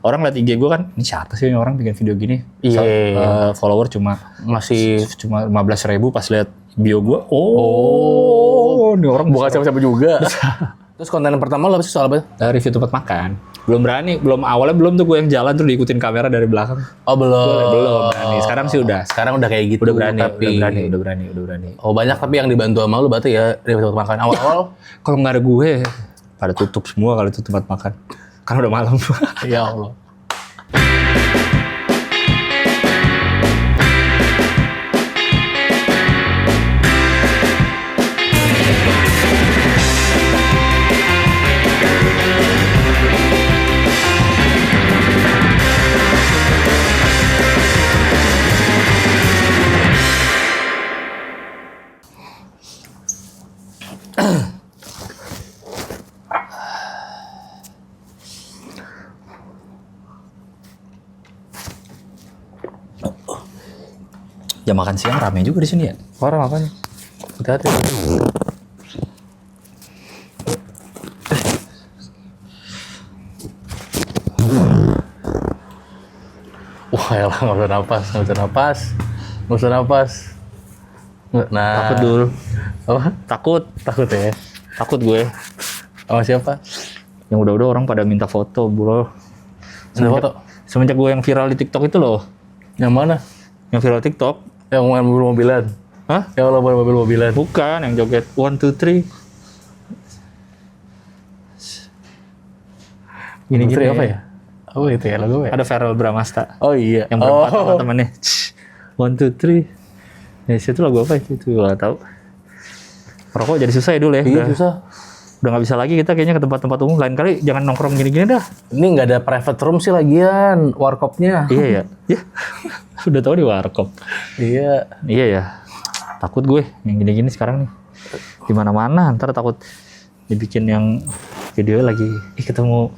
orang liat IG gue kan, ini siapa sih ini orang bikin video gini? Iya. Follower cuma 15.000 pas liat bio gue. Ini orang Bukan siapa-siapa juga. Terus konten pertama lo apa sih soal apa? review tempat makan. Awalnya belum tuh gue yang jalan terus diikutin kamera dari belakang. Oh belum. Belum berani. Sekarang sih udah. Sekarang udah kayak gitu. Udah berani, tapi... udah berani. Oh banyak tapi yang dibantu sama lu berarti ya dari tempat makan awal-awal. Kalau nggak ada gue, pada tutup semua kalau itu tempat makan. Kan udah malam. Ya Allah. Jam makan siang rame juga di sini ya. Orang apanya? Hati-hati. Wah, ya lah, nggak usah napas. Nah, Takut dulu. apa? Takut ya. Takut gue. Sama siapa? Yang udah-udah orang pada minta foto, bro. Ada foto? Semenjak gue yang viral di TikTok itu loh. Yang mana? Yang viral TikTok. Yang main mobil-mobilan? Hah? Yang lo main mobil-mobilan? Bukan, yang joget 1, 2, 3. Gini-gini apa ya? Oh itu ya lagu ya? Ada Verrell Bramasta. Oh iya. Yang berempat sama temennya. 1, 2, 3. Ya situ lagu apa itu? Gue gak tau. Rokok jadi susah ya dulu ya. Iya susah. Udah gak bisa lagi kita kayaknya ke tempat-tempat umum. Lain kali jangan nongkrong gini-gini dah. Ini nggak ada private room sih lagian, warkopnya. Iya ya. Ya. Udah tahu di warkop. Iya. Iya ya. Takut gue yang gini-gini sekarang nih. Di mana-mana ntar takut dibikin yang video lagi ketemu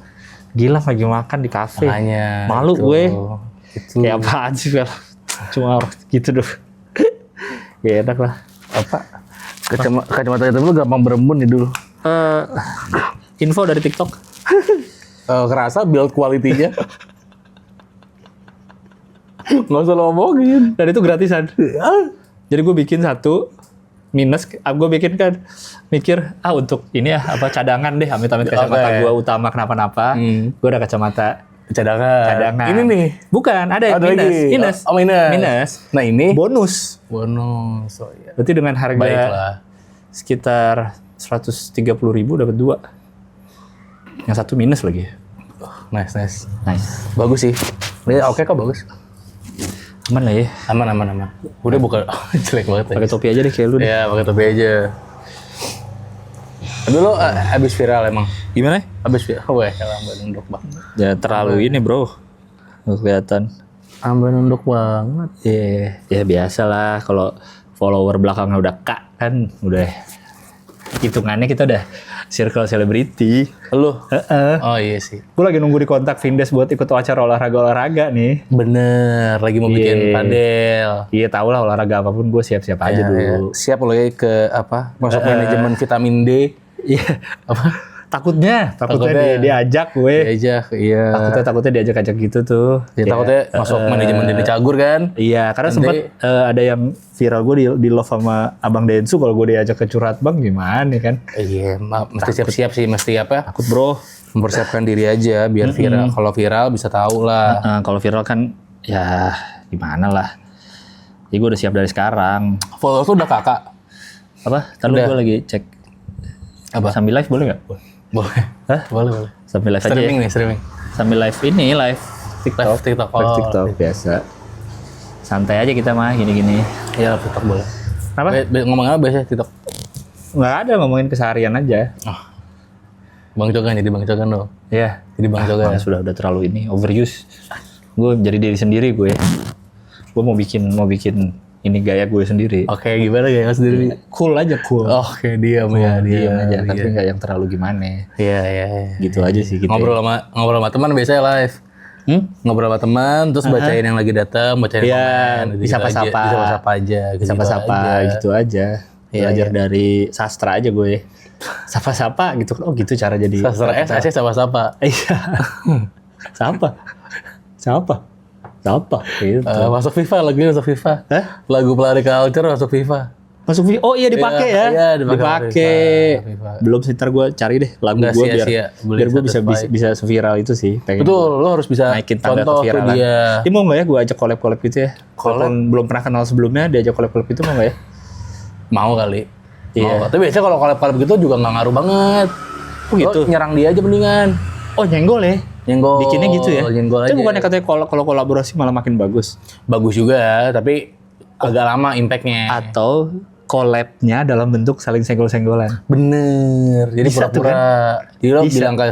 Gilang lagi makan di kafe. Makanya. Malu itu. gue. Itu. Kayak apaan sih Fel? Cuma gitu doh. Ya enak lah. Apa? Kacamata itu lu gampang berembun nih dulu. Info dari TikTok. Kerasa build quality-nya. Nggak usah lo ngomongin. Dan itu gratisan. Jadi gue bikin satu minus, gue bikin kan mikir untuk ini ya apa cadangan deh, amit-amit kacamata gue utama kenapa-napa. Gue ada kacamata cadangan. Ini nih. Bukan, ada yang lagi. minus. Oh minus. Nah ini Bonus. bonus. Oh iya. Berarti dengan harga Baiklah. sekitar 130.000 dapat 2. Yang satu minus lagi. Nice. Bagus sih. Ini oke kok bagus. Aman lah ya. Aman. Udah buka jelek banget. Pakai topi aja deh kayak lu deh. Iya, pakai topi aja. Dulu abis viral emang. Gimana? Abis viral. Wah, lambat nunduk banget. Ya terlalu ini bro. Nggak kelihatan. Lambat nunduk banget. Ya biasa lah kalau follower belakangnya udah K kan udah hitungannya kita udah circle selebriti. Lu? Oh iya sih. Gue lagi nunggu di kontak Vindes buat ikut acara olahraga nih. Bener, lagi mau bikin padel. Iya tau lah olahraga apapun gue siap-siap aja dulu. Siap lo ya ke apa? Masuk manajemen vitamin D. Iya. Apa? Takutnya diajak gue. Diajak, iya. Takutnya diajak-ajak gitu tuh. Ya, takutnya masuk manajemen Dede Cagur kan? Iya, karena sempat ada yang viral gue di love sama Abang Densu kalau gue diajak ke curhat bang gimana kan? Iya, mesti siap-siap sih, mesti apa? Takut bro. Mempersiapkan diri aja biar viral. Kalau viral bisa tahu lah. Kalau viral kan ya gimana lah. Jadi gue udah siap dari sekarang. Follower tuh udah kakak. Apa? Tadi gue lagi cek. Apa? Sambil live boleh nggak? Boleh. Hah? Boleh. Sambil live Streaming aja. nih, streaming. Sambil live ini, live TikTok. Live TikTok biasa. Santai aja kita mah gini-gini. Iya, TikTok boleh. Apa? Ngomong apa biasanya TikTok? Nggak ada, ngomongin keseharian aja. Bang Cogan jadi Bang Cogan lo. Iya. Jadi Bang Cogan. Sudah terlalu ini overuse. Gue jadi diri sendiri gue. Gue mau bikin ini gaya gue sendiri. Oke, gimana gaya sendiri? Cool aja cool. Oke, diam ya, diam aja. Tapi nggak yang terlalu gimana. Iya. Gitu aja sih gitu. Ngobrol sama teman biasanya live. Ngobrol sama teman, terus bacain yang lagi datang, bacain komen. Disapa-sapa aja. Disapa-sapa gitu aja. Belajar dari sastra aja gue. Sapa-sapa gitu. Oh gitu cara jadi. Sastra S, sapa-sapa. Iya. Siapa? Gitu. Masuk FIFA, lagunya masuk FIFA. Lagu pelari culture masuk FIFA. Masuk video. Oh iya dipakai ya. Iya, dipakai. FIFA. Belum sih, ntar gue cari deh lagu gue biar gue bisa seviral itu sih. Pengen betul, lo harus bisa naikin tangga keviralan. Ini mau nggak ya gue ajak collab gitu ya? Walaupun belum pernah kenal sebelumnya, diajak collab itu mau nggak ya? Mau kali. Iya. Mau. Tapi biasanya kalau collab gitu juga nggak ngaruh banget. Oh gitu. Lo nyerang dia aja mendingan. Oh nyenggol ya? Nyenggol. Bikinnya gitu ya? Nyenggol aja. Tapi bukannya katanya kalau kolaborasi malah makin bagus? Bagus juga, tapi agak lama impact-nya. Atau collab-nya dalam bentuk saling senggol-senggolan. Bener. Jadi Bisa tuh, pura-pura. Jadi lo bilang ke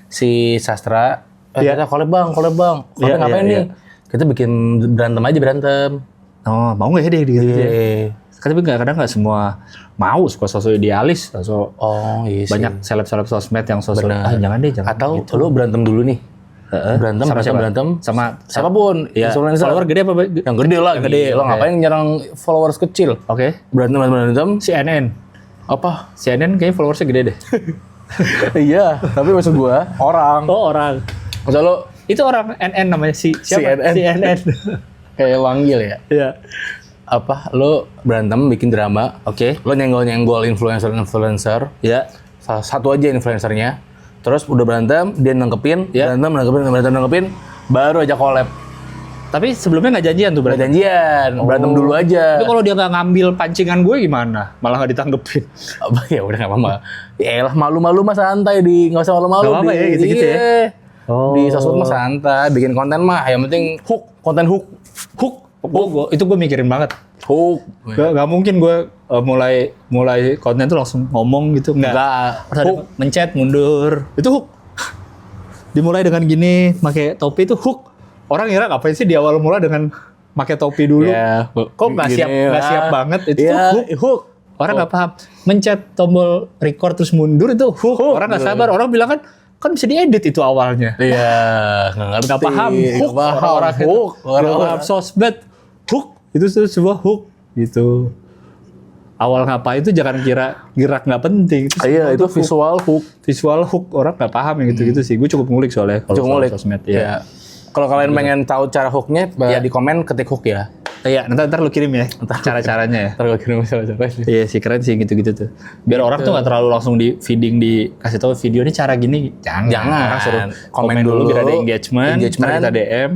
si Sastra, kita collab bang. Collab ngapain nih? Kita bikin berantem. Oh, mau nggak ya dia gitu ya? Tapi kadang nggak semua mau, suka sosok idealis, sosok banyak seleb-seleb sosmed yang sosok jangan deh. Atau gitu. Lo berantem dulu nih. Berantem sama siapapun ya, follower gede apa? Yang gede lah. Lo ngapain nyerang followers kecil? Oke. Berantem CNN. Apa? CNN kayaknya followersnya gede deh. Iya, tapi maksud gua orang. Oh, orang. Maksud lo itu orang NN namanya siapa? CNN. Kayak wanggil ya? Iya. Apa? Lo berantem bikin drama. Oke. Lo nyenggol influencer. Ya. Salah satu aja influencernya. Terus udah berantem, dia nangkepin, nangkepin, baru aja collab. Tapi sebelumnya nggak janjian tuh berarti? Janjian, berantem dulu aja. Tapi kalau dia nggak ngambil pancingan gue gimana? Malah nggak ditanggepin. Ya udah nggak apa-apa. Ya elah malu-malu mah santai nggak usah malu-malu. Nggak apa ya gitu-gitu ya? Di sosmed mah santai, bikin konten mah yang penting konten hook. Itu gue mikirin banget. Hook. Gak mungkin gue mulai konten tuh langsung ngomong gitu. Enggak. Hook. Mencet, mundur. Itu hook. Dimulai dengan gini, pakai topi itu hook. Orang ngira ngapain sih di awal mula dengan pakai topi dulu. Yeah. Kok nggak siap banget. Itu hook. Orang nggak paham. Mencet tombol record terus mundur itu hook. Orang nggak sabar. Orang bilang kan bisa diedit itu awalnya. Iya. Nggak paham. Hook. Orang sosmed. Hook. Itu sebuah hook gitu. Awal ngapain itu jangan kira gerak nggak penting. Itu visual hook. Visual hook orang nggak paham yang gitu-gitu sih. Gue cukup ngulik soalnya kalau sosmed. Ya. Kalau kalian pengen tahu cara hooknya, di komen ketik hook ya. Iya, ntar lu kirim ya cara-caranya ya. Ntar gue kirim cara-caranya. Iya sih, keren sih gitu-gitu tuh. Biar orang tuh nggak terlalu langsung di feeding dikasih tahu video ini cara gini. Jangan. Orang suruh komen dulu biar ada engagement. Ntar kita DM,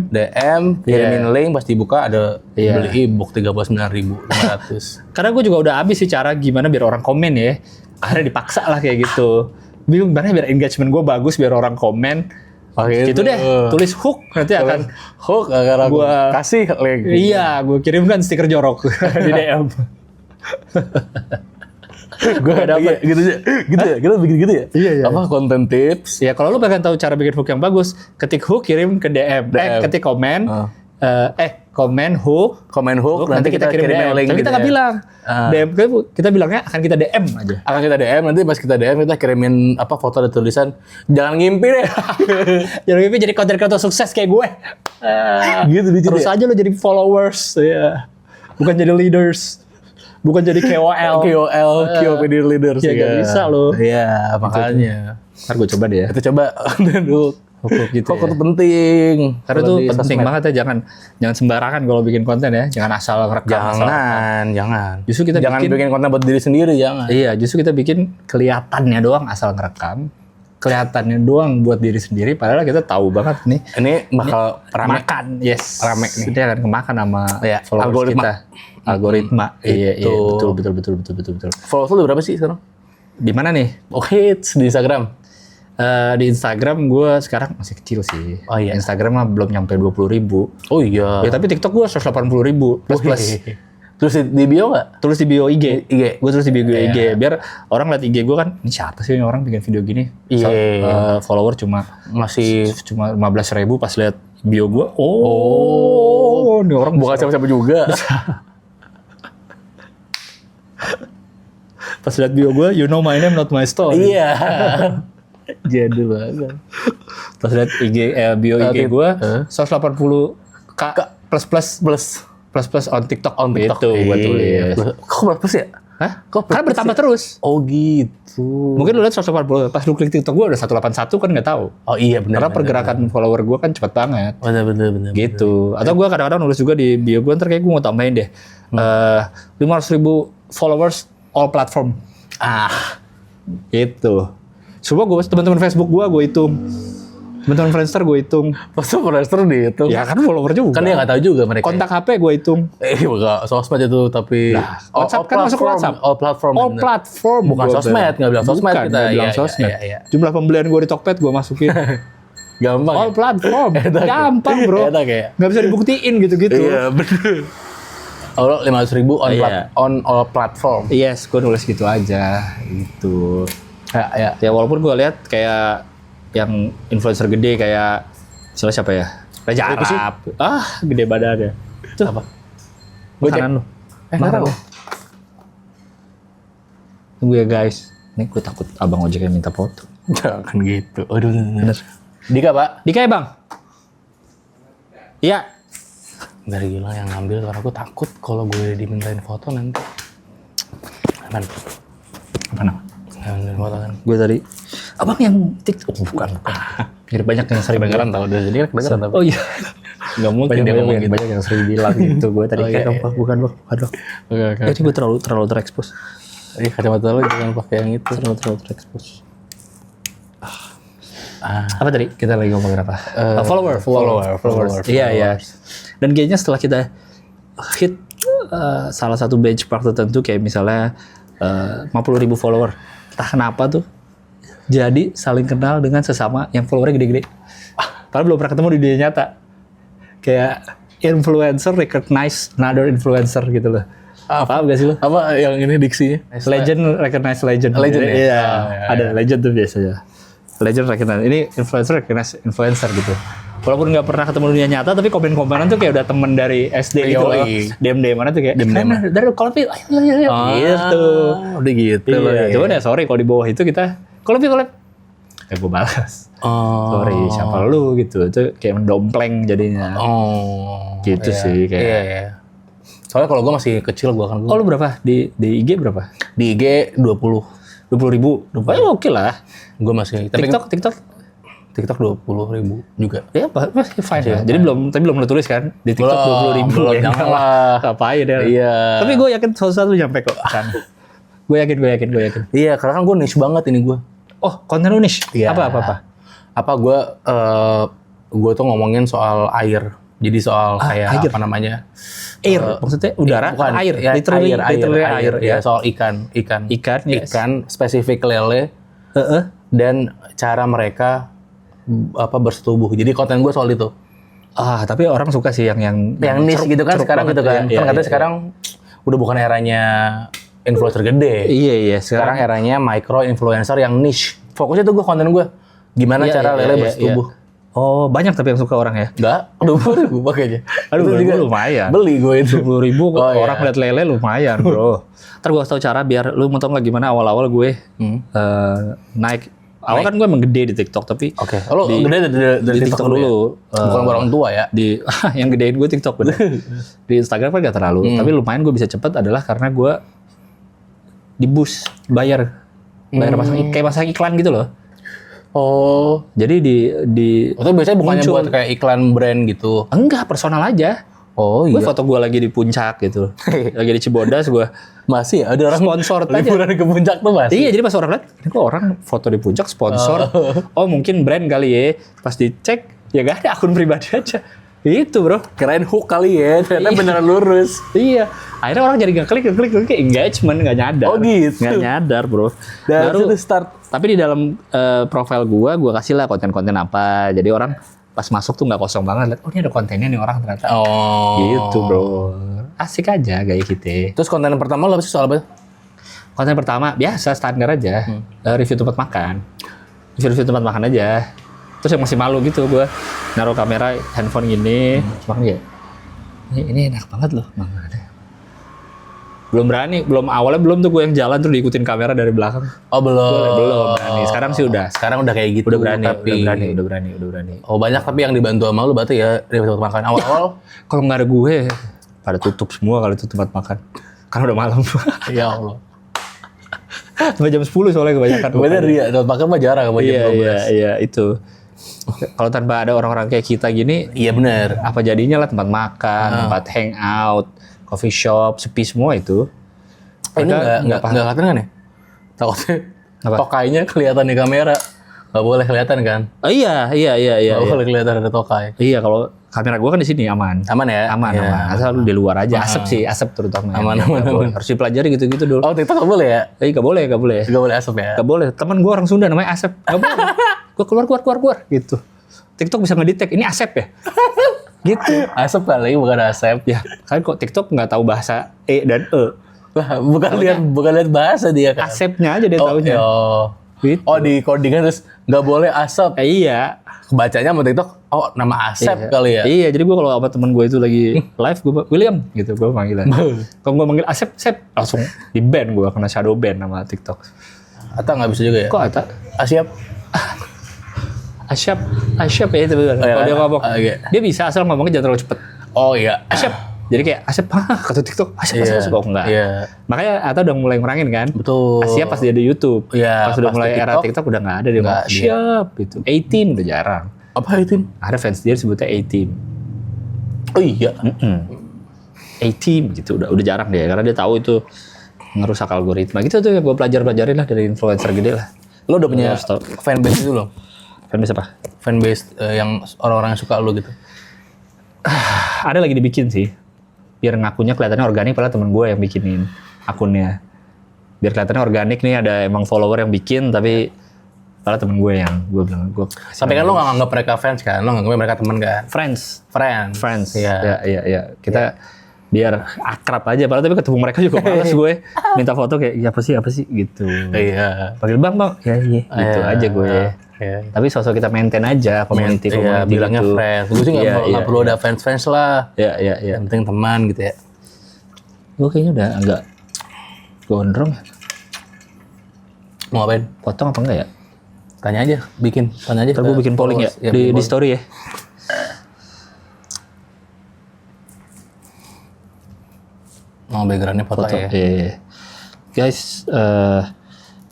kirimin link pas dibuka ada beli ebook 39.500. Karena gue juga udah habis sih cara gimana biar orang komen ya. Akhirnya dipaksa lah kayak gitu. Bingung gimana biar engagement gue bagus biar orang komen. Gitu deh, tulis hook nanti akan gua kasih link. Iya, gue kirimkan stiker jorok di DM. Gue dapat gitu ya, kita bikin gitu ya. Iya. Apa konten tips? Ya kalau lu pengen tahu cara bikin hook yang bagus, ketik hook kirim ke DM. Ketik komen. Komen hook, nanti kita kirim link. Tapi kita nggak bilang DM, kita bilangnya akan kita DM aja. Akan kita DM, nanti pas kita DM kita kirimin foto ada tulisan jangan ngimpi deh. Jangan ngimpi jadi konten kreator sukses kayak gue. Gitu terus aja lo jadi followers ya. Bukan jadi leaders. Bukan jadi KOL. Key opinion leaders. Ya nggak bisa lo. Iya, makanya. Ntar gue coba deh ya. Kita coba dulu. Hook gitu itu penting. Karena itu penting banget ya, jangan sembarangan kalau bikin konten ya. Jangan asal rekam. Jangan. Justru kita bikin konten buat diri sendiri, jangan. Iya, justru kita bikin kelihatannya doang asal ngerekam. Kelihatannya doang buat diri sendiri, padahal kita tahu banget nih. Ini bakal rame. Makan, yes. Rame nih. Dia akan kemakan sama followers kita. Algoritma. Iya, betul. Followers lu berapa sih sekarang? Di mana nih? Di Instagram. Di Instagram gue sekarang masih kecil sih. Oh iya. Instagram mah belum nyampe 20.000. Oh iya. Ya tapi TikTok gue 180.000 plus. Terus di bio nggak? Tulis di bio IG. Gue tulis di bio IG. Iya. Biar orang lihat IG gue kan, ini siapa sih orang bikin video gini? Iya. Follower cuma 15.000 pas lihat bio gue. Oh, ini orang bukan siapa-siapa juga. Pas lihat bio gue, you know my name not my story. Iya. Jadul banget. Pas lihat bio IG gue 180k plus on TikTok. Itu gue tulis. Kok plus ya? Hah? Kok Karena bertambah terus. Oh gitu. Mungkin lu lihat 180, pas lu klik TikTok gue udah 181 kan nggak tahu. Oh iya benar. Karena pergerakan follower gue kan cepet banget. Benar. Gitu. Atau gue kadang-kadang nulis juga di bio gue, ntar kayak gue mau tambahin deh. 500.000 followers all platform. Gitu. Coba gue, teman-teman Facebook gue hitung. Teman-teman Friendster gue hitung. Masa Friendster dihitung? Ya kan follower juga. Kan dia nggak tahu juga mereka. Kontak HP gue hitung. Enggak, sosmed itu tapi. Nah, WhatsApp kan masuk WhatsApp. All platform. All platform. Bukan sosmed, nggak bilang sosmed Bukan, kita. nggak bilang Iya, sosmed. iya. Jumlah pembelian gue di Tokped gue masukin. Gampang. All platform. Enak, Gampang bro. enak ya. Nggak bisa dibuktiin gitu-gitu. Iya bener. Oh 500.000 on all platform. Yes, gue nulis gitu aja. Gitu. Ya. Ya walaupun gue lihat kayak yang influencer gede kayak misalnya siapa ya? Raja Arab. Gede badannya. Itu Apa? makanan lu. Nggak tahu. Tunggu ya guys. Ini gue takut abang ojek yang minta foto. Jangan gitu. Aduh bener. Dika Pak. Dika ya bang? Iya. Dari Gilang yang ngambil karena aku takut kalau gue dimintain foto nanti. Aman. Apa nama? Ngambil foto kan. Gue tadi. Abang yang TikTok. Bukan. Jadi banyak yang sering Kedengeran tau. Dari sini kan kedengeran tau. Oh iya. Gak mungkin Banyak dia ngomong gitu. banyak yang sering bilang gitu. Gue tadi Oh, kayak iya, apa? Bukan bang. Aduh. Oke. Jadi gue terlalu terekspos. Iya kacamata lo jangan pakai yang itu. Terlalu terekspos. Apa tadi? Kita lagi ngomongin apa? Followers. Iya. Dan kayaknya setelah kita hit salah satu benchmark tertentu kayak misalnya 50.000 follower, entah kenapa tuh jadi saling kenal dengan sesama yang followernya gede-gede. Padahal belum pernah ketemu di dunia nyata. Kayak influencer recognize another influencer gitu loh. Paham gak sih lo? Apa yang ini diksinya? Legend recognize legend. Legend ya? Iya, Iya. ada legend tuh biasanya. Legend recognize. Ini influencer recognize influencer gitu. Walaupun nggak pernah ketemu dunia nyata, tapi komen-komenan tuh kayak udah temen dari SD gitu loh. DM-DM-an tuh kayak, dari Kolpi, ayo. Gitu. Udah gitu loh. Iya, cuman ya sorry kalau di bawah itu kita, Kolpi. Ya gue balas. Sorry, siapa lu gitu. Itu kayak mendompleng jadinya. Gitu sih kayak. Iya. Soalnya kalau gue masih kecil gue akan. Oh lu berapa? Di IG berapa? Di IG 20. 20.000. Oke lah. Gue masih. Tapi TikTok 20.000 juga. ya masih fine ya. Jadi tapi belum lu tulis kan di TikTok 20.000. Belum, jangan lah. Ngapain ya? Iya. Tapi gue yakin suatu nyampe kok kan. Gue yakin. Iya, karena kan gue niche banget ini gue. Oh, konten lu niche? Iya. Apa? Gue tuh ngomongin soal air. Jadi soal kayak air. apa namanya? Air, maksudnya udara, Bukan, air. Ya, Literally air. Ya, soal ikan, Yes. spesifik lele. Dan cara mereka bersetubuh. Jadi konten gue soal itu. Tapi orang suka sih yang niche gitu kan sekarang gitu kan. Iya, Kan katanya sekarang udah bukan eranya influencer gede. Iya. Sekarang eranya micro influencer yang niche. Fokusnya tuh gue konten gue. Gimana cara lele bersetubuh. Oh, banyak tapi yang suka orang ya? Enggak, 20.000 pakainya. Aduh, juga lumayan. Beli gue itu. 20.000 orang iya. liat lele lumayan, bro. Ntar gue tau cara biar lu mau tau nggak gimana awal-awal gue naik. Awal kan gue emang gede di TikTok tapi. Oke. Lo gede dari TikTok dulu. Ya? Bukan orang tua ya. Yang gedein gue TikTok bener. Di Instagram kan gak terlalu. Tapi lumayan gue bisa cepet adalah karena gue di bus bayar kayak pasang iklan gitu loh. Oh, jadi di itu biasanya bukannya buat kayak iklan brand gitu. Enggak, personal aja. Oh Gue iya. foto gue lagi di puncak gitu. Lagi di Cibodas gue. Masih ada orang sponsor aja. liburan ke puncak tuh masih. Iya, jadi pas orang lihat, ini kok orang foto di puncak sponsor. Oh, mungkin brand kali ya. Pas dicek, ya gak ada, akun pribadi aja. Itu bro. Keren hook kali ya, ternyata beneran lurus. Iya. Akhirnya orang jadi ngeklik engagement, gak nyadar. Oh gitu. Gak nyadar bro. Baru start. Tapi di dalam profil gue kasih lah konten-konten apa. Jadi orang pas masuk tuh gak kosong banget. Lihat, oh ini ada kontennya nih orang ternyata. Oh. Gitu bro. Asik aja gaya kita. Terus konten pertama lo soal apa? Konten pertama biasa standar aja. Review tempat makan. Review tempat makan aja. Terus yang masih malu gitu gue naruh kamera handphone gini, cuma kayak ini enak banget loh, mana ada. Awalnya belum tuh gue yang jalan terus diikutin kamera dari belakang. Oh belum Berani. Sekarang sih udah. Sekarang udah kayak gitu. Udah berani. Oh banyak tapi yang dibantu sama lu berarti ya dari tempat makan awal. Kalau nggak ada gue, pada tutup semua kalau itu tempat makan. Kan udah malam. Ya Allah. Sampai jam 10 soalnya kebanyakan. Bener ya, tempat makan mah jarang sama jam 12. Iya, itu. Kalau tanpa ada orang-orang kayak kita gini, Iya bener. apa jadinya lah tempat makan, tempat hangout, coffee shop, sepi semua itu. Ini Mereka nggak kelihatan kan ya? Takutnya Apa? tokainya kelihatan di kamera. Nggak boleh kelihatan kan? Oh, iya. Nggak boleh kelihatan ada tokai. Iya, kalau kamera gua kan di sini aman. Aman ya? Aman. Asal lu di luar aja. Asap sih, asap terutama. Aman. Harus dipelajari gitu-gitu dulu. Oh TikTok nggak boleh ya? Nggak boleh. Nggak boleh asap ya? Gak boleh. Temen gue orang Sunda namanya Asep. Gak boleh. Gue keluar gitu. TikTok bisa ngedetect ini Asep ya. Gitu. Asap kali, bukan asap. Ya, kan kok TikTok nggak tahu bahasa E dan E. Lah, bukan lihat bahasa dia kan. Asepnya aja dia taunya. Gitu. Oh di codingan terus nggak boleh asap. Iya. Kebacanya sama TikTok, oh nama Asep kali ya. Iya, jadi gue kalau sama temen gue itu lagi live, gue William gitu, gue panggilan. Kalau gue manggil Asep, langsung di ban gue, kena shadow ban sama TikTok. Atau nggak bisa juga ya? Kok Ata? Asyap ya itu bener. Kalau dia ngomong, dia bisa asal ngomongnya jangan terlalu cepet. Oh iya. Asyap. Jadi kayak Asyap, kata TikTok, Asyap kok enggak. Iya. Makanya Ata udah mulai ngurangin kan. Betul. Asyap pas dia di YouTube. Iya, Pas udah pas mulai di era TikTok udah nggak ada dia ngomong Asyap gitu. A-Team udah jarang. Apa itu? Ada fans dia disebutnya A-Team. Oh iya. A-Team gitu udah jarang dia karena dia tahu itu ngerusak algoritma. Gitu tuh yang gue pelajarin lah dari influencer gede lah. Lo udah punya fanbase itu lo? Fanbase apa? Fanbase yang orang-orang yang suka lo gitu? Ada lagi dibikin sih. Biar ngakunya kelihatannya organik, padahal temen gue yang bikinin akunnya. Biar kelihatannya organik nih, ada emang follower yang bikin, tapi padahal temen gue yang gue bilang gue. Tapi kan lo nggak nganggap mereka fans kan? Lo nganggapnya mereka temen kan? Friends. Iya. Iya. Kita biar akrab aja. Padahal tapi ketemu mereka juga males gue. Minta foto kayak, ya apa sih gitu. Iya. Panggil bang. Ya iya. Gitu aja gue. Iya. Tapi sosok kita maintain aja community Iya, bilangnya gitu. friends. Gue sih nggak perlu ada fans lah. Iya. Yang penting teman gitu ya. Gue kayaknya udah agak gondrong. Mau ngapain? Potong apa enggak ya? Tanya aja. Tanya aja. Ntar gue bikin polling ya di story ya. Mau backgroundnya foto ya. Iya. Guys,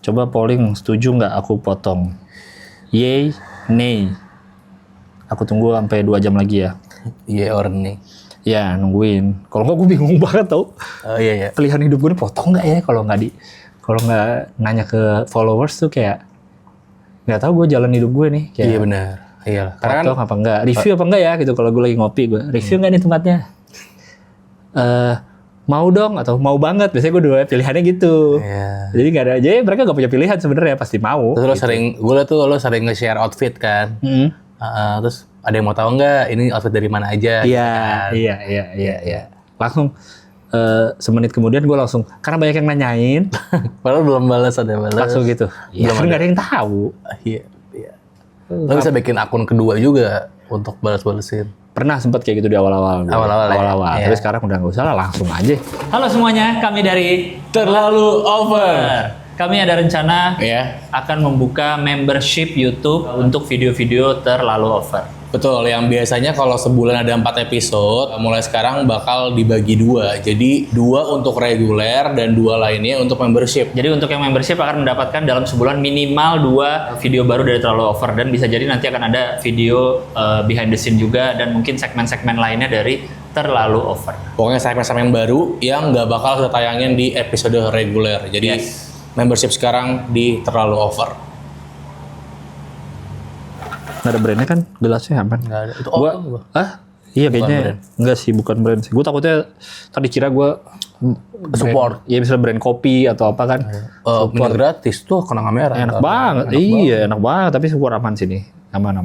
coba polling setuju nggak aku potong? Yay, nay. Aku tunggu sampai 2 jam lagi ya. Iya or nih. Ya nungguin. Kalau nggak gue bingung banget tau. Oh iya. Pilihan hidup gue ini potong nggak ya? Kalau nggak nanya ke followers tuh kayak nggak tahu gue jalan hidup gue nih. Kayak Iya benar. Iya. Potong apa enggak? Review apa enggak ya? Gitu kalau gue lagi ngopi gue. Review nggak nih tempatnya? Mau dong atau mau banget. Biasanya gue dua pilihannya gitu. Iya. Jadi nggak ada aja. Mereka nggak punya pilihan sebenarnya pasti mau. Terus gue liat tuh lo sering nge-share outfit kan. Terus ada yang mau tahu nggak ini outfit dari mana aja? Iya. Langsung semenit kemudian gue langsung karena banyak yang nanyain. Padahal belum balas. Langsung gitu. Iya. Kan nggak ada yang tahu. Iya. Lo bisa bikin akun kedua juga untuk balas-balesin. Pernah sempat kayak gitu di awal-awal. Awal-awal. Tapi sekarang udah nggak usah lah, langsung aja. Halo semuanya, kami dari Terlalu over. Kami ada rencana akan membuka membership YouTube untuk video-video terlalu over. Betul, yang biasanya kalau sebulan ada 4 episode, mulai sekarang bakal dibagi 2. Jadi 2 untuk reguler dan 2 lainnya untuk membership. Jadi untuk yang membership akan mendapatkan dalam sebulan minimal 2 video baru dari Terlalu Over. Dan bisa jadi nanti akan ada video behind the scene juga dan mungkin segmen-segmen lainnya dari Terlalu Over. Pokoknya segmen-segmen baru yang nggak bakal kita tayangin di episode reguler. Jadi membership sekarang di Terlalu Over. Nggak ada brandnya kan? Gelasnya aman. Nggak ada. Itu Iya kayaknya enggak sih, bukan brand sih. Gue takutnya tadi kira gue support. Iya misalnya brand kopi atau apa kan. Support gratis tuh kena kamera. Enak banget. Enak banget. Tapi support aman sih nih. Aman.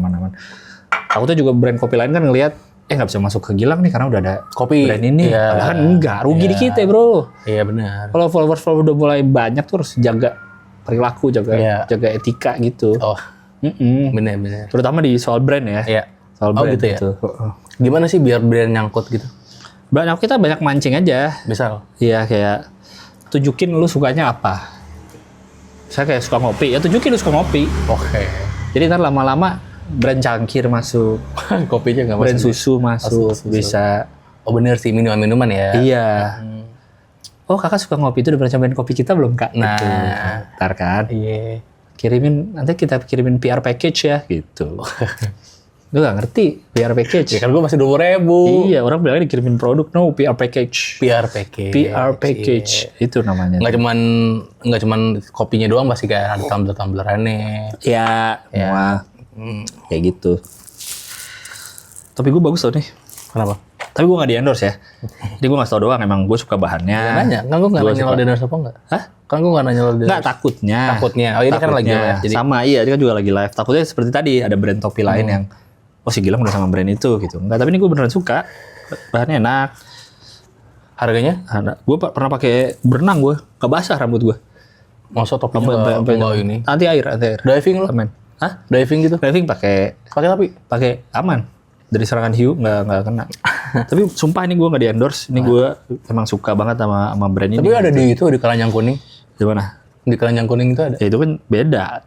Takutnya juga brand kopi lain kan ngelihat nggak bisa masuk ke Gilang nih karena udah ada kopi brand ini. Padahal kan enggak. Rugi dikit ya bro. Iya benar. Kalau followers udah mulai banyak tuh harus jaga perilaku, jaga etika gitu. Oh. Bener. Terutama di soal brand ya. Iya. Soal brand gitu ya. Gimana sih biar brand nyangkut gitu? Kita banyak mancing aja. Misal? Iya kayak tunjukin lu sukanya apa. Saya kayak suka ngopi, ya tunjukin lu suka ngopi. Oke. Jadi ntar lama-lama brand cangkir masuk. Kopinya nggak masuk. Brand susu masuk. Bisa. Oh bener sih, minuman-minuman ya. Iya. oh kakak suka ngopi itu udah pernah cobain kopi kita belum kak? Nah. Gitu. Ntar kan. Iya. Nanti kita kirimin PR package ya gitu. Gue gak ngerti PR package. Ya kan gue masih 20.000. Iya, orang bilangnya dikirimin produk, no PR package. PR package. Itu namanya. Nggak cuman kopinya doang, pasti kayak ada tumbler-tumblerannya. Ya, semua. Kayak gitu. Tapi gue bagus loh nih. Kenapa? Tapi gue gak di-endorse ya. Jadi gue ngasih tau doang, emang gue suka bahannya. Nanya, kan gue nggak nanya lo di-endorse apa nggak? Hah? Kan gue nggak nanya lo di-endorse. Nggak, takutnya. Oh ini kan lagi live. Jadi... Sama, iya, dia kan juga lagi live. Takutnya seperti tadi, ada brand topi lain yang, oh si Gilang udah sama brand itu gitu. Enggak, tapi ini gue beneran suka. Bahannya enak. Harganya? Gue pernah pakai berenang gue, gak basah rambut gue. Maksud topinya nggak ini? Anti air. Diving lo? Aman. Hah? Diving gitu? Diving pakai aman. Dari serangan hiu nggak kena. Tapi sumpah ini gue nggak di-endorse. Ini gue emang suka banget sama brand ini. Tapi ada di keranjang kuning. Di mana? Di keranjang kuning itu ada. Ya itu kan beda.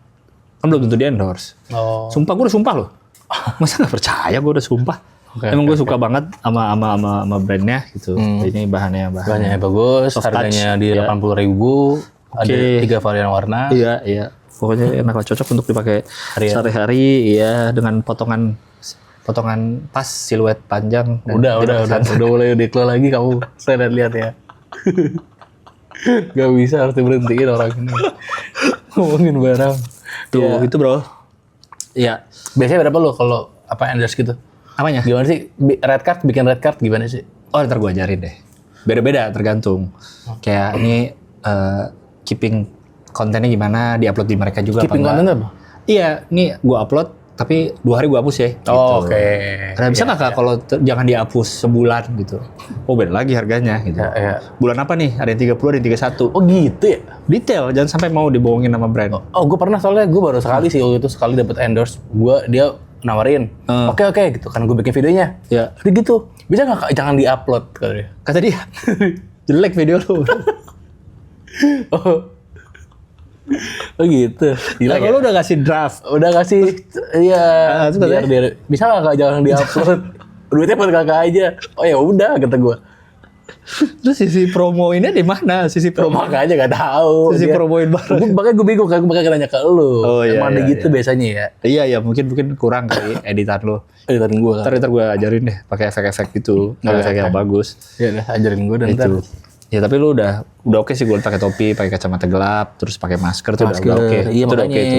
Kan belum tentu di-endorse. Oh. Sumpah, gue udah sumpah loh. Masa nggak percaya gue udah sumpah. Emang gue suka banget sama brandnya gitu. Ini bahannya bagus. Harganya di 80.000. Ada 3 varian warna. Iya. Pokoknya enak lah, cocok untuk dipakai sehari-hari. Iya, dengan potongan pas siluet panjang. Udah mulai declare lagi kamu. Saya lihat ya. Gak bisa, harus diberhentiin orang ini. Ngomongin barang. Tuh, itu bro. Iya. Biasanya berapa lo kalau endorse gitu? Apanya? Gimana sih? Bikin red card gimana sih? Oh, ntar gue ajarin deh. Beda-beda tergantung. Kayak ini keeping kontennya gimana, diupload di mereka juga. Keeping konten apa? Iya, ini gue upload tapi 2 hari gue hapus ya. Gitu. Oh, oke. Karena bisa nggak kalau jangan dihapus sebulan gitu? Oh beda lagi harganya gitu. Ya. Bulan apa nih? Ada yang 30, ada yang 31. Oh gitu ya? Detail, jangan sampai mau dibohongin sama brand. Oh gue pernah soalnya gue baru sekali sih waktu itu sekali dapat endorse. Dia nawarin. Oke gitu kan gue bikin videonya. Ya. Jadi gitu. Bisa nggak jangan diupload kata dia. Kata dia jelek video lu. Oh gitu. Gila, kalau lu udah kasih draft. Udah kasih, iya. Biar bisa nggak jangan diupload. Duitnya buat kakak aja. Oh ya udah kata gue. Terus sisi promoinnya di mana? Sisi promo makanya nggak tahu. Sisi promoin bareng. Makanya gue bingung kan, gue bakal nanya ke lu. Oh, emang ada gitu biasanya ya? Iya mungkin kurang kali editan lu. Editan gue. Ntar gue ajarin deh pakai efek-efek gitu, efek yang bagus. Iya dah, ajarin gue dan itu. Ya tapi lu udah oke sih gue pakai topi, pakai kacamata gelap, terus pakai masker tuh udah oke. Iya, itu udah oke itu.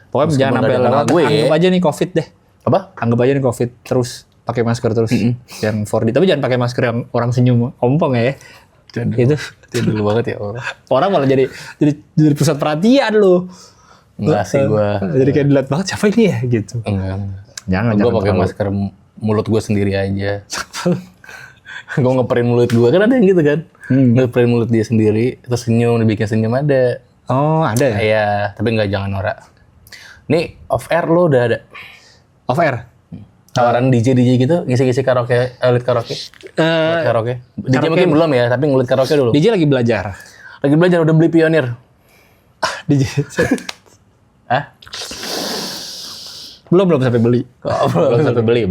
Pokoknya jangan sampai lewat gue. Anggap aja nih COVID deh. Apa? Anggap aja nih COVID terus pakai masker terus yang 4D. Tapi jangan pakai masker yang orang senyum ompong ya. Itu dulu banget ya orang. Orang malah jadi pusat perhatian lu. Enggak sih gua. Jadi kayak dilihat banget siapa ini ya gitu. Enggak. Jangan gua pakai masker mulut gua sendiri aja. Gue ngeprint mulut gue, kan ada yang gitu kan. Ngeprint mulut dia sendiri, terus senyum, dibikin senyum ada. Oh ada ya? Iya, tapi nggak jangan norak. Nih off air lo udah ada? Off air? Tawaran DJ gitu, ngisi-ngisi karaoke, elit karaoke? Karaoke? DJ mungkin belum ya, tapi ngelit karaoke dulu. DJ lagi belajar. Udah beli Pionir? DJ. Hah? Belum sampai beli. Belum sampai beli.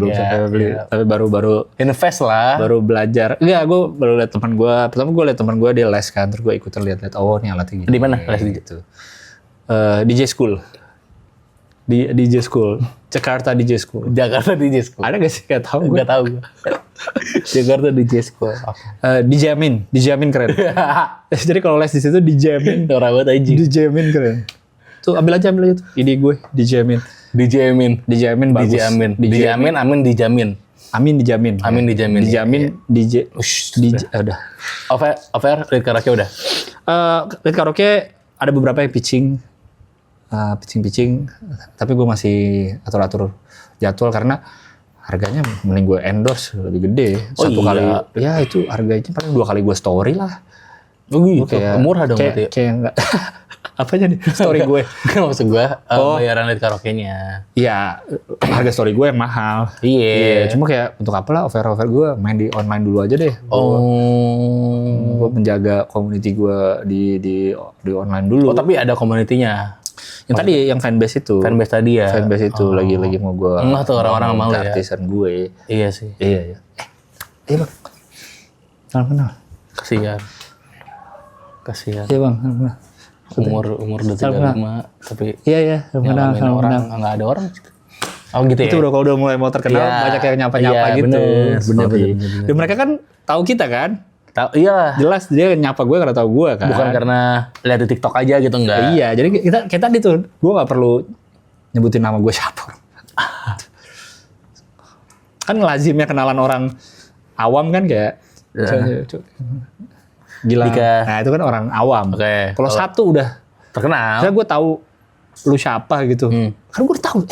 Iya. Tapi baru invest lah. Baru belajar. Enggak, gue baru lihat teman gue. Pertama gue lihat teman gue dia les kan, terus gue ikutan lihat. Oh, ini alatnya gini. Di mana les gitu? DJ School. Di DJ School. Jakarta DJ School. Ada gak sih? Gak tahu gue. Jakarta DJ School. Dijamin keren. Jadi kalau les di situ dijamin. Orang banget aja. Dijamin keren. Tuh ambil aja tuh. Ide gue dijamin. Dijamin bagus. Dijamin, amin dijamin. Udah. Over, lead karaoke udah. Lead karaoke ada beberapa yang pitching, tapi gue masih atur jadwal karena harganya mending gue endorse lebih gede. Satu kali, ya itu harganya paling 2 kali gue story lah. Oh gitu, murah dong berarti. Kayak enggak. Apanya nih story gue? Maksud gue bayaran lead karaoke-nya. Iya, harga story gue yang mahal. Iya. Cuma kayak untuk apalah over gue main di online dulu aja deh. Gue menjaga community gue di online dulu. Oh tapi ada community-nya? Yang tadi yang fanbase itu. Fanbase tadi ya? Fanbase itu lagi mau gue. Enggak tuh orang-orang malu ya? Artisan gue. Iya sih. Iya. Iya bang. Kenal. Kasihan. Kasihan. Iya bang. Umur udah 35 tapi Iya. nyalamin orang nggak ada orang. Oh gitu ya. Itu udah kalau udah mulai mau terkenal banyak yang nyapa-nyapa gitu. Bener. Dan mereka kan tahu kita kan. Tahu iya. Jelas dia nyapa gue karena tahu gue kan. Bukan karena lihat di TikTok aja gitu enggak. Iya, jadi kita gitu. Gue nggak perlu nyebutin nama gue siapa. Kan lazimnya kenalan orang awam kan kayak Gilang. Nah itu kan orang awam. Oke. Kalau satu udah terkenal. Saya gue tahu lu siapa gitu. Kan gue tahu.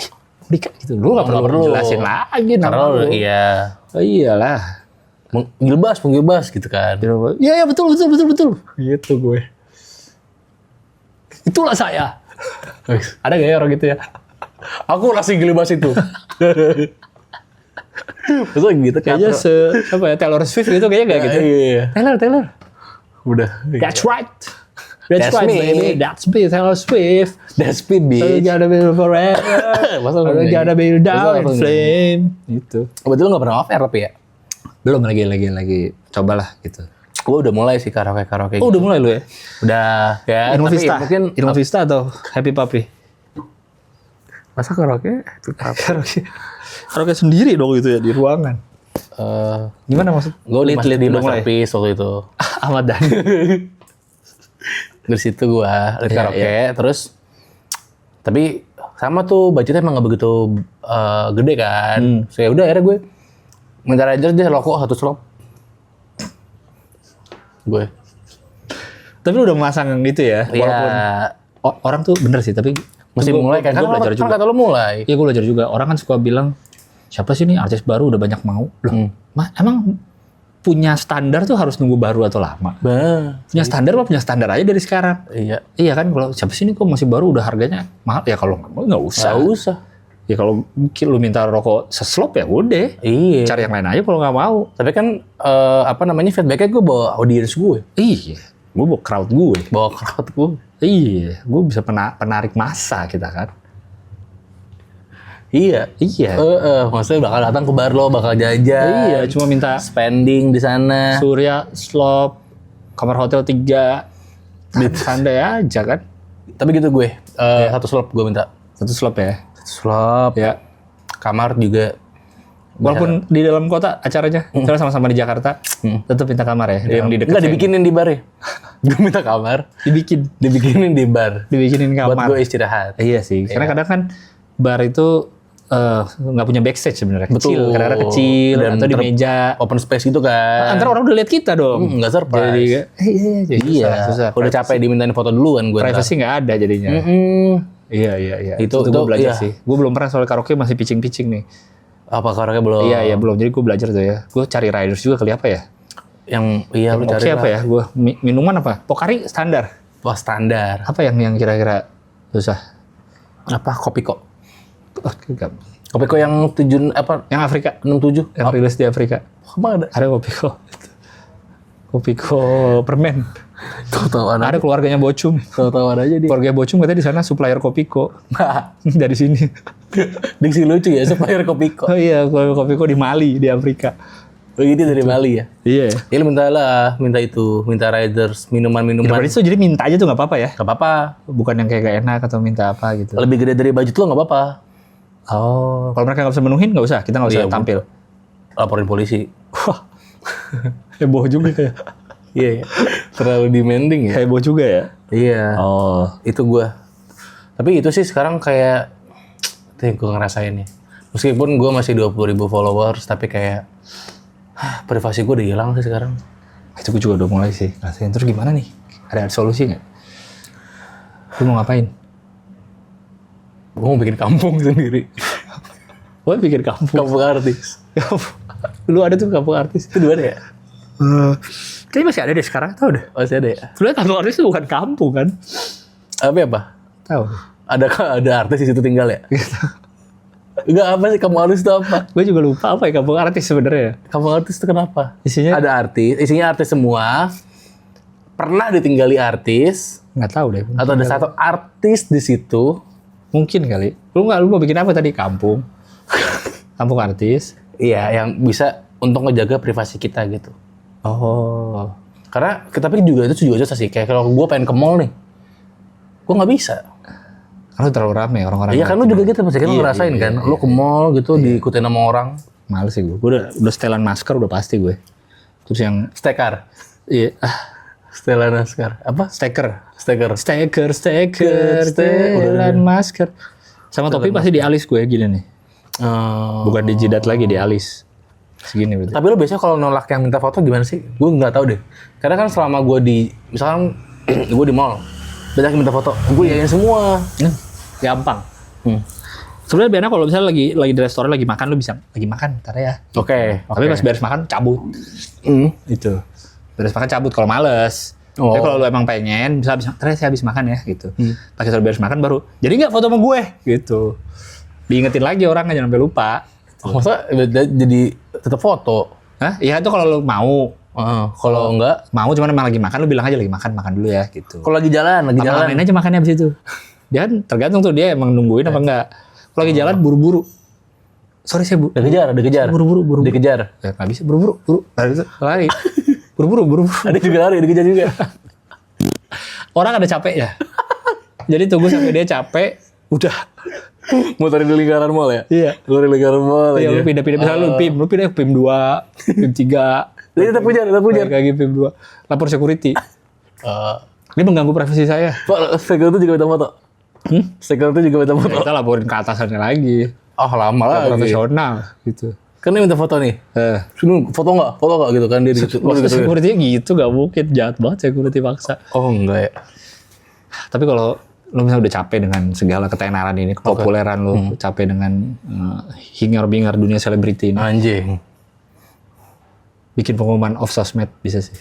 Dika gitu. Lu nggak perlu jelasin lagi nama lu. Iya. Oh, iyalah. Penggilbas gitu kan. Iya betul. Gitu gue. Itulah saya. Ada gak ya orang gitu ya? Aku langsung gilbas itu. Maksudnya gitu kan. Kayaknya apa ya, Taylor Swift gitu kayaknya gak gitu. Iya. Taylor. Udah. That's right. That's right, me. baby. That's me, Taylor Swift. That's me, bitch. You gotta be forever. You gotta be down in flame. Gitu. Betul nggak pernah off-air tapi ya? Belum lagi. Cobalah gitu. Gue udah mulai sih karaoke. Oh, udah mulai lu ya? Udah ya. Ilmu Tapi Vista. mungkin Ilmu Vista atau Happy Puppy? masa karaoke? Karaoke sendiri dong itu ya di ruangan. Gimana maksud? Gue liat di Masterpiece waktu itu. Ahmad Dhani. Dari situ gue liat karaoke, terus tapi sama tuh budgetnya emang gak begitu gede kan. So ya udah akhirnya gue minta Rangers deh rokok 1 slop. Gue. Tapi lu udah memasang gitu ya? Walaupun orang tuh bener sih, tapi mesti mulai kan belajar juga. Kan kata lu mulai. Iya gue belajar juga. Orang kan suka bilang, siapa sih nih artis baru udah banyak mau? Loh, emang punya standar tuh harus nunggu baru atau lama? Punya standar apa punya standar aja dari sekarang? Iya. Iya kan, kalau siapa sih nih kok masih baru udah harganya mahal? Ya kalau nggak mau nggak usah. Nggak usah. Ya kalau mungkin lu minta rokok seslop ya udah. Iya. Cari yang lain aja kalau nggak mau. Tapi kan feedbacknya gue bawa audiens gue. Iya. Gue bawa crowd gue. Bawa crowd gue. Iya. Gue bisa penarik massa kita kan. Iya. Maksudnya bakal datang ke bar lo, bakal jajan. Iya. Cuma minta spending di sana. Surya, slop, kamar hotel 3. Santai aja kan. Tapi gitu gue. 1 slop gue minta. 1 slop ya. Slop. Ya. Kamar juga. Walaupun di dalam kota acaranya, kita sama-sama di Jakarta, tetap minta kamar ya. Yang di dekat. Enggak dibikinin di bar ya. Gue minta kamar. Dibikinin di bar. Dibikinin kamar. Buat gue istirahat. Iya sih. Karena kadang kan bar itu nggak punya backstage sebenarnya. Kecil. Kadang-kadang kecil. Dan atau di meja. Open space gitu kan. Antara orang udah lihat kita dong. Nggak surprise. Jadi susah. Udah capek dimintain foto duluan gue. Privacy nggak ada jadinya. Iya. Itu gue belajar sih. Gue belum pernah soal karaoke, masih pitching nih. Apa karaoke belum? Iya belum. Jadi gue belajar tuh ya. Gue cari riders juga kali apa ya? Lu cari apa ya? Gue minuman apa? Pocari standar. Wah standar. Apa yang kira-kira susah? Apa Kopiko? Kopiko yang 7 apa? Yang Afrika 67. Yang rilis di Afrika. Emang ada? Ada Kopiko permen. Kau tahu ada keluarganya Bocum. Tahu aja dia. Keluarga Bocum katanya di sana supplier Kopiko. Dari sini. Diksi lucu ya supplier Kopiko. Oh iya, keluarga Kopiko di Mali, di Afrika. Oh ini dari Mali ya? Iya. Ya lu minta riders, minuman-minuman. Berarti itu jadi minta aja tuh nggak apa-apa ya? Nggak apa-apa. Bukan yang kayak gak enak atau minta apa gitu. Lebih gede dari budget lo nggak apa-apa. Oh, kalau mereka nggak bisa menuhin nggak usah, kita nggak usah tampil. Laporin polisi. Wah, heboh juga ya. Iya, terlalu demanding ya. Heboh juga ya. Iya. Oh, itu gue. Tapi itu sih sekarang kayak, itu yang gue ngerasain nih. Meskipun gue masih 20.000 followers, tapi kayak privasi gue udah hilang sih sekarang. Itu gue juga udah mulai sih ngerasain. Terus gimana nih? Ada solusi nggak? Lu mau ngapain? Gue mau bikin kampung sendiri. Gue bikin kampung. Kampung artis. Lu ada tuh kampung artis? Itu dua ada ya? Kayaknya masih ada deh sekarang, tau deh. Masih ada ya? Sebenarnya kampung artis itu bukan kampung kan? Apa? Tahu. Ada artis di situ tinggal ya? Enggak, apa sih kampung artis itu apa? Gue juga lupa apa ya kampung artis sebenarnya. Kampung artis itu kenapa? Isinya isinya artis semua. Pernah ditinggali artis. Nggak tahu deh. Atau ada satu artis di situ. Mungkin kali. Lu mau bikin apa tadi? Kampung artis. Iya, yang bisa untuk ngejaga privasi kita gitu. Oh. Karena tapi juga itu juga susah sih. Kayak kalau gue pengen ke mall nih, gue nggak bisa. Karena terlalu rame orang-orang. Iya kan lu juga gitu pasti kan lu ngerasain kan. Lu ke mall gitu diikutin sama orang. Males sih gue. Gue udah setelan masker udah pasti gue. Terus yang Stekar. iya Setelan masker. Apa? steker. Steker. Setelan masker. Sama topi pasti di alis gue gini nih. Bukan di jidat lagi, di alis. Segini berarti. Tapi lu biasanya kalau nolak yang minta foto gimana sih? Gue nggak tahu deh. Karena kan selama gue misalkan gue di mall, banyak yang minta foto, gue yain semua. Gampang. Sebenarnya benar kalau misalnya lagi di restoran lagi makan, lu bisa lagi makan, ntar ya. Oke. Tapi pas beres makan cabut. Itu. Beres makan cabut kalau males. Oh. Tapi kalau lu emang pengen, bisa saya habis makan ya gitu. Pas kita beres makan baru, jadi nggak foto sama gue gitu. Diingetin lagi orang jangan sampai lupa. Masa jadi tetap foto? Hah? Iya itu kalau lu mau. Kalau enggak, Mau cuman emang lagi makan, lu bilang aja lagi makan dulu ya gitu. kalau lagi jalan. Lama-lamain aja makannya abis itu. Dia kan tergantung tuh dia emang nungguin apa enggak. Kalau lagi jalan buru-buru. Sorry saya Dikejar. buru-buru. Dikejar. Ya nggak bisa buru-buru. Lari. Buru-buru. Ada juga lari, dikejar juga. Orang ada capek ya. Jadi tunggu sampai dia capek, udah. Muterin di lingkaran mall ya? Iya. Muterin di lingkaran mall Iya, aja. lu pindah-pindah misalnya lu pindah ke PIM 2, PIM 3. Jadi tetap pujar. Lagi PIM 2. Lapor security. Ini mengganggu privasi saya. Pak, security juga minta foto? Security juga minta foto? Kita laporin ke atasannya lagi. Oh, lama lagi. Profesional gitu. Kan dia minta foto nih. Sini foto nggak gitu kan dia gitu. Security gitu gak mungkin, jahat banget security paksa. Oh enggak ya. Tapi kalau lu misalnya udah capek dengan segala ketenaran ini, kepopuleran lu, capek dengan hingar-bingar dunia selebriti ini, Anjing. bikin pengumuman off sosmed bisa sih.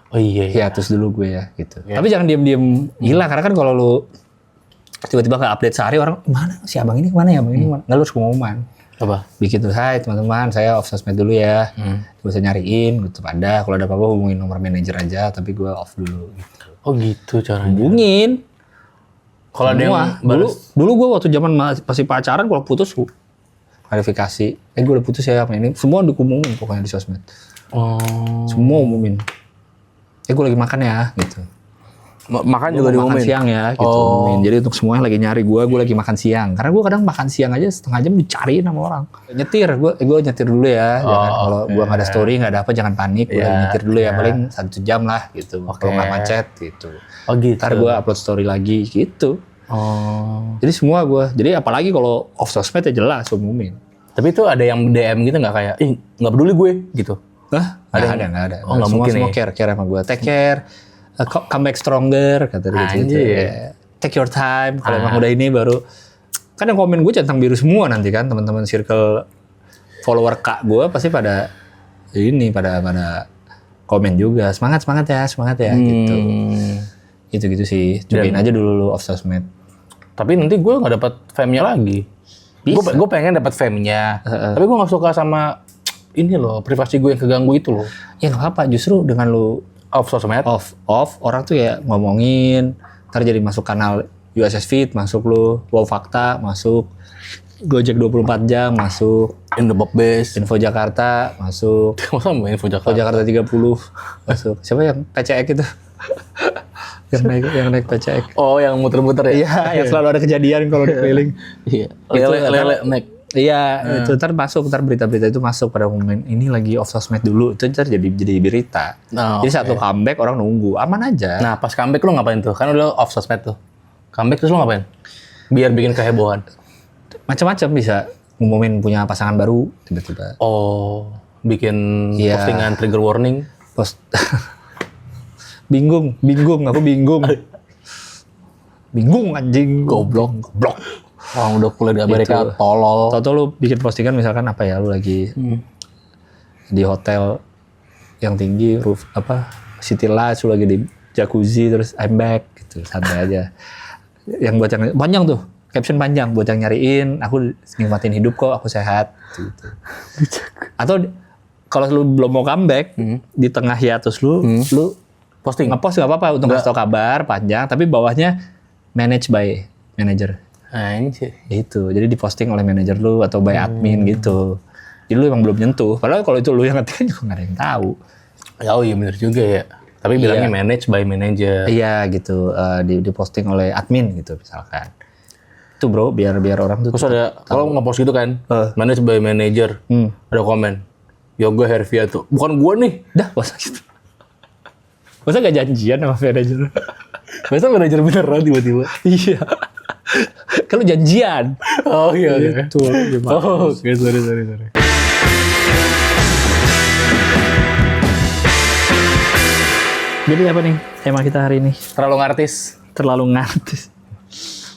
Oh iya. Hiatus dulu gue ya gitu. Tapi jangan diam-diam hilang karena kan kalau lu tiba-tiba nggak update sehari orang mana si abang ini kemana ya abang ini kemana? Nggak, lu harus pengumuman. Apa? Bikin tuh, hai teman-teman saya off sosmed dulu ya. Bisa nyariin gitu. Ada kalau ada apa-apa hubungin nomor manajer aja tapi gue off dulu gitu. Oh gitu caranya. Hubungin. Kalau ada yang dulu gue waktu zaman masih pacaran kalau putus verifikasi. Gue udah putus ya apa ini. Semua diumumin pokoknya di sosmed. Oh. Semua umumin. Gue lagi makan ya gitu. Makan juga Makan diumumin. siang ya gitu. Umumin. Jadi untuk semua yang lagi nyari gue lagi makan siang. Karena gue kadang makan siang aja setengah jam dicariin sama orang. Nyetir, gue nyetir dulu ya. Jangan kalau gue nggak ada story nggak ada apa jangan panik. Gue nyetir dulu ya paling 1 jam lah gitu. Kalau nggak macet gitu. Oh gitu. Ntar gue upload story lagi gitu. Oh. Jadi semua gue. Jadi apalagi kalau off sosmed ya jelas umumin. Tapi itu ada yang DM gitu nggak kayak, nggak peduli gue gitu. Hah? Nggak ada. Oh nggak mungkin semua ya. care sama gue. Take care. Come back stronger kata dia gitu. Take your time. Kalau emang udah ini baru. Kan yang komen gue centang biru semua nanti kan teman-teman circle follower kak gue pasti pada komen juga semangat ya gitu. Gitu sih. Cobain aja dulu lu off sosmed. Tapi nanti gue nggak dapat fame-nya lagi. Gue pengen dapat fame-nya. Tapi gue nggak suka sama ini loh, privasi gue yang keganggu itu loh. Ya nggak apa, justru dengan lu Off sosmed? Off, orang tuh ya ngomongin, ntar jadi masuk kanal USS Feed, masuk lu, Wow Fakta, masuk Gojek 24 jam, masuk In the Bob Base. Info Jakarta, masuk Masa mau info Jakarta? Info Jakarta 30, masuk. Siapa yang PCX itu? yang naik PCX. Oh, yang muter-muter ya? Iya, yang selalu ada kejadian kalau di keliling. Iya. Lele naik. Iya, itu ntar berita-berita itu masuk pada momen ini lagi off sosmed dulu, itu ntar jadi berita. Jadi saat lo comeback orang nunggu, aman aja. Nah pas comeback lo ngapain tuh? Kan udah off sosmed tuh. Comeback terus lo ngapain? Biar bikin kehebohan. Macam-macam bisa ngumumin punya pasangan baru tiba-tiba. Oh, bikin postingan trigger warning. Bingung, aku bingung. Bingung anjing, goblok. Orang udah kuliah di Amerika, tolol. Tau-tau lu bikin postingan misalkan apa ya, lu lagi di hotel yang tinggi, roof city lights, lu lagi di jacuzzi, terus I'm back, gitu, santai aja. Yang buat yang panjang tuh, caption panjang, buat yang nyariin, aku nikmatin hidup kok, aku sehat, gitu. Atau kalau lu belum mau comeback, di tengah hiatus lu posting, ngepost nggak apa-apa untuk ngasih tau kabar panjang, tapi bawahnya manage by manager. Anjir. Itu, jadi diposting oleh manajer lu atau by admin gitu. Jadi lu emang belum nyentuh. Padahal kalau itu lu yang ngetik juga nggak ada yang tahu. Ya, oh iya bener juga ya. Tapi bilangnya manage by manager. Iya gitu, di posting oleh admin gitu misalkan. Itu bro, biar orang tuh. Terus ada, kalau nge-post gitu kan, manage by manager, ada komen, Yoga Herviato, bukan gua nih. Dah, masa gitu. Masa gak janjian sama manajer? Masa manajer beneran tiba-tiba? Iya. Kalau janjian. Oh iya. Gitu. Oh, oke, sorry. Jadi apa nih tema kita hari ini? Terlalu ngartis. Terlalu ngartis.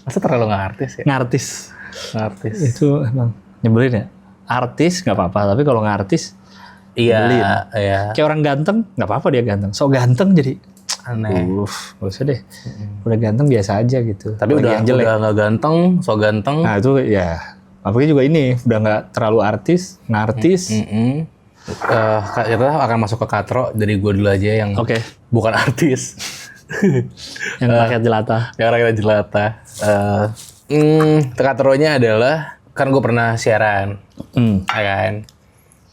Masa terlalu ngartis ya? Ngartis. Ngartis. Itu emang nyebelin ya. Artis nggak apa-apa, tapi kalau ngartis, Iya. kayak orang ganteng nggak apa-apa dia ganteng. So ganteng jadi Aneh. gak usah deh. Udah ganteng biasa aja gitu. Tapi Apalagi udah nggak ganteng, so ganteng. Nah itu ya. Apalagi juga ini udah nggak terlalu artis, ngartis. Kita akan masuk ke katro dari gue dulu aja yang Oke. bukan artis. Yang rakyat jelata. Yang rakyat jelata. Katronya adalah kan gue pernah siaran, ya kan.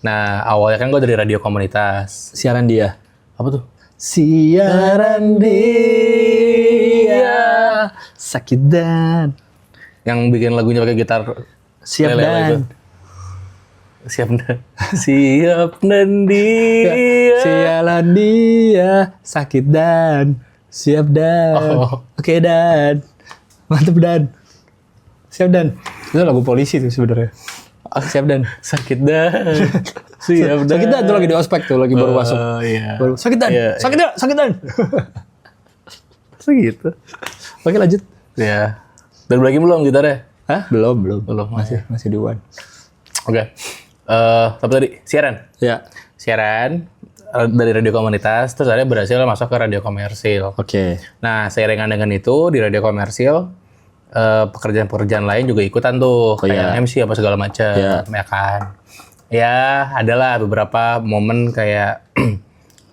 Nah awalnya kan gue dari radio komunitas. Siaran dia. Apa tuh? Siaran dia sakit dan Yang bikin lagunya pakai gitar. siap lele dan itu. Siap dan dia. sialan dia sakit dan siap dan oke dan mantep dan siap dan itu lagu polisi tuh sebenarnya. Siap dan Sakit dan siap dan. sakit dan tuh lagi di ospek tuh lagi baru masuk. Iya. Baru, sakit dan Iya, sakit dan Segitu. oke lanjut. Ya. Dan lagi belum gitarnya? Hah? Belum masih di one. Oke. Apa tadi? Siaran. Ya. Siaran dari radio komunitas, terus saya berhasil masuk ke radio komersil. Oke. Nah, seiringan dengan itu di radio komersil, pekerjaan-pekerjaan lain juga ikutan tuh, kayak MC apa segala macam, ya kan. Ya, adalah beberapa momen kayak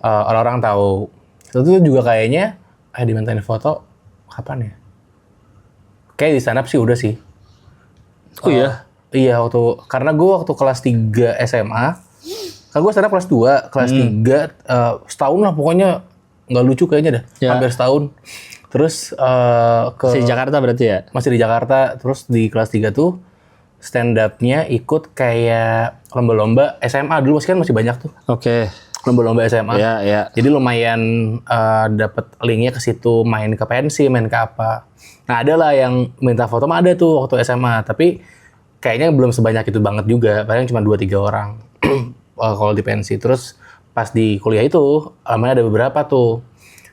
orang-orang tahu. Itu tuh juga kayaknya dimintain foto kapan ya? Kayak di stand up sih udah sih. Oh iya. Iya, karena gue waktu kelas 3 SMA, kan gue stand up kelas 2, kelas 3, setahun lah pokoknya, nggak lucu kayaknya dah, hampir setahun. Terus Masih di Jakarta berarti ya? Masih di Jakarta, terus di kelas 3 tuh stand up-nya ikut kayak lomba-lomba SMA dulu, masih banyak tuh. Oke. Lomba-lomba SMA. Iya. Jadi lumayan dapat linknya ke situ, main ke pensi, main ke apa. Nah ada lah yang minta foto mah ada tuh waktu SMA, tapi kayaknya belum sebanyak itu banget juga, paling cuma 2-3 orang kalau di pensi. Terus pas di kuliah itu, namanya ada beberapa tuh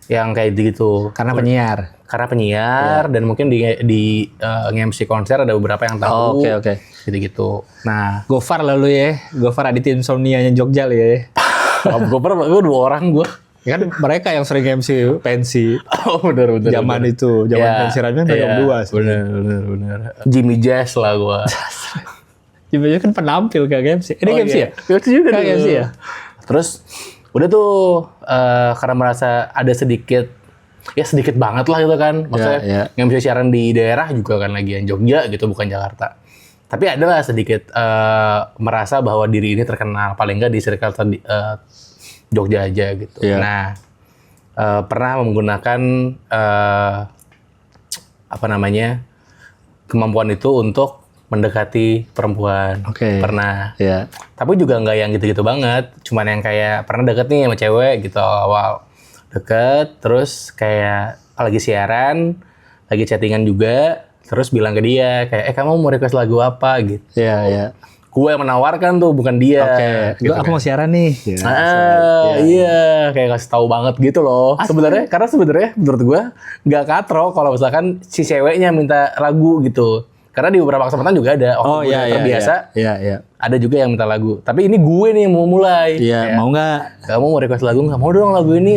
yang kayak gitu. Karena penyiar. Dan mungkin di nge-MC konser ada beberapa yang tahu. Oke. Gitu-gitu. Nah, Gofar lalu ya, Gofar Aditya Insomnia-nya Jogja ya. gue 2 orang gue. Ya kan mereka yang sering MC pensi. Oh benar. Zaman itu, pensi Ramen mereka berdua sih. Benar. Jimmy Jazz lah gue. Jimmy Jazz kan penampil kayak MC. Ini MC ya? MC juga kayak MC ya? Terus udah tuh karena merasa ada sedikit banget lah gitu kan. Maksudnya yang bisa siaran di daerah juga kan lagi yang Jogja gitu, bukan Jakarta. Tapi adalah sedikit merasa bahwa diri ini terkenal, paling nggak di circle Jogja aja gitu. Yeah. Nah, pernah menggunakan kemampuan itu untuk mendekati perempuan. Pernah. Yeah. Tapi juga nggak yang gitu-gitu banget. Cuman yang kayak pernah deket nih sama cewek gitu awal. Deket, terus kayak lagi siaran, lagi chattingan juga, terus bilang ke dia kayak, kamu mau request lagu apa gitu. Iya. Gue yang menawarkan tuh, bukan dia. Gitu aku mau siaran nih. Iya, kayak ngasih tahu banget gitu loh. Karena sebenarnya menurut gue nggak katro kalau misalkan si ceweknya minta lagu gitu. Karena di beberapa kesempatan juga ada. Waktu terbiasa, ada juga yang minta lagu. Tapi ini gue nih yang mau mulai. Iya, mau nggak? Kamu mau request lagu nggak? Mau dong lagu ini,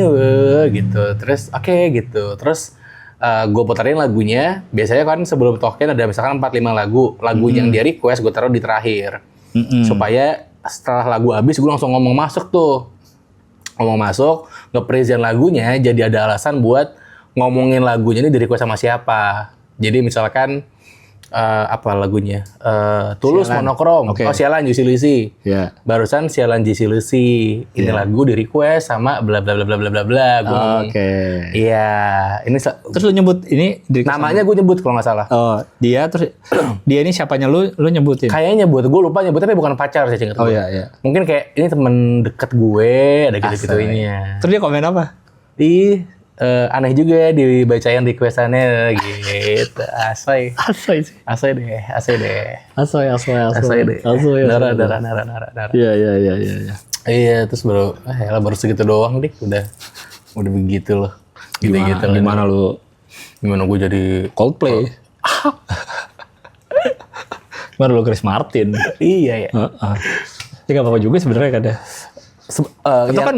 gitu. Terus gitu. Terus gue puterin lagunya. Biasanya kan sebelum token ada misalkan 4-5 lagu. Lagu yang dia request gue taruh di terakhir. Supaya setelah lagu habis gue langsung ngomong masuk tuh. Nge-present lagunya jadi ada alasan buat ngomongin lagunya ini di request sama siapa. Jadi misalkan apa lagunya? Tulus Sialan. Monokrom. Oke. Oh, Sialan Juicy Luicy. Ya. Barusan Sialan Juicy Luicy. Ini lagu di request sama bla bla bla bla bla bla bla. Gua ngomong, Oke. iya, ini Terus lu nyebut ini namanya gue nyebut kalau nggak salah. Oh, dia terus dia ini siapanya lu nyebutin. Kayaknya nyebut, gue lupa nyebut tapi bukan pacar sih inget Oh gue. iya. Mungkin kayak ini temen deket gue, ada gitu-gitu Asal. ininya. Terus dia komen apa? Aneh juga dibacain requestannya gitu. Asoy Asoy sih. Asoy deh. Asoy deh. Nara. Iya. Iya, terus baru baru segitu doang deh, udah begitu loh. Gitu-gitu lah. Gimana lu Gimana gue jadi Coldplay? Gimana lu Chris Martin? iya ya. Ya nggak apa-apa juga sebenarnya kan ya. Itu Yang- kan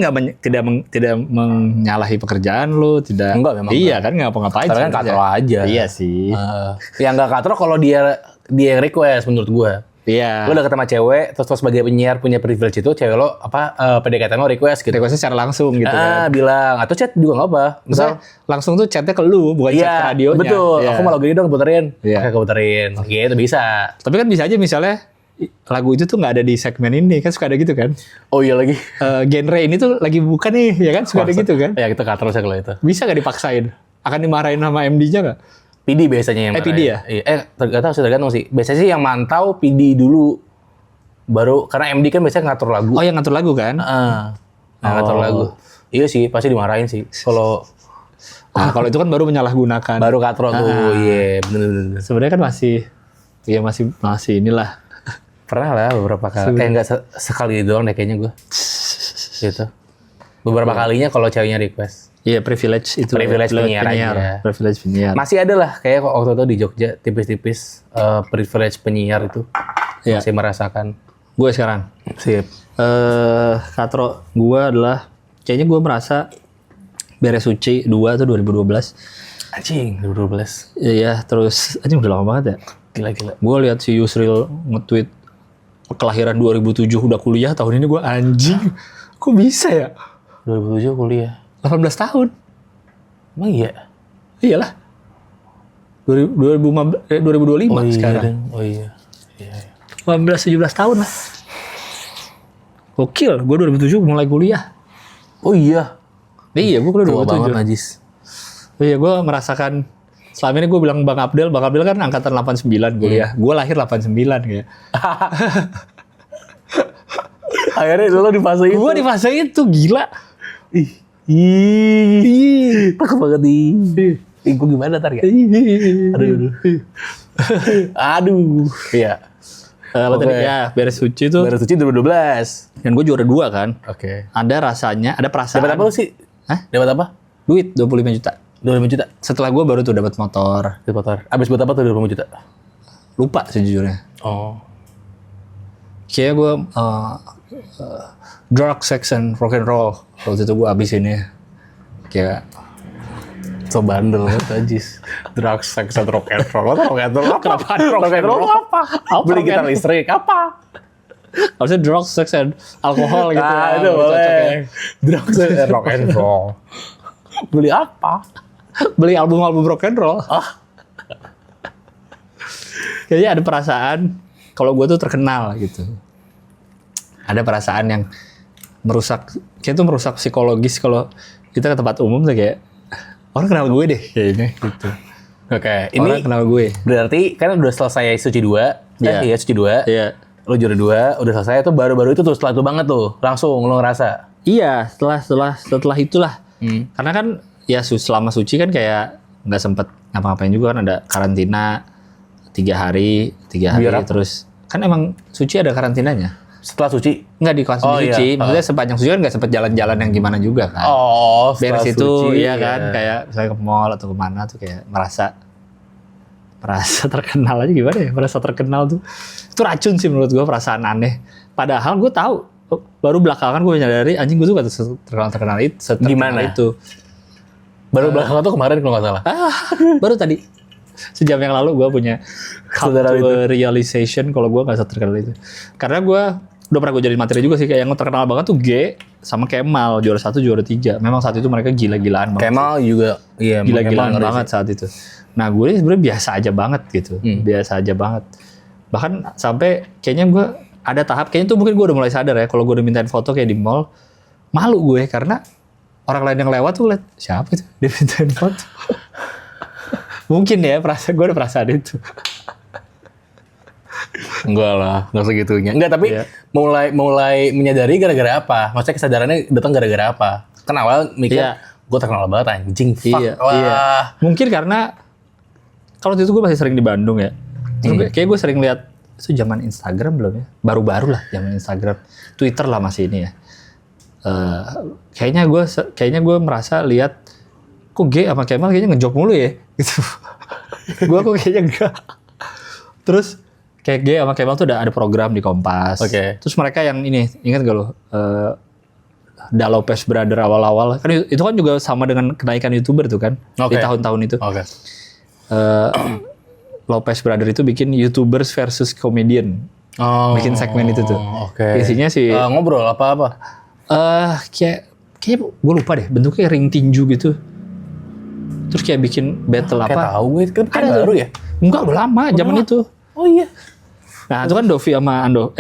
tidak menyalahi pekerjaan lu, tidak. Enggak, memang Iya kan nggak apa-ngapain. Tapi kan sebenarnya. katro aja. Iya sih. yang nggak katro kalau dia yang request menurut gue. Iya. Lo udah ketemu cewek, terus sebagai penyiar punya privilege itu, cewek lo PDKT lo request gitu. Requestnya secara langsung gitu kan. Bilang atau chat juga nggak apa. Misal langsung tuh chatnya ke lu, bukan chat ke radionya. betul. Iya. Aku mau lagu ini dong puterin. Iya. Oke, puterin. Gitu bisa. Tapi kan bisa aja misalnya lagu itu tuh nggak ada di segmen ini, kan suka ada gitu kan. Oh iya lagi. Genre ini tuh lagi buka nih, ya kan suka ada gitu kan. Ya kita katro sih kalau itu. Bisa nggak dipaksain? Akan dimarahin sama MD-nya nggak? PD biasanya yang PD ya? Iya. Tergantung sih, tergantung sih. Biasanya sih yang mantau PD dulu. Baru karena MD kan biasanya ngatur lagu. Oh yang ngatur lagu kan? Ngatur lagu. Iya sih, pasti dimarahin sih. Kalau Nah, kalau itu kan baru menyalahgunakan. baru katro tuh, iya bener. Sebenarnya kan masih inilah. Pernah lah beberapa kali. Enggak sekali doang deh kayaknya gue. Gitu. Beberapa kalinya kalau ceweknya request. Iya, privilege itu. Privilege penyiar aja. Privilege penyiar. Masih ada lah kayak waktu itu di Jogja tipis-tipis privilege penyiar itu. Iya. Masih merasakan. Gue sekarang. Sip. Katro gue adalah kayaknya gue merasa Beres Suci 2 tuh 2012. Anjing, 2012. Iya, terus anjing udah lama banget ya. Gila. Gue lihat si Yusril nge-tweet kelahiran 2007 udah kuliah, tahun ini gue anjing. Kok bisa ya? 2007 kuliah. 18 tahun. Emang iya? Iyalah. 2025 sekarang. Oh iya. 18-17 tahun lah. Gokil, gue 2007 mulai kuliah. Oh iya. Iya, gue kuliah Tua banget 2007. najis. Iya, gue merasakan selama ini gue bilang Bang Abdel kan angkatan 89 kuliah. Gue lahir 89 kayak. Akhirnya lo di fase itu. Gue di fase itu gila. Ih. Takut banget nih. Gue gimana ntar ya? Aduh. Iya. Apa tadi ya, Beres Suci tuh. Beres Suci 2012. Dan gue juara 2 kan. Oke. Ada rasanya, ada perasaan. Dapat apa lu sih? Hah? Dapat apa? Duit 25 juta. 25 juta. Setelah gue baru tuh dapat motor. Dapat motor. Abis buat apa tuh 25 juta? Lupa sejujurnya. Oh. Kayak gue drug, sex, and rock and roll. Waktu itu gue abis ini. Kayak So bandel banget Ajis. Drugs, sex, and rock and roll. Rock and roll apa? Kenapa Rock and roll apa? Beli rock gitar and- listrik apa? harusnya drug, sex, and alkohol gitu. Ah, ya. itu Cocok ya. boleh. Drugs, and rock and roll. Beli apa? Beli album-album rock and roll. Kayaknya ada perasaan kalau gue tuh terkenal gitu. Ada perasaan yang merusak, kayak itu merusak psikologis kalau kita ke tempat umum tuh kayak orang kenal gue deh kayaknya gitu. Oke, Orang ini kenal gue. berarti kan udah selesai Suci 2. Iya. Iya, Suci 2. Iya. Lo juara 2, udah selesai tuh baru-baru itu tuh setelah itu banget tuh. Langsung lo ngerasa. Iya, setelah itulah. Karena kan ya selama Suci kan kayak nggak sempet ngapa-ngapain juga kan, ada karantina 3 hari Biar apa? terus kan emang Suci ada karantinanya. Setelah Suci. Nggak di kawasan Oh, iya. Suci, maksudnya sepanjang Suci kan nggak sempet jalan-jalan yang gimana juga kan. Oh, Beres setelah itu Suci, ya kan, kayak misalnya ke mall atau kemana tuh kayak merasa terkenal aja gimana ya, merasa terkenal tuh itu racun sih menurut gue, perasaan aneh. Padahal gue tahu baru belakangan gue menyadari anjing gue tuh gak terkenal itu, Gimana? itu. Baru belakangan tuh kemarin kalau nggak salah. Baru tadi sejam yang lalu gue punya come Saudara to itu. a realization kalau gue gak terkenal itu. Karena gue udah pernah gue jadi materi juga sih, kayak yang terkenal banget tuh G sama Kemal juara 1 juara 3. Memang saat itu mereka gila-gilaan banget. Kemal juga iya gila-gilaan banget saat itu. Nah, gue sebenarnya biasa aja banget gitu. Biasa aja banget. Bahkan sampai kayaknya gue ada tahap kayaknya tuh mungkin gue udah mulai sadar ya kalau gue udah mintain foto kayak di mall, malu gue karena orang lain yang lewat tuh liat siapa itu dia mintain foto. Mungkin ya gue udah perasaan itu. Enggak lah, enggak segitunya. Enggak, tapi mulai menyadari gara-gara apa? Maksudnya kesadarannya datang gara-gara apa? Kan awal mikir, gue terkenal banget anjing, fuck. Iya. Mungkin karena kalau itu gue masih sering di Bandung ya. Terus kayak gue sering lihat itu zaman Instagram belum ya? Baru-baru lah zaman Instagram. Twitter lah masih ini ya. Kayaknya gue merasa lihat kok G sama Kemal kayaknya ngejok mulu ya gitu. Gue kok kayaknya enggak. Terus kayak G sama Kemal tuh udah ada program di Kompas. Terus mereka yang ini, ingat gak lo? Da Lopez Brother awal-awal. Kan itu kan juga sama dengan kenaikan YouTuber tuh kan. Di tahun-tahun itu. Lopez Brother itu bikin YouTubers versus comedian. Bikin segmen itu tuh. Isinya sih... ngobrol apa-apa? Kayak gue lupa deh. Bentuknya ring tinju gitu. Terus kayak bikin battle apa. Kayak tahu gue. Kan baru ya? Enggak, udah lama zaman itu. Oh iya. Nah, itu kan Dovi sama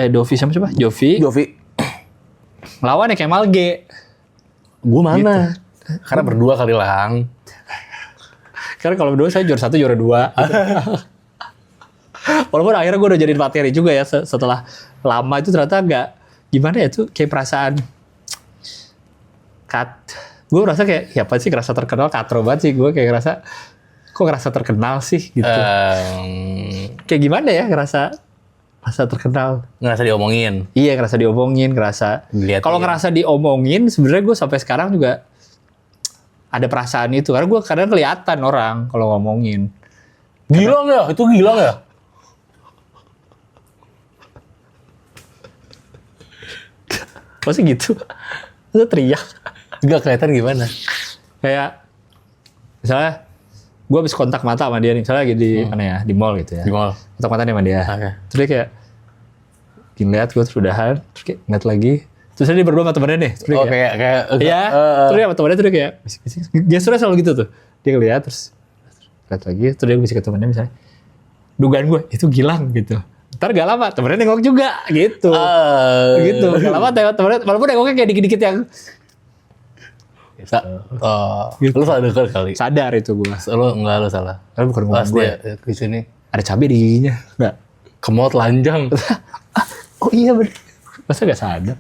Dovi sama siapa? Jovi. Lawannya Kemal G. Gue mana? Gitu. Karena berdua kali lang. Karena kalau berdua saya juara 1 juara 2. Gitu. Walaupun akhirnya gue udah jadi materi juga ya setelah lama itu ternyata nggak gimana ya tuh kayak perasaan gue merasa kayak ya apa sih ngerasa terkenal katro banget sih gue kayak ngerasa kok ngerasa terkenal sih gitu. Kayak gimana ya ngerasa terkenal. Ngerasa diomongin. Iya ngerasa diomongin, kalau ngerasa diomongin sebenarnya gue sampai sekarang juga ada perasaan itu karena gue kadang kelihatan orang kalau ngomongin. Gilang ya? Itu gilang ya? Masa gitu? Lu teriak? Enggak kelihatan gimana? Kayak misalnya gue habis kontak mata sama dia nih, misalnya lagi di mana ya, di mall gitu ya. Di mall. Kontak mata sama dia. Terus dia kayak ngeliat gue terus udahan, terus kayak ngeliat lagi. Terus dia berdua sama temennya nih. Terus dia kayak iya. Terus dia sama temennya terus dia kayak bisik-bisik. Gesturnya selalu gitu tuh. Dia ngeliat terus ngeliat lagi, terus dia bisik ke temennya misalnya. Dugaan gue itu Gilang gitu. Ntar gak lama temennya nengok juga gitu. Gitu. Gak lama temennya, walaupun nengoknya kayak dikit-dikit yang gitu. Lu salah denger kali. Sadar itu gue. Lu salah. Tapi bukan ngomong gue. Di sini ada cabai di giginya. Enggak. Kemot telanjang. Oh iya bener. Masa gak sadar?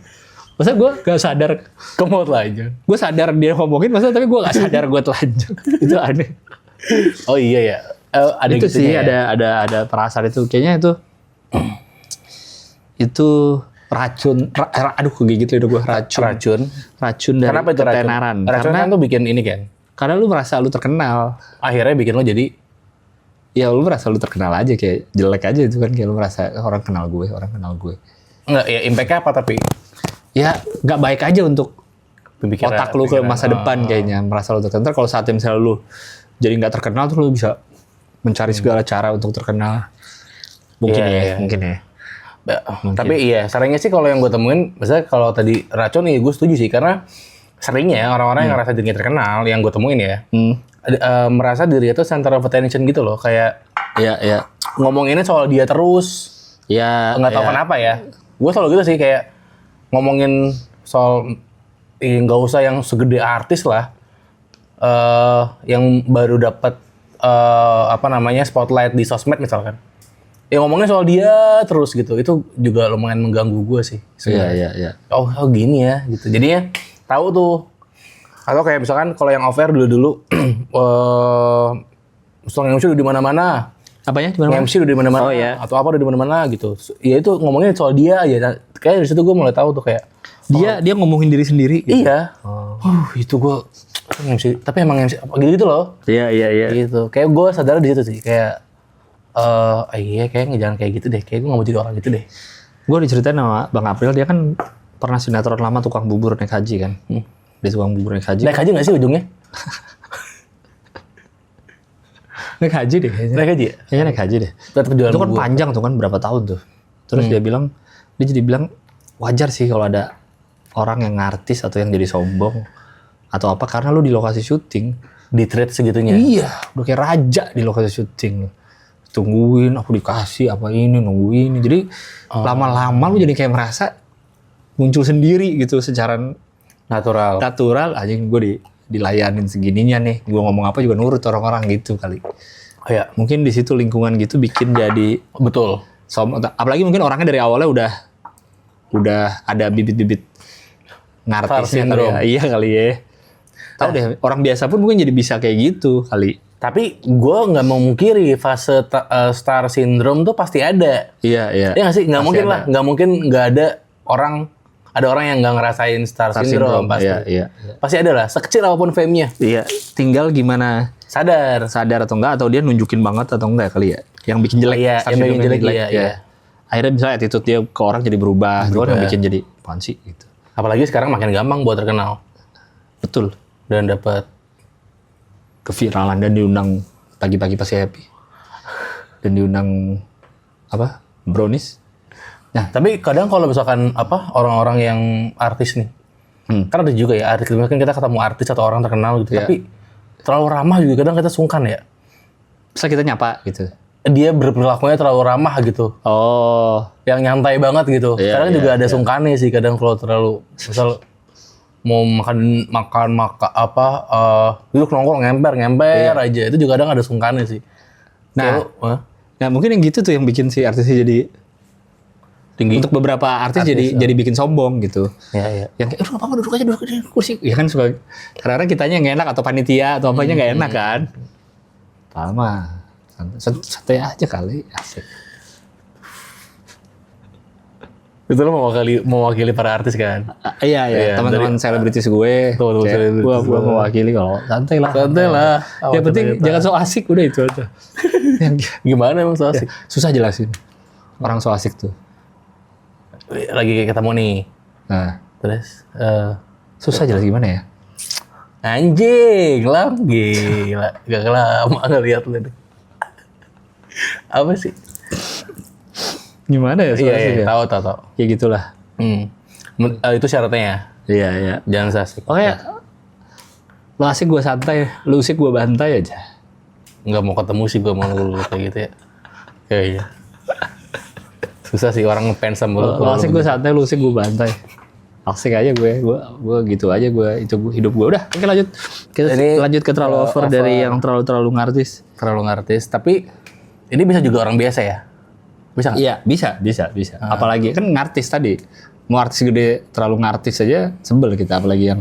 Masa gue gak sadar kemot telanjang? Gue sadar dia ngomongin masa tapi gue gak sadar gue telanjang. Itu aneh. Oh iya ya. Ada itu gitu sih ya? ada perasaan itu. Kayaknya itu racun. Aduh kegigit lidah gue. Racun dari ketenaran. Racun kan tuh bikin ini kan? Karena lu merasa lu terkenal. Akhirnya bikin lo jadi? Ya lu merasa lu terkenal aja. Kayak jelek aja itu kan. Kayak lu merasa orang kenal gue. Enggak, ya impact-nya apa tapi? Ya gak baik aja untuk Pemikiran, otak lu ke masa depan kayaknya. Merasa lu terkenal. Kalau saatnya misalnya lu jadi gak terkenal tuh lu bisa mencari segala cara untuk terkenal. Mungkin ya. Mungkin. Tapi iya, seringnya sih kalau yang gue temuin, misalnya kalau tadi racun nih gue setuju sih. Karena seringnya orang-orang yang ngerasa dirinya terkenal, yang gue temuin ya, merasa dirinya tuh center of attention gitu loh. Kayak ngomonginnya soal dia terus. Nggak tahu kenapa ya. Gue selalu gitu sih, kayak ngomongin soal nggak usah yang segede artis lah, yang baru dapat spotlight di sosmed misalkan. Ya ngomongnya soal dia terus gitu, itu juga lumayan mengganggu gue sih. Iya. Oh gini ya gitu. Jadinya tahu tuh. Atau kayak misalkan kalau yang off-air dulu song MC udah di mana-mana. Apanya? MC udah di mana-mana. Oh iya. Atau apa udah di mana-mana gitu. Ya itu ngomongnya soal dia aja. Kayak dari situ gue mulai tahu tuh kayak dia ngomongin diri sendiri. Gitu. Iya. Itu gue MC. Tapi emang MC apa gitu loh. Iya. Gitu. Kayak gue sadar di situ sih. Kayak iya kayaknya jangan kayak gitu deh. Kayak gue gak mau jadi orang gitu deh. Gue diceritain sama Bang April, dia kan pernah sinetron lama tukang bubur naik haji kan. Dia tukang bubur naik haji. Naik haji gak sih ujungnya? Naik haji deh kayaknya. Naik haji ya? Kayaknya naik haji deh. Itu kan panjang tuh kan berapa tahun tuh. Terus dia jadi bilang wajar sih kalau ada orang yang artis atau yang jadi sombong atau apa karena lu di lokasi syuting Di treat segitunya. iya udah kayak raja di lokasi syuting tungguin aku dikasih apa ini nungguin jadi lama-lama lu jadi kayak merasa muncul sendiri gitu secara Natural. anjing gue dilayanin segininya nih gue ngomong apa juga nurut orang-orang gitu kali Ya, mungkin di situ lingkungan gitu bikin jadi betul. apalagi mungkin orangnya dari awalnya udah ada bibit-bibit ngartisnya kali ya. Iya kali ya. Tahu deh, orang biasa pun mungkin jadi bisa kayak gitu kali. Tapi gue nggak mau mungkiri fase star syndrome tuh pasti ada. Iya. Iya nggak sih? Nggak Pasti mungkin ada. lah. Nggak mungkin nggak ada orang yang nggak ngerasain star syndrome pasti. Iya. Pasti ada lah. Sekecil apapun fame-nya. Iya. Tinggal gimana Sadar. atau enggak atau dia nunjukin banget atau enggak kali ya. Yang bikin jelek. Iya, star yang bikin syndrome jelek, iya. Akhirnya misalnya attitude dia ke orang jadi berubah. Itu kan yang bikin jadi apaan sih gitu. Apalagi sekarang makin gampang buat terkenal Betul. dan dapat Keviralan dan diundang pagi-pagi pasti happy. Dan diundang apa? Brownies. Tapi kadang kalau misalkan orang-orang yang artis nih, kan ada juga ya artis. Mungkin kita ketemu artis atau orang terkenal gitu, Iya. tapi terlalu ramah juga kadang kita sungkan ya. Bisa kita nyapa gitu. Dia berperilakunya terlalu ramah gitu, Oh, yang nyantai banget gitu. Iya, Kadang iya, juga ada sungkannya sih kadang kalau terlalu misal mau makan duduk nongkrong ngemper aja itu juga kadang ada sungkannya sih. Nah, nah mungkin yang gitu tuh yang bikin si artisnya jadi tinggi. untuk beberapa artis jadi bikin sombong gitu. Ya. Yang kayak, apa duduk aja di kursi. Ya kan suka kadang-kadang kitanya yang enak atau panitia atau apanya nggak enak kan. Lama. Santai aja kali. Asik. Itu lo mewakili para artis kan? Iya. Teman-teman selebritis gue. Teman-teman Kayak selebritis gue gue. mewakili kalau santai lah. Santai lah. Yang penting jangan so asik udah itu aja. Gimana emang so asik? Susah jelasin. Orang so asik tuh. Lagi kayak ketemu nih. Nah, Terus susah jelas gimana ya? anjing, gila. Gak lama ngeliat lu nih. Apa sih? Gimana ya so asik ya? Tahu. Ya gitulah. Itu syaratnya ya. Iya. Jangan so asik. Oke. Lo asik gue santai, lu asik gue bantai aja. Nggak mau ketemu sih gue mau lu kayak gitu ya. Kayaknya. Susah sih orang ngefans sama lu. Lo asik gue santai, lu asik gue bantai. Asik aja gue gitu aja itu hidup gue udah. Oke lanjut. Kita lanjut ke terlalu over dari yang terlalu ngartis. Terlalu ngartis. Tapi ini bisa juga orang biasa ya. Bisa nggak? Iya bisa. Apalagi kan ngartis tadi. Mau artis gede terlalu ngartis aja sebel kita apalagi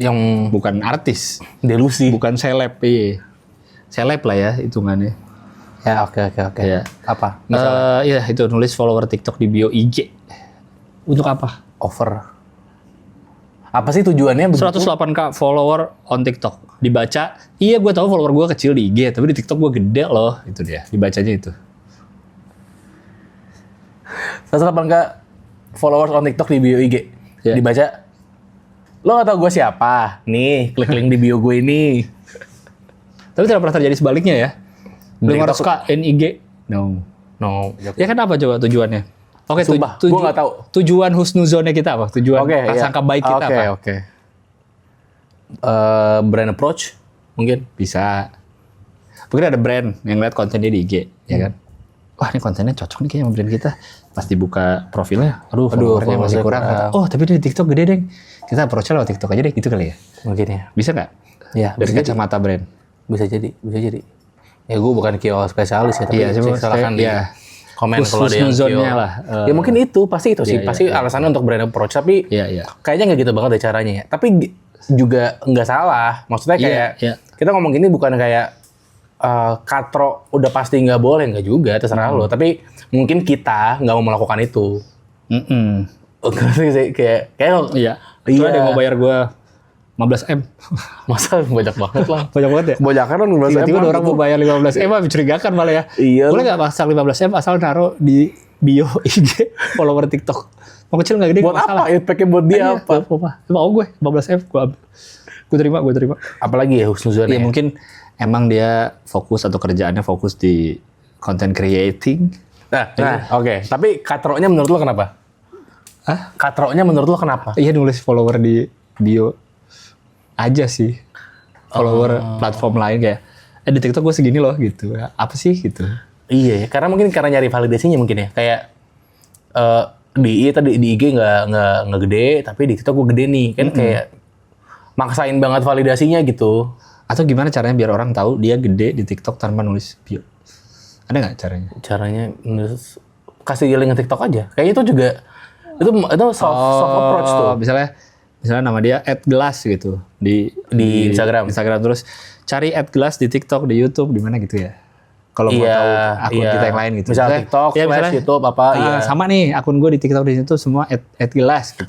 yang bukan artis, Delusi. bukan seleb, iya. Seleb lah ya hitungannya. Ya oke. Ya. Apa? Iya itu nulis follower TikTok di bio IG. Untuk apa? Over. Apa sih tujuannya? 108k follower on TikTok. Dibaca, iya gue tahu follower gue kecil di IG, tapi di TikTok gue gede loh. Itu dia, dibacanya itu. 108k followers on TikTok di bio IG. Ya. Dibaca. Lo gak tau gue siapa? Nih, klik link di bio gue ini. Tapi tidak pernah terjadi sebaliknya ya. Di 500k NIG. No. Ya kan apa coba tujuannya? Oke, Sumpah, gue nggak tahu. Tujuan husnuzonnya kita apa? Tujuan prasangka baik kita apa? Oke. Brand approach mungkin Bisa. Mungkin ada brand yang lihat kontennya di IG, ya kan? Wah, ini kontennya cocok nih kayaknya sama brand kita. Pas dibuka profilnya, followernya masih kurang. Oh, tapi di TikTok gede deh. Kita approach lewat TikTok aja deh, gitu kali ya? mungkin ya. Bisa nggak? Ya, Dari kacamata brand. bisa jadi. Ya gue bukan KOL spesialis ya, tapi silakan di komen kalau ada yang husnuzonnya lah. Ya mungkin itu pasti itu sih, pasti alasannya untuk brand approach. Tapi kayaknya nggak gitu banget deh caranya ya. Tapi juga nggak salah. Maksudnya kayak kita ngomong gini bukan kayak katro udah pasti nggak boleh, nggak juga, terserah lo. Tapi mungkin kita nggak mau melakukan itu. Kayak Iya. Itu ada yang mau bayar gue 15M. Masa banyak banget lah. Banyak banget ya? Kebanyakan kan 15M. Tiba-tiba ada orang mau bayar 15M, mencurigakan malah ya. Iya. Boleh nggak pasang 15M asal naruh di bio IG follower TikTok? Mau kecil nggak gede? Buat apa? Pakai buat dia apa? Mau gue 15M, gue ambil. Gue terima. Apalagi ya husnuzonnya? Iya mungkin emang dia fokus atau kerjaannya fokus di content creating. Nah, oke. Tapi katronya menurut lo kenapa? Katroknya menurut lo kenapa? Iya nulis follower di bio aja sih. Follower platform lain kayak di TikTok gue segini loh gitu. Apa sih gitu. Iya, karena nyari validasinya mungkin ya. Kayak di IG nggak gede, tapi di TikTok gue gede nih. Kan kayak maksain banget validasinya gitu. Atau gimana caranya biar orang tahu dia gede di TikTok tanpa nulis bio? Ada nggak caranya? Caranya kasih dia link TikTok aja. Kayak itu juga itu soft approach tuh. Misalnya nama dia @gelas gitu di Instagram. Terus cari @gelas di TikTok, di YouTube, di mana gitu ya. Kalau mau tahu akun kita yang lain gitu. Misalnya TikTok, misalnya, YouTube apa sama nih akun gue di TikTok di situ semua @gelas gitu.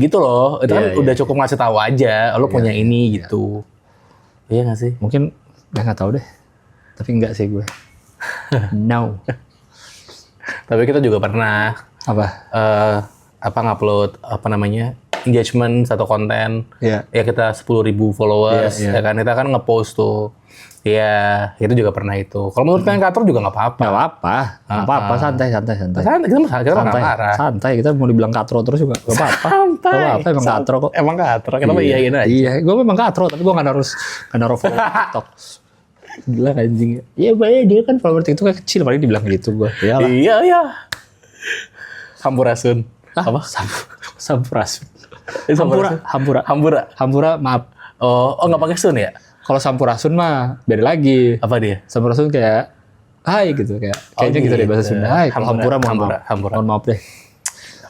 Gitu loh. Itu kan udah cukup ngasih tahu aja lo punya ini gitu. Iya nggak sih? Mungkin nggak tahu deh. Tapi enggak sih gue. No. Tapi kita juga pernah ngupload engagement satu konten. Ya kita 10.000 followers. Ya kan kita kan ngepost tuh. Ya, itu juga pernah itu. Kalau menurut kalian Katro juga nggak apa-apa. Nggak apa-apa, santai. Kita nggak marah. Santai, kita mau dibilang Katro terus juga nggak apa-apa. Santai. Emang Katro kok. Emang Katro, kenapa iyain aja? Iya, gue memang Katro, tapi gue nggak naruh follower TikTok. Gila anjing. Iya, bayar dia kan follower TikTok kecil, paling dibilang gitu gue. Iya. Sampurasun. Apa? Sampurasun. Hampura, maaf. Oh, nggak pakai sun ya? Kalau Sampurasun mah beda lagi. Apa dia? Sampurasun kayak hai gitu kayaknya gitu deh bahasa Sunda. Hai, kalau Hampura mohon maaf deh.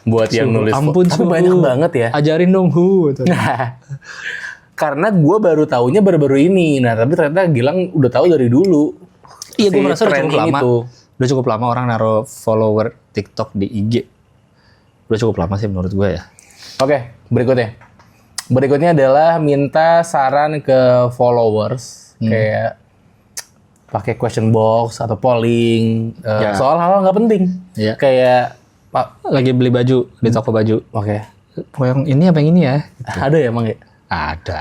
Buat yang nulis. Ampun, tapi banyak banget ya. Ajarin dong gitu. Karena gue baru taunya baru-baru ini. Nah, tapi ternyata Gilang udah tahu dari dulu. Iya, gue merasa udah cukup lama. Udah cukup lama orang naruh follower TikTok di IG. Udah cukup lama sih menurut gue ya. Oke, Berikutnya adalah minta saran ke followers kayak pakai question box atau polling soal hal nggak penting. Ya. Kayak lagi beli baju di toko baju. Oke. Yang ini apa yang ini ya? Ada ya emang ya? Ada.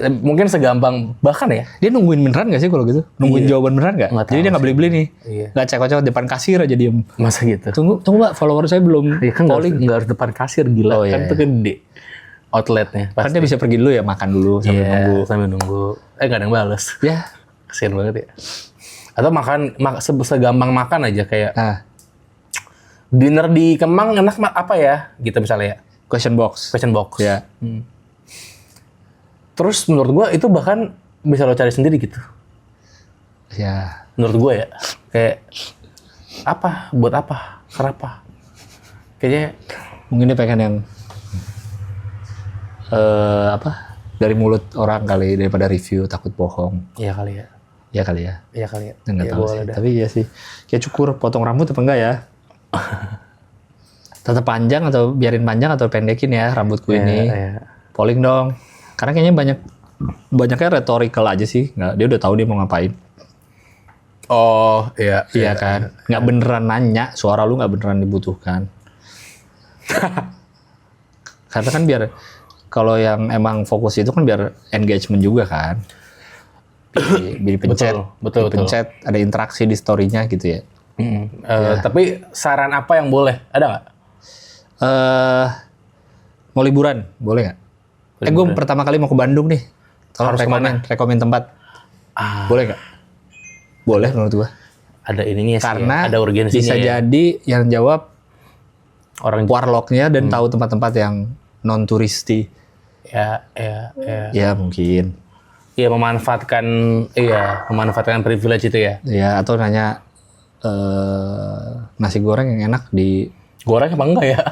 Mungkin segampang bahkan ya. Dia nungguin beneran nggak sih kalau gitu? Nungguin jawaban beneran nggak? Jadi dia nggak beli-beli nih. Nggak cek-cek depan kasir aja diem. Masa gitu? Tunggu Mbak, follower saya belum polling. Nggak harus depan kasir, gila. Kan itu gede. Outletnya pasti. Kan dia bisa pergi dulu ya, makan dulu sambil nunggu. Nggak ada yang bales. Ya. Kasian banget ya. Atau segampang makan aja kayak dinner di Kemang enak apa ya? Gitu misalnya ya. Question box. Ya. Terus menurut gua itu bahkan bisa lo cari sendiri gitu. Ya. Menurut gua ya. Kayak apa? Buat apa? Kenapa? Kayaknya mungkin dia pengen yang dari mulut orang kali daripada review, takut bohong. Iya kali ya. Nggak tahu sih. Tapi ya sih. Kayak cukur, potong rambut apa enggak ya? Tetap panjang atau biarin panjang atau pendekin ya rambutku ini. Polling dong. Karena kayaknya banyaknya rhetorical aja sih. Dia udah tahu dia mau ngapain. Oh iya. Iya kan. Nggak beneran nanya. Suara lu nggak beneran dibutuhkan. Karena kan biar kalau yang emang fokus itu kan biar engagement juga kan. Dipencet, betul. ada interaksi di story-nya gitu ya. Tapi saran apa yang boleh? Ada nggak? Mau liburan, boleh nggak? Gue pertama kali mau ke Bandung nih. Tolong rekomen tempat. Boleh nggak? Boleh menurut gue. Ada ininya sih. Karena ada urgensinya. Bisa jadi yang jawab orang warlocknya dan tahu tempat-tempat yang non turisti. Ya mungkin. Iya memanfaatkan privilege itu ya. Iya, atau nanya nasi goreng yang enak di goreng apa enggak ya?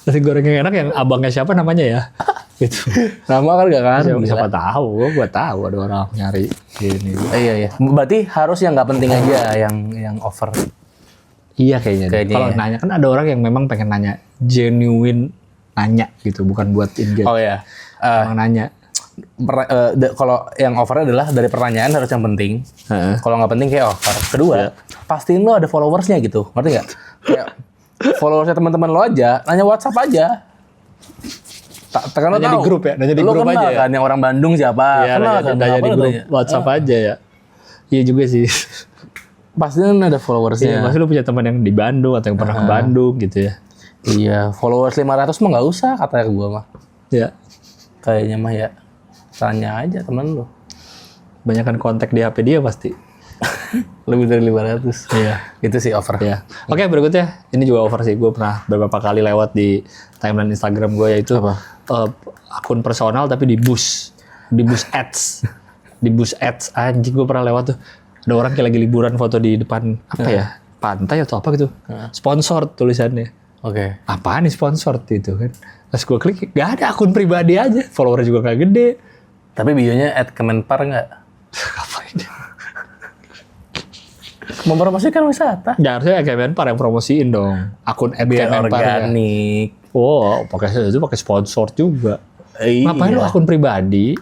Nasi goreng yang enak yang abangnya siapa namanya ya? Gitu. Nama kan enggak kan? Siapa tahu, gua tahu ada orang nyari ini. Iya. Berarti harus yang nggak penting aja yang over. Iya kayaknya. Kalau nanya kan ada orang yang memang pengen nanya genuine nanya gitu, bukan buat engage. Oh ya. Emang nanya. Kalau yang over adalah dari pertanyaan harus yang penting. Kalau nggak penting kayak over. Kedua, pastiin lo ada followersnya gitu, ngerti nggak? Kayak followersnya teman-teman lo aja, nanya WhatsApp aja. Tekan lo tahu. Di grup ya, nanya di grup aja ya. Kan yang orang Bandung siapa? Iya, nanya di grup WhatsApp aja ya. Iya juga sih. pasti kan ada followersnya. Iya, pasti lu punya teman yang di Bandung atau yang pernah ke Bandung gitu ya. Iya, followers 500 mah nggak usah katanya ke gua mah. Iya. Kayaknya mah ya tanya aja temen lu. Banyakan kontak di HP dia pasti. Lebih dari 500. Iya. Itu sih over. Iya. Oke, berikutnya ini juga over sih. Gue pernah beberapa kali lewat di timeline Instagram gue, yaitu akun personal tapi di bus ads. Di bus ads, anjing, gue pernah lewat tuh. Ada orang kayak lagi liburan foto di depan apa ya? Pantai atau apa gitu. Sponsored tulisannya. Oke. Apaan nih sponsored itu kan? Terus gue klik, gak ada, akun pribadi aja. Follower juga gak gede. Tapi bionya @kemenpar nggak? Ngapain? Mempromosikan wisata. Ya harusnya Kemenpar yang promosiin dong. Akun Biar Kemenpar ya. organik. Oh, pakai sponsor juga. Iya. Ngapain lu akun pribadi?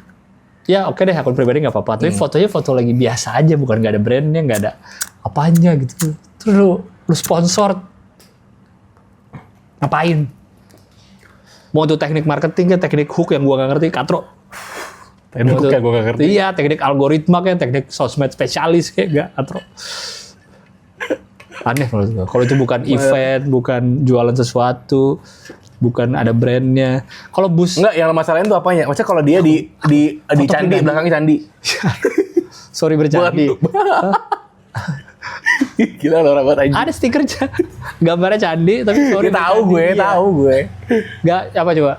Ya oke deh, akun pribadi nggak apa-apa. Tapi fotonya foto lagi biasa aja, bukan nggak ada brandnya, nggak ada apanya gitu. Terus lu sponsor, ngapain? Mau tuh teknik marketing kan, teknik hook yang gua nggak ngerti, katro. Teknik hook yang gua nggak ngerti. Iya, teknik algoritma kayak, teknik sosmed spesialis kayak, nggak, katro. Aneh menurut gua. Kalau itu bukan event, bukan jualan sesuatu, bukan ada brandnya. Kalau bus Enggak, yang masalahin tuh apanya? Maksudnya kalau dia di candi, pribadi. belakangnya candi. sorry bercandi. Gila lo orang banget aja. Ada stikernya. Gambarnya candi tapi sorry. Tahu bercandi. gue, Iya. tahu gue. Nggak, apa coba?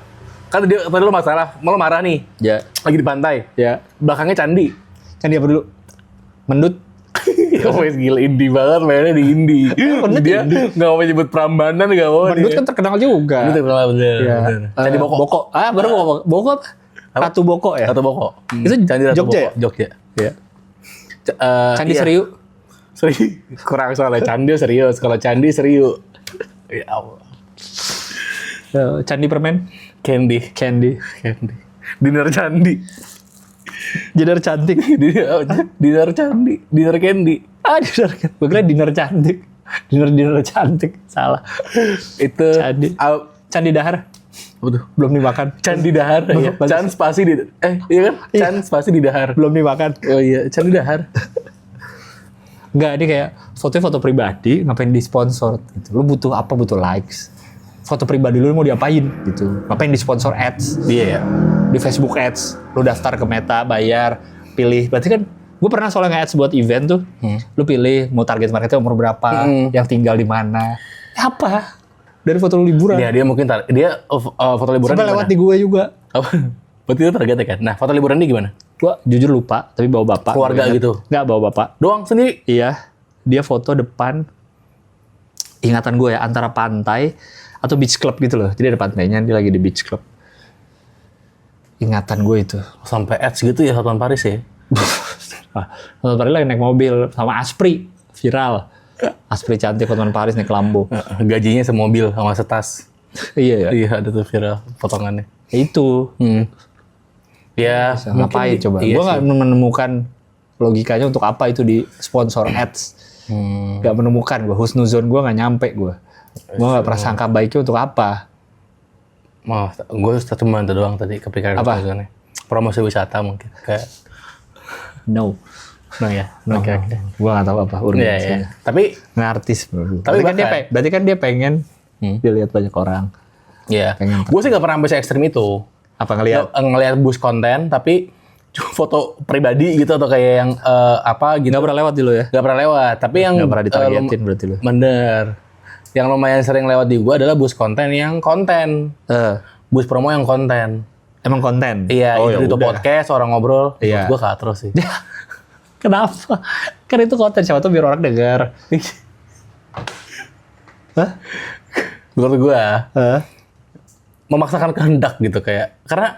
Kan tadi lu masalah, mau lo marah nih. Ya. Lagi di pantai. Ya. Belakangnya candi. Candi apa dulu? Mendut. Wes gila indie banget mainnya di indie. Mendut Dia indie. nggak mau nyebut Prambanan, nggak mau. Mendut kan terkenal juga. Itu terkenal bener. Ya. bener. Candi Boko. Boko. Ah, baru Boko. Boko apa? Ratu Boko ya? Atau Boko. Itu Candi Ratu Jogja Boko. ya? Jogja. Iya. Candi Iya. Seriu. Kurang soalnya candi serius. Kalau candi serius. Ya Allah. Candi permen. Candy. Candy. Dinner candi. Dinner cantik. Dinner candi. Dinner candy. Ah, dinner cantik. Gue kira dinner cantik. Dinner cantik. Salah. Itu Candi. Candi Dahar. apa tuh? Belum dimakan. Candi Dahar. Iya. Bagus. Chan spasi di iya kan? Chan spasi di Dahar. Belum dimakan. Oh iya, Candi Dahar. Enggak, ini kayak fotonya foto pribadi, ngapain di sponsor gitu. Lu butuh apa? Butuh likes. Foto pribadi lu mau diapain gitu. Ngapain di sponsor ads? Iya ya. Di Facebook ads. Lu daftar ke Meta, bayar, pilih. Berarti kan gue pernah soalnya nge-ads buat event tuh. Lu pilih mau target marketnya umur berapa, yang tinggal di mana. Apa? Dari foto lu liburan. Iya, dia mungkin dia foto liburan Sampai lewat di gue juga. Apa? Berarti itu targetnya kan. Nah, foto liburan dia gimana? Gua jujur lupa, tapi bawa bapak. Keluarga gitu? Nggak, bawa bapak. Doang sendiri. Iya, dia foto depan, ingatan gue ya, antara pantai atau beach club gitu loh. Jadi ada pantainya, dia lagi di beach club. Ingatan gue itu. Sampai ads gitu ya Hotman Paris ya. Hotman Paris lagi naik mobil sama Aspri, viral. Aspri cantik, Hotman Paris naik Lambo. Gajinya semobil sama setas. Iya ya. Iya, ada tuh viral potongannya. Itu. Ya, Ngapain coba? Iya Gue nggak menemukan logikanya untuk apa itu di sponsor ads. Nggak menemukan gue. Husnuzon gue nggak nyampe gue. Gue nggak prasangka baiknya untuk apa. Gue cuma itu doang tadi kepikiran. Apa? Promosi wisata mungkin. Kayak No. no ya. Oke. Gue nggak tahu apa urgensinya. Iya. Tapi Ngartis bro. Tapi Berarti kan dia pengen dilihat banyak orang. ya, Pengen gue sih nggak pernah sampai ekstrim itu. Apa ngelihat? Ngelihat bus konten, tapi cuma foto pribadi gitu atau kayak yang apa gitu. Nggak pernah lewat di lo ya? Gak pernah lewat, tapi yang Nggak pernah ditargetin berarti lo? bener. Yang lumayan sering lewat di gua adalah bus konten yang konten. Bus promo yang konten. Emang konten? Iya, oh, itu udah. podcast, orang ngobrol. Iya. Gue katro sih. Kenapa? Kan itu konten, siapa tuh biar orang dengar. Hah? Menurut gua Hah? memaksakan kehendak gitu kayak. Karena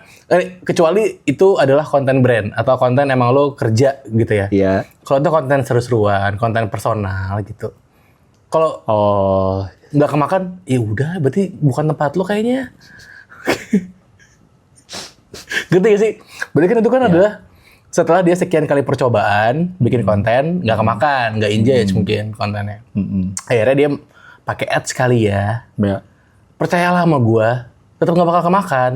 kecuali itu adalah konten brand atau konten emang lo kerja gitu ya. Iya. Kalau itu konten seru-seruan, konten personal gitu. Kalau Oh, nggak kemakan, ya udah berarti bukan tempat lo kayaknya. Gitu gak sih? Berarti kan itu kan adalah setelah dia sekian kali percobaan bikin konten, nggak kemakan, nggak engage mungkin kontennya. Akhirnya dia pakai ads kali ya. ya. Percayalah sama gua, tetap nggak bakal kemakan.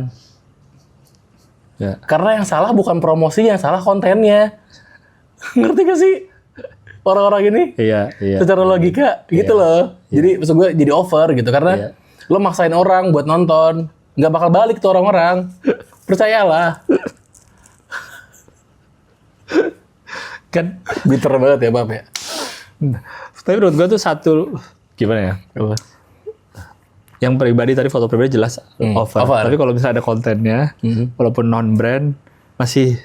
Ya. Karena yang salah bukan promosi, yang salah kontennya. Ngerti gak sih? orang-orang ini. Iya. Secara logika gitu loh. Jadi maksud gue jadi over gitu karena lo maksain orang buat nonton, nggak bakal balik tuh orang-orang. Percayalah. Kan Bitter banget ya, Bab ya. tapi menurut gue tuh satu gimana ya? Yang pribadi tadi foto pribadi jelas over. Tapi kalau misalnya ada kontennya, walaupun non brand masih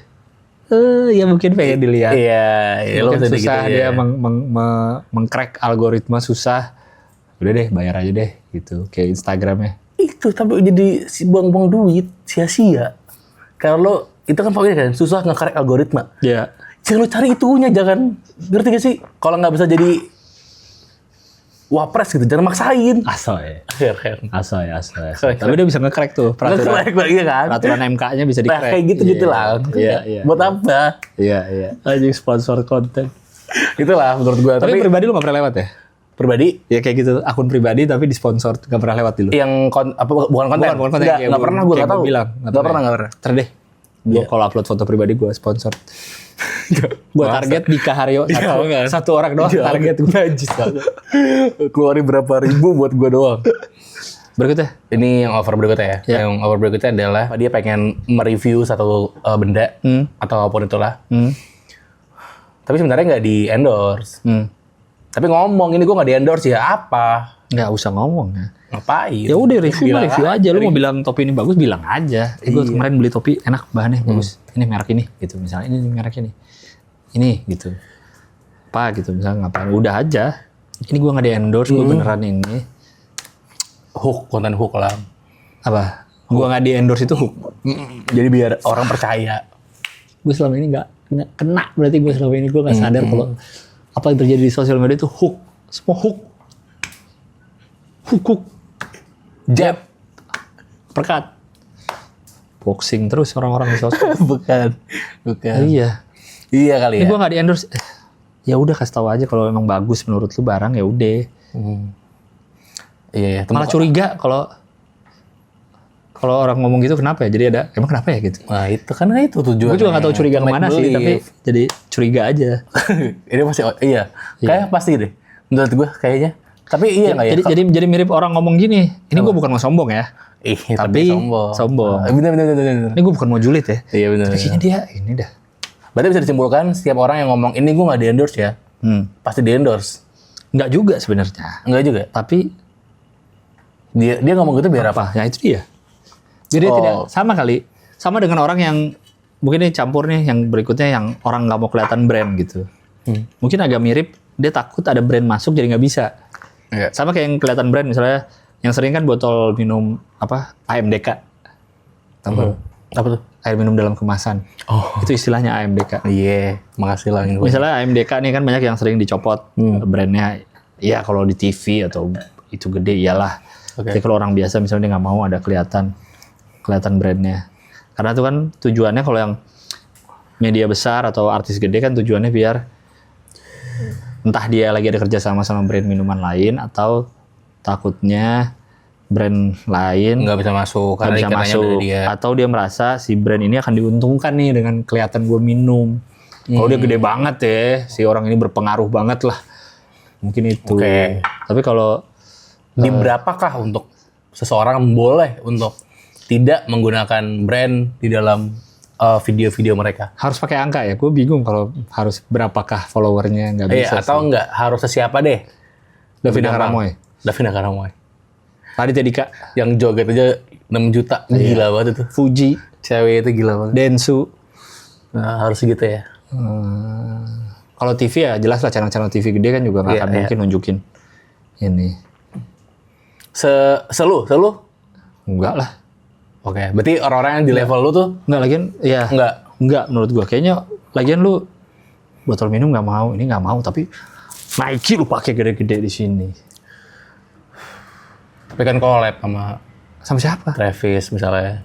ya mungkin pengen dilihat. Iya, mungkin susah gitu, dia mengcrack algoritma susah. Udah deh, bayar aja deh gitu. Kayak Instagramnya. Itu tapi jadi buang-buang duit sia-sia. Kalau itu kan pokoknya kan susah nge-crack algoritma. Iya. Jangan lu cari itunya, jangan. Ngerti gak sih? Kalau nggak bisa jadi wapres gitu, jangan maksain. Asoy. Asoy. Tapi dia bisa nge-crack tuh peraturan. Iya kan? Peraturan MK-nya bisa di-crack. Kayak gitu-gitu lah. Iya. Buat apa? Iya. Anjing sponsor konten. Itulah menurut gua. Tapi pribadi lu nggak pernah lewat ya? Pribadi? Ya kayak gitu, akun pribadi tapi disponsor, nggak pernah lewat dulu. Yang bukan konten? Nggak pernah gua, nggak tahu. Nggak pernah. Ntar deh. Gua kalau upload foto pribadi gua sponsor. Gua target di Kaharyo satu orang doang target gue. Najis banget. Keluarin berapa ribu buat gua doang. Berikutnya? Ini yang offer berikutnya ya. Yang offer berikutnya adalah dia pengen mereview satu benda atau apapun itulah. Tapi sebenarnya nggak di endorse. Tapi ngomong ini gue nggak di endorse ya apa? Nggak usah ngomong ya. Ngapain? Ya udah review aja. Lu mau bilang topi ini bagus bilang aja. Gue kemarin beli topi enak bahannya bagus. Ini merek ini gitu misalnya ini merek ini. Ini gitu. Apa gitu misalnya ngapain? Udah aja. Ini gue nggak di endorse. Gue beneran ini. Hook, konten hook lah. Apa? Gue nggak di endorse itu hook. Jadi biar orang percaya. Gue selama ini nggak kena. Berarti gue selama ini gue nggak sadar kalau apa yang terjadi di sosial media itu hook. Semua hook. Hook. Jab. Perkat. Boxing terus orang-orang di sosial. Bukan. Iya kali ya. Ini gue nggak di endorse. Ya udah kasih tahu aja kalau emang bagus menurut lu barang ya udah. Iya. Malah curiga kalau orang ngomong gitu kenapa ya? Jadi ada emang kenapa ya gitu? Nah itu kan itu tujuannya. Gue juga nggak tahu curiga kemana sih, tapi jadi curiga aja. Ini masih kayak pasti deh. Menurut gue kayaknya. Tapi iya nggak ya? Jadi mirip orang ngomong gini. Ini gue bukan mau sombong ya. Tapi sombong. Bener. Ini gue bukan mau julid ya. Iya bener. Kayaknya dia ini dah. Berarti bisa disimpulkan setiap orang yang ngomong ini gue nggak di endorse ya, pasti di endorse. Nggak juga sebenarnya. Nggak juga. Tapi dia ngomong gitu biar apa? Ya itu dia. Jadi tidak sama kali. Sama dengan orang yang mungkin ini campur nih yang berikutnya yang orang nggak mau kelihatan brand gitu. Mungkin agak mirip. Dia takut ada brand masuk jadi nggak bisa. Sama kayak yang kelihatan brand misalnya yang sering kan botol minum apa AMDK. Tahu apa tuh? Air minum dalam kemasan. Itu istilahnya AMDK. Iya, makasih lah. Misalnya AMDK nih kan banyak yang sering dicopot brandnya. Iya kalau di TV atau itu gede iyalah. Tapi kalau orang biasa misalnya dia nggak mau ada kelihatan brandnya. Karena itu kan tujuannya kalau yang media besar atau artis gede kan tujuannya biar entah dia lagi ada kerja sama brand minuman lain atau takutnya brand lain nggak bisa masuk karena bisa masuk dia. Atau dia merasa si brand ini akan diuntungkan nih dengan kelihatan gue minum. Kalau dia gede banget ya, si orang ini berpengaruh banget lah. Mungkin itu. Tapi kalau di berapakah untuk seseorang boleh untuk tidak menggunakan brand di dalam video-video mereka? Harus pakai angka ya? Gue bingung kalau harus berapakah followernya nggak bisa. Atau nggak harus siapa deh? Davina Karamoy. Raditya Dika. Yang joget aja 6 juta. Gila banget itu. Fuji. Cewek itu gila banget. Densu. Nah, harus gitu ya. Kalau TV ya jelas lah channel-channel TV gede kan juga nggak akan mungkin nunjukin ini. Selu? Enggak lah. Oke, berarti orang-orang yang di level lu tuh? Enggak, lagian ya. Enggak menurut gua. Kayaknya lagian lu botol minum nggak mau, ini nggak mau, tapi Nike lu pakai gede-gede di sini. Tapi kan collab sama siapa? Travis misalnya.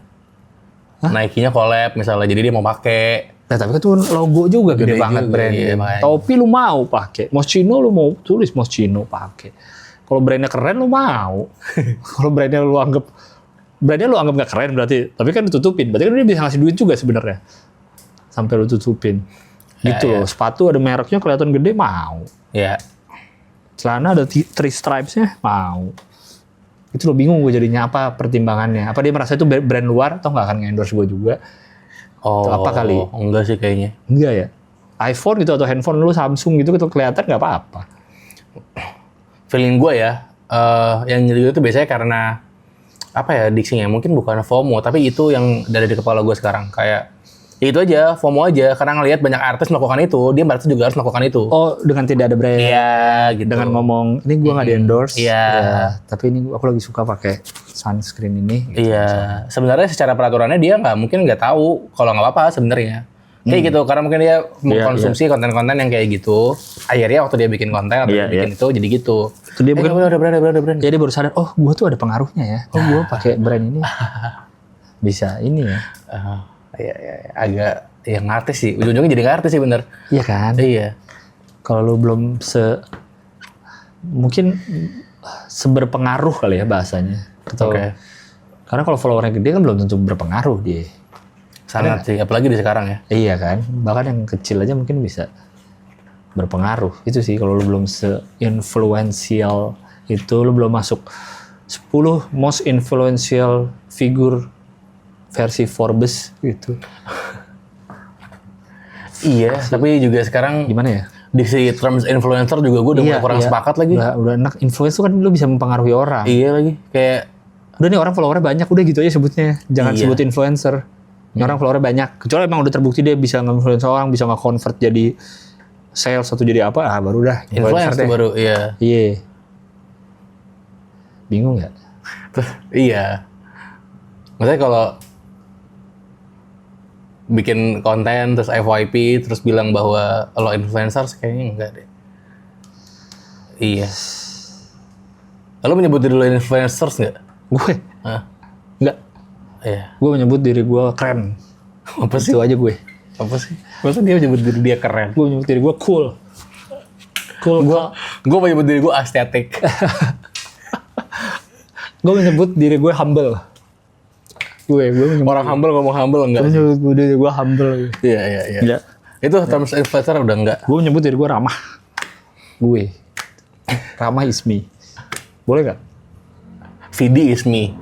Nike-nya collab misalnya, jadi dia mau pakai. Nah, tapi kan itu logo juga gede banget brandnya. Iya, topi lu mau pakai, Moschino lu mau tulis Moschino pakai. Kalau brandnya keren lu mau. Kalau brandnya lu anggap nggak keren berarti, tapi kan ditutupin. Berarti kan dia bisa ngasih duit juga sebenarnya. Sampai lu tutupin. Gitu loh. Sepatu ada mereknya kelihatan gede mau. Iya. Celana ada 3 stripes-nya, mau. Itu lo bingung gue jadinya apa pertimbangannya. Apa dia merasa itu brand luar atau nggak akan nge-endorse gue juga? Oh, Atau apa kali? Enggak sih kayaknya. Enggak ya? iPhone gitu atau handphone lu Samsung gitu kelihatan nggak apa-apa. Feeling gue ya, yang gitu itu biasanya karena apa ya diksinya, mungkin bukan FOMO, tapi itu yang dari di kepala gue sekarang. Kayak ya itu aja, FOMO aja, karena ngelihat banyak artis melakukan itu, dia berarti juga harus melakukan itu. Oh, dengan tidak ada brand. Iya, gitu. Dengan ngomong, ini gue nggak di-endorse. Iya. Ya, tapi ini aku lagi suka pakai sunscreen ini. Gitu. Iya, sebenarnya secara peraturannya dia mungkin nggak tahu kalau nggak apa-apa sebenarnya. Kayak gitu, karena mungkin dia mengkonsumsi konten-konten yang kayak gitu. Akhirnya waktu dia bikin konten atau bikin itu jadi gitu. Terus dia bukan udah brand. Jadi dia baru sadar, oh gue tuh ada pengaruhnya ya. Oh gue pakai brand ini. Bisa ini ya. Iya, agak yang artis sih. Ujung-ujungnya jadi artis sih bener. Iya kan? Iya. Kalau lu belum mungkin seberpengaruh kali ya bahasanya. Oke. Karena kalau followernya gede kan belum tentu berpengaruh dia. Sangat sih, apalagi di sekarang ya. Iya kan, bahkan yang kecil aja mungkin bisa berpengaruh. Itu sih kalau lu belum se-influential itu, lu belum masuk 10 most influential figure versi Forbes gitu. Iya, tapi juga sekarang Gimana ya? di si terms influencer juga gue udah mulai kurang sepakat lagi. Udah enak, influencer kan lu bisa mempengaruhi orang. Iya lagi, kayak udah nih orang followernya banyak, udah gitu aja sebutnya. Jangan sebut influencer. Ini orang followernya banyak. Kecuali emang udah terbukti dia bisa nge-influence orang, bisa nge-convert jadi sales atau jadi apa, baru dah. Influencer baru, iya. Iya. Bingung nggak? Iya. Maksudnya kalau bikin konten terus FYP terus bilang bahwa lo influencer kayaknya enggak deh. Iya. Lo menyebut diri lo influencers nggak? Gue? Nggak. Iya. Gue menyebut diri gue keren. Apa sih? Itu aja gue. Apa sih? Masa dia menyebut diri dia keren? Gue menyebut diri gue cool. Cool. Gue menyebut diri gue estetik. Gue menyebut diri gue humble. Gue menyebut Orang humble ngomong humble enggak? Gue menyebut diri gue humble. Iya. Itu terms influencer udah enggak? Gue menyebut diri gue ramah. Gue. Ramah is me. Boleh nggak? Vidi is me.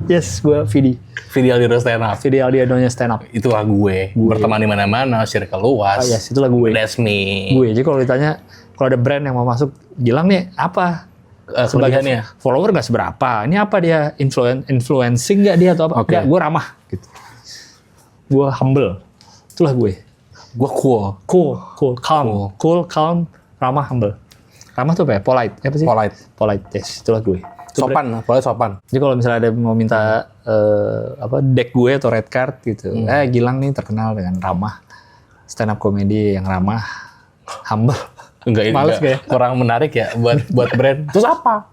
Yes, gue Vidi. Vidi Aldiano stand up. Vidi Aldianonya stand up. Itulah gue. Berteman di mana-mana, circle luas. Yes, itulah gue. That's me. Gue. Jadi kalau ditanya, kalau ada brand yang mau masuk, Gilang nih apa? Sebagai follower nggak seberapa. Ini apa dia? Influencing nggak dia atau apa? Nggak, gue ramah. Gitu. Gue humble. Itulah gue. Gue cool. Cool, calm, ramah, humble. Ramah tuh apa ya? Polite. Apa sih? Polite, yes. Itulah gue. Sopan. Jadi kalau misalnya ada mau minta deck gue atau red card gitu, Gilang nih terkenal dengan ramah, stand up comedy yang ramah, humble. Enggak, males kayak kurang menarik ya buat brand. Terus apa?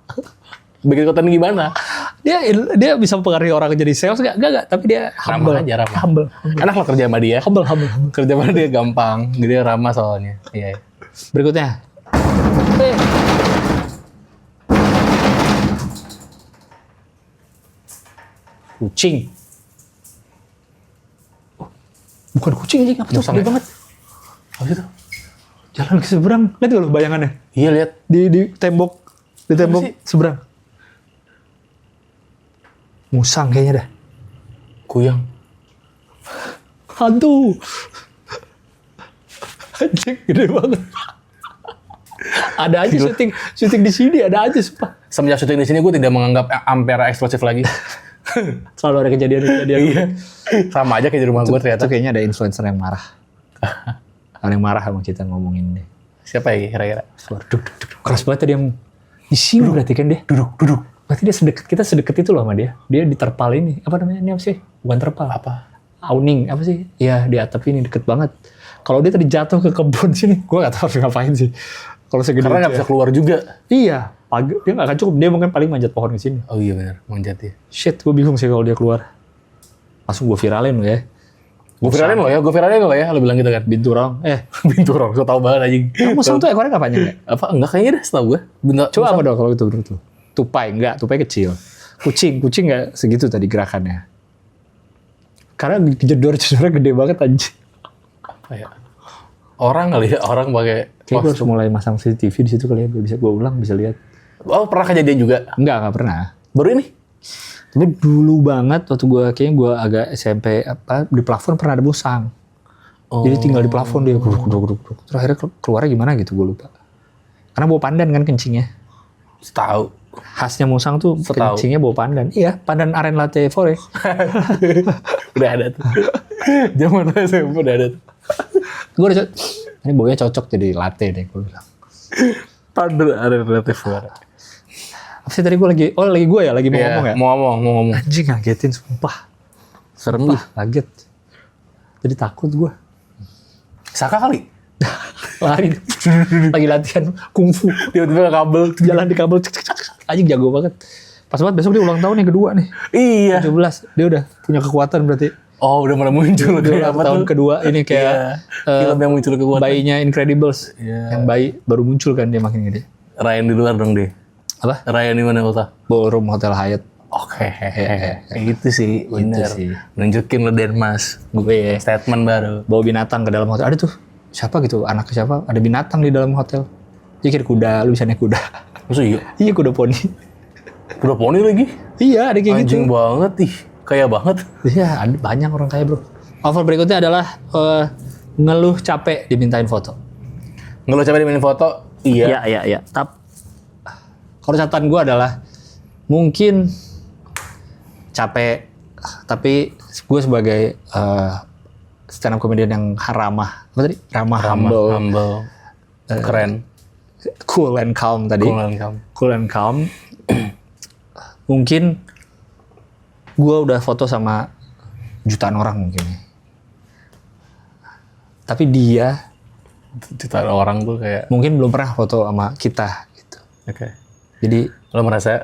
Bikin konten gimana? Dia bisa mempengaruhi orang jadi sales enggak, tapi dia humble. Ramah. Humble. Enak lah kerja sama dia. Humble. Kerja sama dia gampang. Dia ramah soalnya. Iya. Berikutnya. Kucing. Bukan kucing aja, apa tuh? Gede banget. Apa itu? Jalan ke seberang. Lihat gak lo bayangannya? Iya, lihat. Di tembok. Di tembok seberang. Musang kayaknya dah. Kuyang. Hantu. Anjing, gede banget. Ada aja syuting di sini, ada aja sumpah. Semenjak syuting di sini gue tidak menganggap Ampera eksplosif lagi. Selalu ada kejadian. Iya. Sama aja kayak di rumah gue ternyata. Itu kayaknya ada influencer yang marah. Ada yang marah sama kita ngomongin deh. Siapa ya kira-kira? Suara duk. Keras banget tadi yang di sini berarti kan dia. Duduk. Berarti dia kita sedekat itu loh sama dia. Dia di terpal ini. Apa namanya? Ini apa sih? Bukan terpal. Apa? Awning. Apa sih? Iya, di atap ini deket banget. Kalau dia tadi jatuh ke kebun sini, gue gak tahu harus ngapain sih. Kalau segede karena nggak bisa keluar juga. Iya. Dia gak akan cukup. Dia mungkin paling manjat pohon ke sini. Oh iya benar, manjat ya. Shit, gue bingung sih kalau dia keluar. Langsung gue viralin lo ya. Gue viralin lo ya, lo bilang gitu kan. Binturong. Binturong, gue tau banget anjing. Musang tuh ekornya gak panjang ya? Apa? Enggak kayaknya dah setahu gue. Coba apa dong kalau itu menurut lo? Tupai kecil. Kucing gak segitu tadi gerakannya. Karena jedor-jedornya gede banget anjing. Apa ya? Orang kali ya, orang pakai Kayak gue harus mulai masang CCTV di situ kali ya, bisa gue ulang, bisa lihat. Oh, pernah kejadian juga? Enggak pernah. Baru ini? Tapi dulu banget waktu kayaknya gue agak SMP di plafon pernah ada musang. Jadi tinggal di plafon dia guduk. Terus akhirnya keluarnya gimana gitu gue lupa. Karena bawa pandan kan kencingnya. Tahu. Khasnya musang tuh kencingnya bawa pandan. Iya, pandan aren latte forest. Udah ada tuh. Zaman SMP udah ada tuh. Gue udah ini baunya cocok jadi latte deh gue bilang. Pandan aren latte forest. Apa sih tadi gue lagi gue ya lagi mau ngomong ya? Mau ngomong. Anjing ngagetin sumpah. Serem nih. Kaget. Jadi takut gue. Saka kali. Lari. Lagi latihan kungfu. Tiba-tiba kabel. Jalan di kabel. Anjing jago banget. Pas banget besok dia ulang tahun yang kedua nih. Iya. 17. Dia udah punya kekuatan berarti. Oh, udah mulai muncul. Dia ulang tahun kedua ini kayak film yang muncul kekuatan. bayinya Incredibles. Yang bayi baru muncul kan dia makin gede. Ryan di luar dong deh. Apa? Ryan di mana Ulta? Ballroom Hotel Hyatt. Oke. Gitu sih. Bener. sih. Nunjukin lo Denmas. Gue Statement baru. bawa binatang ke dalam hotel. Ada tuh siapa gitu, anak siapa? Ada binatang di dalam hotel. Jadi kayak kuda, lu bisa naik kuda. Maksud iya? Iya kuda poni. Kuda poni lagi? Iya ada kayak gitu. Anjing banget ih. Kaya banget. Iya ada banyak orang kaya bro. Offer berikutnya adalah ngeluh capek dimintain foto. Ngeluh capek dimintain foto? Iya. Iya. Kalau catatan gue adalah mungkin capek, tapi gue sebagai stand up comedian yang ramah, apa tadi? Ramah, humble. Keren. Cool and calm tadi. Cool and calm. Mungkin gue udah foto sama jutaan orang mungkin. Tapi dia Jutaan orang tuh kayak. mungkin belum pernah foto sama kita gitu. Oke. Jadi Lo merasa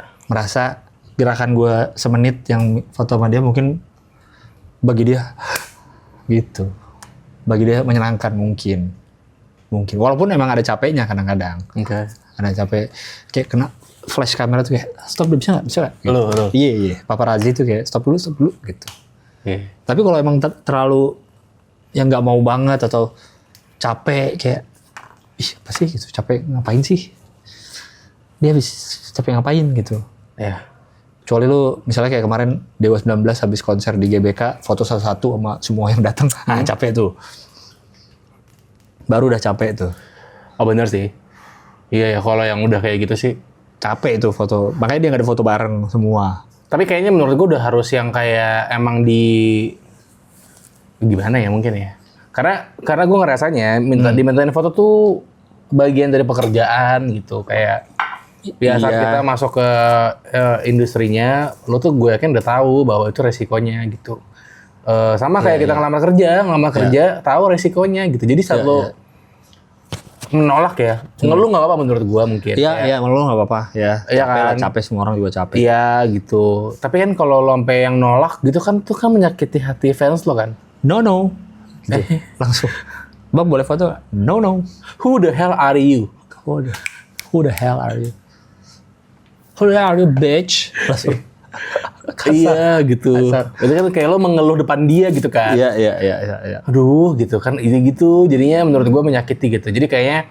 gerakan gue semenit yang foto sama dia mungkin bagi dia gitu. Bagi dia menyenangkan mungkin. Walaupun emang ada capeknya kadang-kadang. Oke. Ada capek kayak kena flash kamera tuh kayak stop dulu bisa nggak? Lo. Iya. Paparazzi tuh kayak stop dulu gitu. Iya. Tapi kalau emang terlalu yang nggak mau banget atau capek kayak apa sih gitu, capek ngapain sih? Dia habis capek ngapain gitu. Iya. Kecuali lu misalnya kayak kemarin Dewa 19 habis konser di GBK, foto satu-satu sama semua yang datang. Capek tuh. Baru udah capek tuh. Oh bener sih. Iya ya, kalau yang udah kayak gitu sih. Capek tuh foto. Makanya dia nggak ada foto bareng semua. Tapi kayaknya menurut gue udah harus yang kayak emang gimana ya mungkin ya. Karena gue ngerasanya dimintain foto tuh bagian dari pekerjaan gitu. Kayak biasa kita masuk ke industrinya, lo tuh gue yakin udah tahu bahwa itu resikonya gitu. Sama kayak kita ngelamar kerja, tahu resikonya gitu. Jadi saat lo menolak ya, ngeluh nggak apa-apa menurut gue mungkin. Iya, ngeluh nggak apa-apa. Ya, kan? Capek semua orang juga capek. Iya gitu. Tapi kan kalau lo sampai yang nolak gitu kan, tuh kan menyakiti hati fans lo kan. No. Gitu. Langsung. Bang boleh foto gak? No. Who the hell are you? Who the hell are you? Who the hell are you, bitch? Langsung. Iya gitu. Kasar. Itu kan kayak lo mengeluh depan dia gitu kan. Iya. Aduh gitu kan, ini gitu. Jadinya menurut gue menyakiti gitu. Jadi kayaknya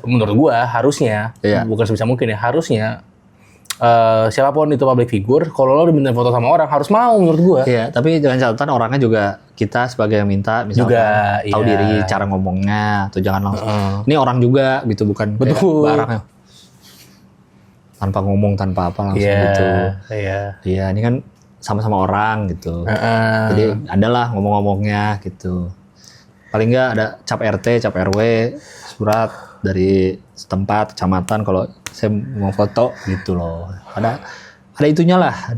menurut gue harusnya, bukan sebisa mungkin ya, harusnya siapapun itu public figure, kalau lo diminta foto sama orang harus mau menurut gue. Iya, tapi dengan catatan orangnya juga kita sebagai yang minta, misalkan juga, tahu diri, cara ngomongnya, atau jangan langsung. Ini orang juga gitu, bukan betul. Kayak barangnya. Tanpa ngomong, tanpa apa langsung gitu. Iya, ini kan sama-sama orang gitu. Jadi adalah ngomong-ngomongnya gitu. Paling nggak ada cap RT, cap RW, surat dari setempat, kecamatan kalau saya mau foto gitu loh. Ada itunya lah,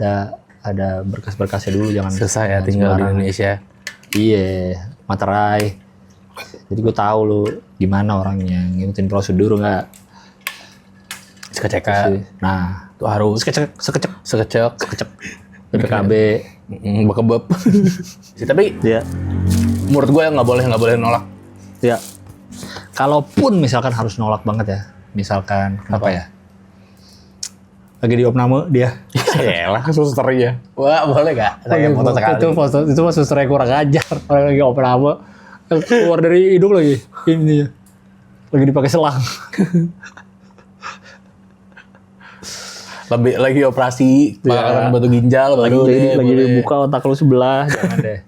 ada berkas-berkasnya dulu, jangan susah ya tinggal di Indonesia. Iya, materai. Jadi gue tahu lu gimana orangnya, ngikutin prosedur nggak? Sekecek. Nah, itu harus sekecek. PPKB, bekebeb. Tapi menurut gue nggak boleh nolak. Ya. Kalaupun misalkan harus nolak banget ya, misalkan apa ya? Lagi di opname dia. Yalah, susternya. Wah, boleh gak? Saya foto sekali. Itu mah susternya kurang ajar. Orang lagi opname. keluar dari hidung lagi ini lagi dipakai selang. Lebih lagi operasi pengangkatan batu ginjal baru lagi buka otak lu sebelah, jangan deh.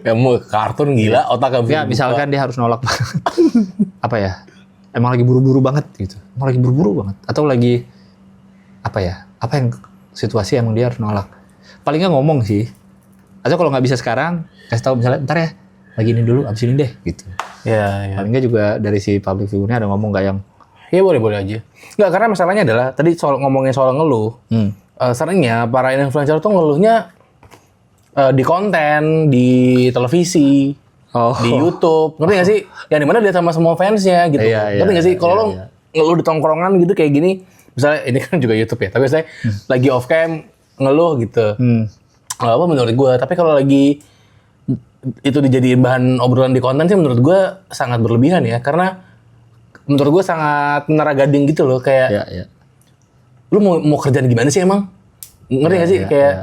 Ya mau kartun gila otak ya misalkan dia harus nolak apa ya, emang lagi buru-buru banget gitu, emang lagi buru-buru banget atau lagi apa ya, apa yang situasi yang dia harus nolak, paling nggak ngomong sih, atau kalau nggak bisa sekarang kasih tahu misalnya ntar ya lagi ini dulu abis ini deh gitu. Ya. Paling nggak juga dari si public figure-nya ada ngomong nggak yang ya boleh aja. Nggak, karena masalahnya adalah tadi ngomongin soal ngeluh. Seringnya para influencer tuh ngeluhnya di konten, di televisi, di YouTube. Ngerti nggak sih? Yang dimana dia sama semua fansnya gitu. Ngerti nggak sih? Kalau lo ngeluh di tongkrongan gitu kayak gini, misalnya ini kan juga YouTube ya, tapi saya lagi off cam ngeluh gitu. Nggak apa menurut gue. Tapi kalau lagi itu dijadiin bahan obrolan di konten sih menurut gue sangat berlebihan ya. Karena menurut gue sangat menara gading gitu loh, kayak lu mau kerjaan gimana sih emang? Ngerti gak sih? Kayak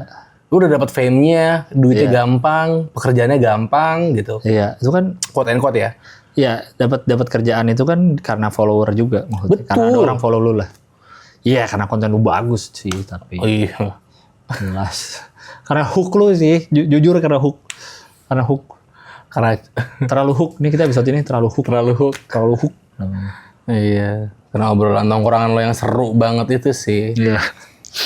lu udah dapat fame-nya, duitnya gampang, pekerjaannya gampang gitu. Iya, itu kan quote and quote ya. Iya, dapat kerjaan itu kan karena follower juga maksudnya. Betul. Karena ada orang follow lu lah. Iya, karena konten lu bagus sih, tapi Oh iya. jelas. Karena hook lu sih, jujur karena hook. Karena hook. Karena Terlalu hook. Nih kita episode ini terlalu hook. Terlalu hook. iya. Karena obrolan tongkrongan lo yang seru banget itu sih. Iya.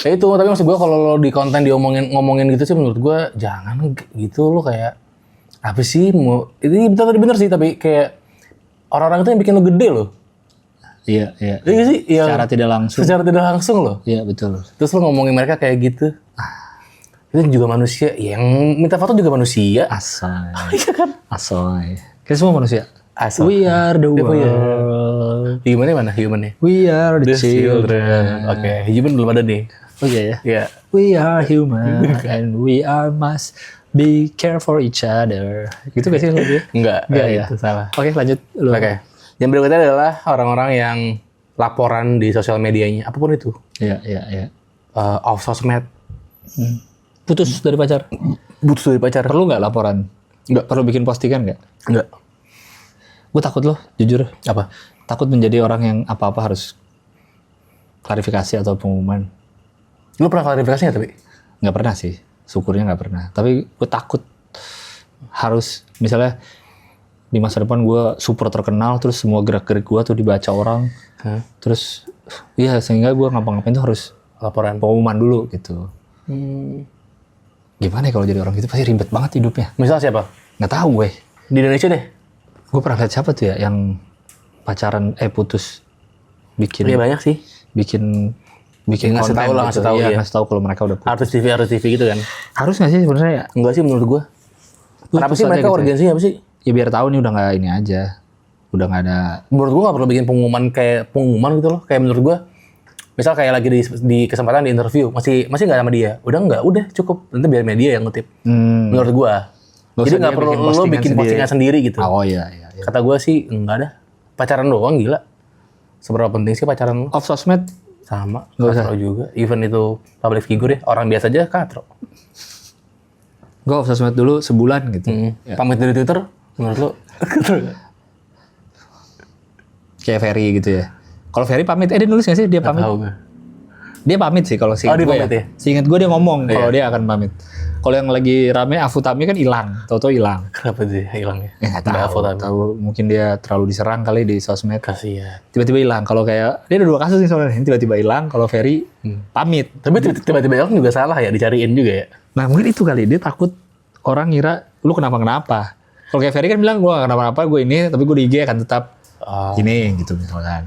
Ya itu, tapi maksud gue kalau lo di konten ngomongin gitu sih menurut gue jangan gitu, lo kayak apa sih mau ini bener sih, tapi kayak orang-orang itu yang bikin lo gede lo. Iya. Iya sih, Secara tidak langsung. Secara tidak langsung lo. Iya, betul. Terus lo ngomongin mereka kayak gitu. Itu juga manusia, yang minta foto juga manusia. Asoy. Iya kan? Asoy. Kita semua manusia. Asal. We are the world. Humannya mana? Humannya? We are the children. Oke, human belum ada nih. Oh iya ya. Iya. We are human and we are must be care for each other. Gitu gak sih lo dia? Enggak ya. itu salah. Oke, lanjut lu. Oke. Yang berikutnya adalah orang-orang yang laporan di sosial medianya, apapun itu. Iya. Off sosmed. Putus dari pacar. Putus dari pacar. Perlu nggak laporan? Nggak. Perlu bikin postingan nggak? Enggak. Gue takut loh, jujur. Apa? Takut menjadi orang yang apa-apa harus klarifikasi atau pengumuman. Lu pernah klarifikasi nggak tapi? Nggak pernah sih, syukurnya nggak pernah. Tapi gue takut harus, misalnya di masa depan gue super terkenal, terus semua gerak-gerik gue tuh dibaca orang. Terus, iya sehingga gue ngapa-ngapain tuh harus Laporan. pengumuman dulu gitu. Gimana ya kalau jadi orang gitu, pasti ribet banget hidupnya. Misal siapa? Nggak tahu gue. Di Indonesia deh. Gue pernah lihat siapa tuh ya yang pacaran putus bikin Iya banyak sih. bikin Ngasih konten tahu lah, gitu. ngasih tahu, Iya, iya. ngasih tahu kalau mereka udah putus. Artis TV gitu kan. Harus nggak sih sebenarnya ya? Enggak sih menurut gua. Kenapa Putus sih aja mereka gitu ya? urgensinya apa sih? Ya biar tahu nih udah nggak ini aja, udah nggak ada. Menurut gua nggak perlu bikin pengumuman gitu loh. Kayak menurut gua, misal kayak lagi di kesempatan di interview, masih nggak sama dia, udah cukup, nanti biar media yang ngutip. Menurut gua. Jadi nggak perlu lo bikin postingan sendiri gitu. Oh iya. Kata gua sih enggak ada. Pacaran doang gila. Seberapa penting sih pacaran lo? Off sosmed Sama, Nggak usah. katro juga. Even itu public figure ya, orang biasa aja katro. gue off sosmed dulu sebulan gitu. Pamit dari Twitter, menurut lo? Kayak Ferry gitu ya. Kalau Ferry pamit, dia nulis nggak sih dia pamit? Tahu gue. Dia pamit sih kalau seingat dia gue pamit ya? Seingat gue dia ngomong kalau dia akan pamit. Kalau yang lagi rame Afutami kan hilang, tau-tau hilang. Kenapa dia hilangnya? Nggak tahu. Mungkin dia terlalu diserang kali di sosmed. Kasihan. Tiba-tiba hilang. Kalau kayak dia ada 2 kasus nih soalnya. Ini tiba-tiba hilang. Kalau Ferry pamit. Tapi tiba-tiba hilang juga salah ya, dicariin juga ya. Nah mungkin itu kali dia takut orang ngira lu kenapa-kenapa. Kalau kayak Ferry kan bilang gue gak kenapa-napa, gue ini, tapi gue di IG akan tetap ini gitu misalkan.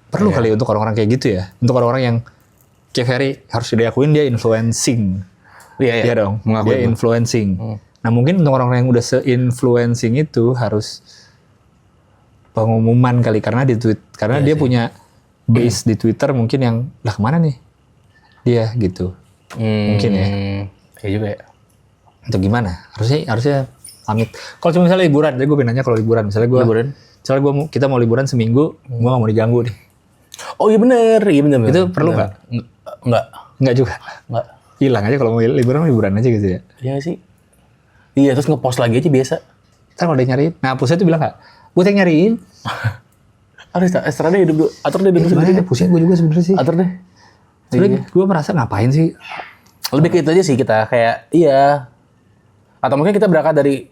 Perlu kali untuk orang-orang kayak gitu ya. Untuk orang-orang yang kayak Ferry harus diakuin dia influencing. Iya dong, dia influencing. Nah mungkin untuk orang-orang yang udah se-influencing itu harus pengumuman kali karena di karena dia punya base di Twitter mungkin yang lah kemana nih dia gitu. Mungkin ya. Iya juga ya. Atau gimana? Harusnya pamit. Kalau cuma misalnya liburan, jadi gue pengen nanya kalau liburan, misalnya kita mau liburan seminggu, gue gak mau diganggu nih. Oh iya bener. Itu perlu nggak? Nggak juga. Nggak. Hilang aja kalau mau liburan aja gitu ya. Iya sih. Iya terus ngepost lagi aja biasa. Ntar kalau dia nyariin. Nah Pusat tuh bilang nggak, gue yang nyariin. Terserah deh hidup dulu. Atur deh hidup sendiri. Pusing gue juga sebenarnya sih. Atur deh. Sebenarnya gue merasa ngapain sih? Lebih ke itu aja sih kita kayak iya. Atau mungkin kita berangkat dari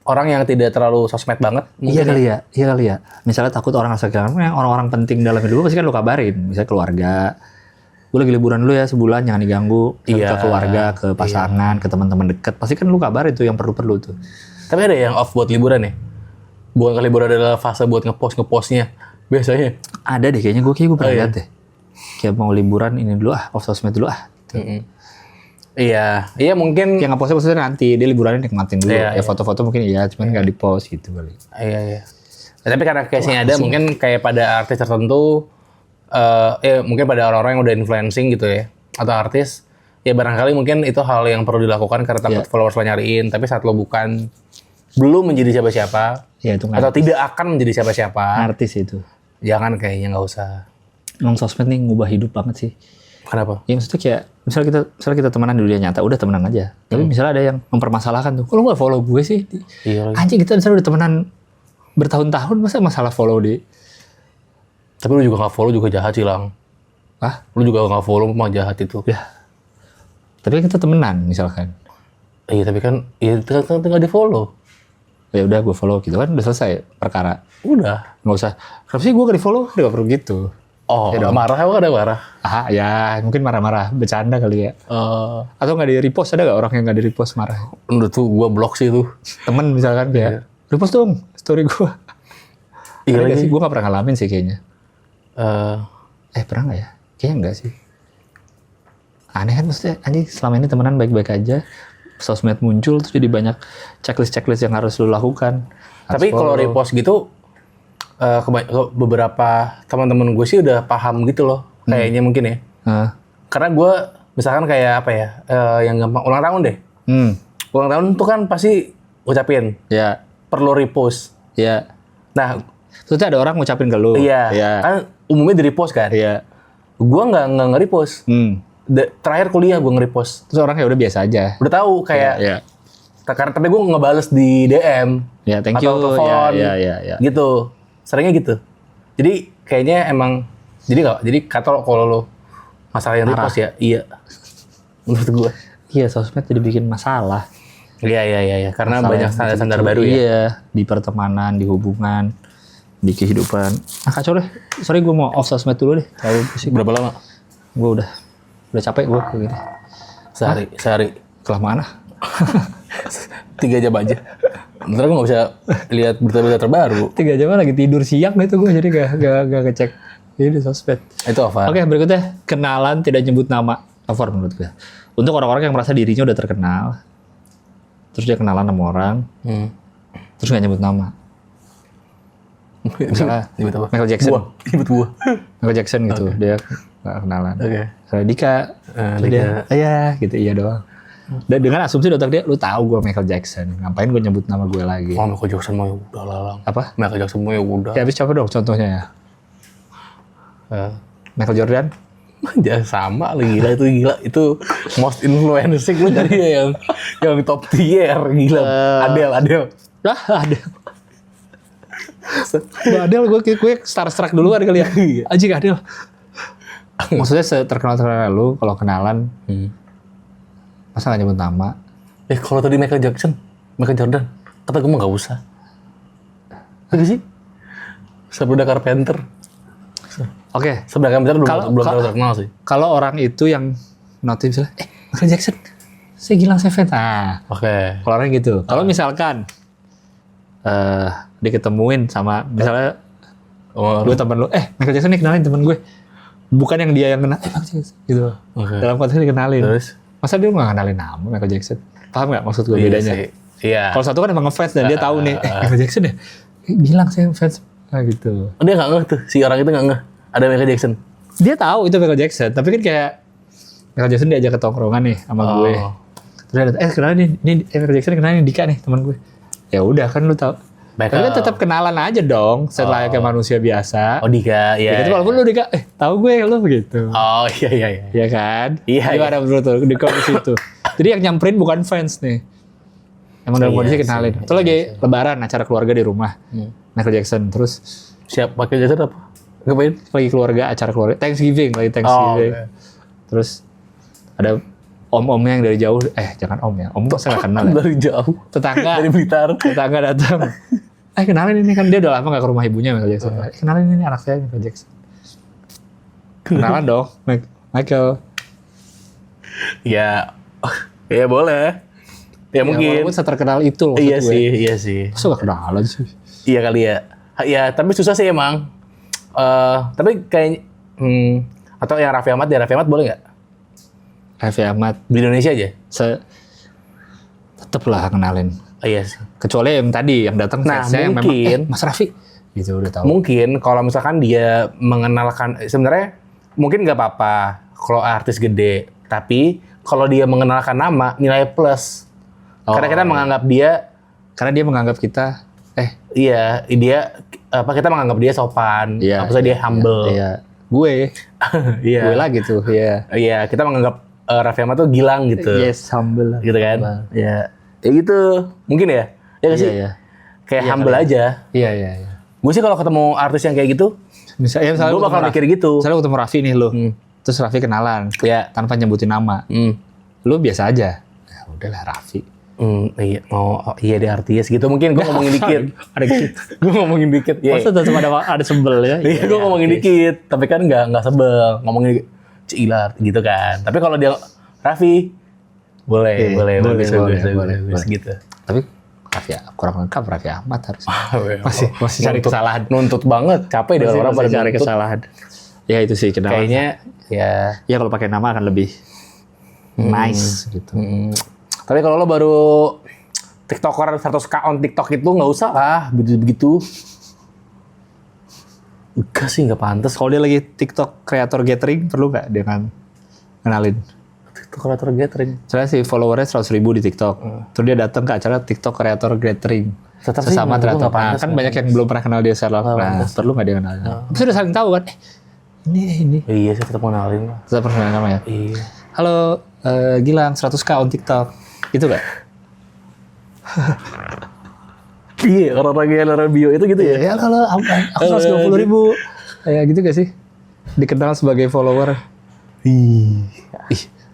orang yang tidak terlalu sosmed banget. Iya kali ya. Misalnya takut orang rasa kehilangan, orang-orang penting dalam hidup gue pasti kan lu kabarin. Misalnya keluarga. Gue lagi liburan dulu ya sebulan, jangan diganggu. Ke keluarga, ke pasangan, ke teman-teman dekat. Pasti kan lu kabarin tuh yang perlu-perlu tuh. Tapi ada yang off buat liburan ya? Bukan liburan adalah fase buat ngepostnya biasanya. Ada deh kayaknya gue pernah lihat deh. Kayak mau liburan ini dulu off sosmed dulu Iya mungkin. Yang nge-postnya nanti, dia liburannya nikmatin dulu. Ya foto-foto mungkin cuman nggak di-post gitu kali. Iya. Tapi karena case-nya ada, mungkin kayak pada artis tertentu, mungkin pada orang-orang yang udah influencing gitu ya, atau artis, ya barangkali mungkin itu hal yang perlu dilakukan karena takut followers lo nyariin, tapi saat lo belum menjadi siapa-siapa, atau tidak akan menjadi siapa-siapa. Artis itu. Jangan kayaknya, nggak usah. Emang sosmed nih ngubah hidup banget sih. Kenapa? Ya maksudnya kayak, misalnya kita temenan di dunia nyata, udah temenan aja. Tapi misalnya ada yang mempermasalahkan tuh, kok lo nggak follow gue sih? Iya. Anjing kita misalnya udah temenan bertahun-tahun, masa masalah follow di? Tapi lu juga nggak follow juga jahat sih, Lang. Hah? Lu juga nggak follow mah jahat itu. Ya. Tapi kita temenan misalkan. Iya tapi kan, tinggal di follow. Ya udah gue follow gitu kan udah selesai perkara. Udah. Nggak usah. Kenapa sih gue nggak di follow? Udah nggak perlu gitu. Oh, ya marah emang ada marah? Ya mungkin marah-marah, bercanda kali ya. Atau nggak di repost, ada nggak orang yang nggak di repost marah? Udah tuh gue blok sih tuh. Temen misalkan kayak, repost dong story gue. Iya lagi. Sih gue nggak pernah ngalamin sih kayaknya. Pernah nggak ya? Kayaknya enggak sih. Aneh kan maksudnya, anjing selama ini temenan baik-baik aja. Sosmed muncul terus jadi banyak checklist yang harus lu lakukan. Tapi kalau repost gitu, beberapa teman-teman gue sih udah paham gitu loh, kayaknya mungkin ya. Karena gue misalkan kayak apa ya, yang gampang ulang tahun deh. Ulang tahun tuh kan pasti ucapin. Ya. Perlu repost. Ya. Nah, terus ada orang ngucapin ke lu. Iya. Kan umumnya di repost kan. Iya. Gue nggak nge-repost. Terakhir kuliah gue nge-repost. Terus orang kayak udah biasa aja. Udah tahu kayak. Iya. Karena tapi gue ngebales di DM. Ya, thank you. Atau telepon. Ya. Gitu. Seringnya gitu. Jadi kayaknya emang jadi kata kalau lo masalah yang repost ya, iya. Menurut gue. Iya, sosmed jadi bikin masalah. Iya. Karena masalah banyak standar-standar baru ya. Iya, di pertemanan, di hubungan, di kehidupan. Kacau deh. Sorry gue mau off sosmed dulu deh. Terlalu pusing. Berapa lama? Gue udah capek gue kayak gini. Sehari. Kelamaan ah. 3 jam aja. Ntar gue gak bisa lihat berita-berita terbaru. 3 jam lagi tidur siang gitu gue, jadi gak ngecek ini sosmed. Itu apa? Oke, berikutnya kenalan tidak nyebut nama. Over menurut gue. Untuk orang-orang yang merasa dirinya udah terkenal, terus dia kenalan sama orang, terus gak nyebut nama. Misalnya Michael Jackson. Nyebut buah. Michael Jackson gitu, dia gak kenalan. Misalnya Dika, Dika. Dia, gitu, iya doang. Dan dengan asumsi di otak dia, lu tahu gue Michael Jackson, ngapain gue nyebut nama gue lagi? Oh, Michael Jackson mah udah lalang. Apa? Michael Jackson mah udah. Ya habis coba dong contohnya ya. Michael Jordan? Jangan sama lagi, gila itu most influencing lu dari yang top tier gila. Adele. Adele gue starstruck duluan kali ya. Anjing Adele. Maksudnya terkenal lu kalau kenalan. Masa gak nyebut nama? Kalau tadi Michael Jordan, kata gue mah gak usah. Apa sih? Sabrina Carpenter. Oke. Sabrina Carpenter belum terlalu terkenal sih. Kalau orang itu yang notice misalnya, Michael Jackson, saya Gilang Seven. Oke. Kalau orang gitu. Kalau misalkan diketemuin sama misalnya gue temen lu, Michael Jackson nih kenalin temen gue. Bukan yang dia yang kenal, Michael Jackson gitu. Dalam konteks dikenalin. Terus? Masa dia nggak kenalin nama Michael Jackson? Paham nggak maksud gue bedanya? Iya. Kalau satu kan emang ngefans dan dia tahu nih, Michael Jackson ya, bilang saya fans, gitu. Dia nggak ngeh tuh, si orang itu nggak ngeh ada Michael Jackson. Dia tahu itu Michael Jackson, tapi kan kayak Michael Jackson diajak ke tongkrongan nih sama gue. Terus ada, kenalin ini Michael Jackson kenalin Dika nih teman gue. Ya udah kan lu tahu. Tapi kan tetap kenalan aja dong, setelah kayak manusia biasa. Oh Dika, iya. Dika, walaupun lu Dika, tahu gue lu begitu. Oh iya. Iya kan? Iya. Gimana menurut lu Dika di situ? Jadi yang nyamperin bukan fans nih. Emang dalam Iya kondisi sih, kenalin. Itu iya lagi lebaran acara keluarga di rumah. Michael Jackson. Terus Siap pakai jasa apa? Ngapain? lagi keluarga, acara keluarga. Thanksgiving. Oke. Terus ada om-omnya yang dari jauh. Jangan om ya. Om masa gak kenal ya? Dari jauh. Tetangga. Dari Blitar. Tetangga datang. Kenalin ini kan dia udah lama gak ke rumah ibunya Michael Jackson. Kenalin ini anak saya Michael Jackson. Kenalan dong, Michael. Ya, ya boleh. Ya mungkin. Walaupun terkenal itu loh. Iya sih. Masa gak kenalan sih? Iya kali ya. Ya, tapi susah sih emang. Tapi kayak atau yang Raffi Ahmad boleh nggak? Raffi Ahmad Di Indonesia aja. Tetep lah kenalin. Iya sih. Kecuali yang tadi yang datang fansnya yang mungkin memang Mas Raffi gitu udah tahu. Mungkin kalau misalkan dia mengenalkan, sebenarnya mungkin nggak apa-apa kalau artis gede, tapi kalau dia mengenalkan nama nilai plus. Karena kita menganggap dia, karena dia menganggap kita iya dia kita menganggap dia sopan, dia humble. Iya. Gue Iya. gue lagi tuh ya. Iya, kita menganggap Raffi Ahmad tuh Gilang gitu. Yes, humble. Gitu kan? Iya. Ya gitu. Mungkin ya? Ya nggak sih? Iya. Kayak humble aja. Iya. Gue sih kalau ketemu artis yang kayak gitu, Misalnya gue bakal mikir gitu. Misalnya ketemu Raffi nih lo. Terus Raffi kenalan. Ya. Tanpa nyebutin nama. Lu biasa aja. Ya udahlah Raffi. Iya dia artis gitu. Mungkin gue ngomongin dikit. Ada gitu. Gue ngomongin dikit. Masa tetap ada sebel ya? Iya, gue ngomongin dikit. Tapi kan nggak sebel. Ngomongin cilar gitu kan. Tapi kalau dia Raffi, boleh. Bisa gitu. Tapi Raffi kurang lengkap Raffi Ahmad harus. Masih cari kesalahan. Nuntut banget. Capek deh orang pada cari kesalahan. Ya itu sih kenalan. Kayaknya ya kalau pakai nama akan lebih nice gitu. Tapi kalau lo baru TikToker 100K on TikTok itu nggak usah lah begitu. Enggak sih, nggak pantas. Kalau dia lagi TikTok creator gathering, perlu nggak dia kenalin? TikTok creator gathering? Soalnya si followernya 100.000 di TikTok. Terus dia datang ke acara TikTok creator gathering. Sesama kreator. Kan banyak yang belum pernah kenal dia secara perlu nggak dia kenalin? Tapi sudah saling tahu kan? Ini. Iya sih, tetap kenalin lah. Tetap kenalin nama ya? Iya. Halo, Gilang 100K on TikTok. Gitu gak? Iya, orang-orang bio itu gitu ya? Ya, halo, aku 120.000. Kayak gitu gak sih? Dikenal sebagai follower. Ih,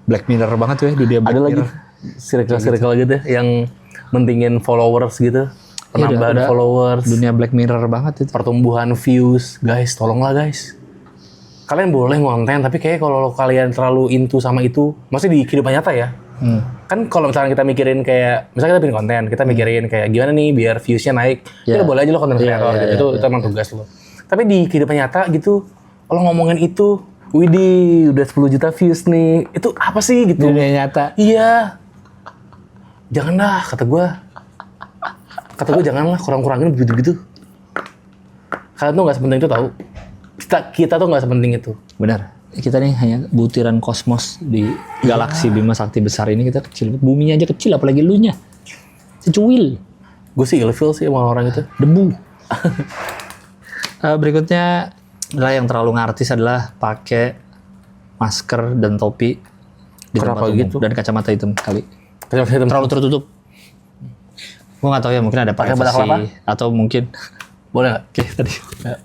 Black Mirror banget tuh ya, dunia Black Mirror. Ada lagi circle gitu ya, yang mentingin followers gitu. Penambahan followers. Dunia Black Mirror banget itu. Pertumbuhan views. Guys, tolonglah guys. Kalian boleh ngonten, tapi kayak kalau kalian terlalu into sama itu, maksudnya di kehidupan nyata ya. Kan kalau misalnya kita mikirin kayak, misalnya kita bikin konten, kita mikirin kayak gimana nih biar viewsnya naik, kita boleh aja lo konten kreator gitu, itu emang tugas lo. Tapi di kehidupan nyata gitu, kalau ngomongin itu, widih udah 10 juta views nih, itu apa sih gitu? Dunia nyata. Iya. Janganlah, kata gue janganlah, kurang-kurangin begitu-begitu. Kalian tuh nggak sepenting itu tahu. Kita tuh nggak sepenting itu. Benar. Kita nih hanya butiran kosmos di galaksi Bima Sakti besar ini, kita kecil. Buminya aja kecil, apalagi elunya. Secuil. Gue sih ilfil sih sama orang itu. Debu. Berikutnya adalah yang terlalu ngartis adalah pakai masker dan topi di tempat umum. Gitu? Dan kacamata hitam kali. Kacamata hitam terlalu tertutup. Gue nggak tahu ya, mungkin ada privacy atau mungkin boleh nggak? Oke, tadi. Ya.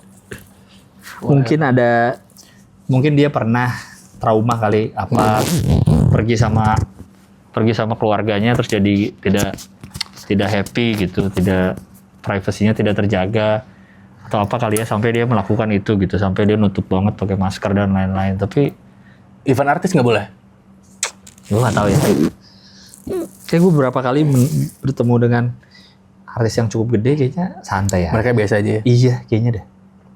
Mungkin dia pernah trauma kali, apa pergi sama keluarganya terus jadi tidak happy gitu, tidak privasinya tidak terjaga atau apa kali ya, sampai dia melakukan itu gitu, sampai dia nutup banget pakai masker dan lain-lain. Tapi event artis nggak boleh? Gue nggak tahu ya. Kayak gue beberapa kali bertemu dengan artis yang cukup gede, kayaknya santai ya. Mereka biasa aja ya? Iya, kayaknya deh.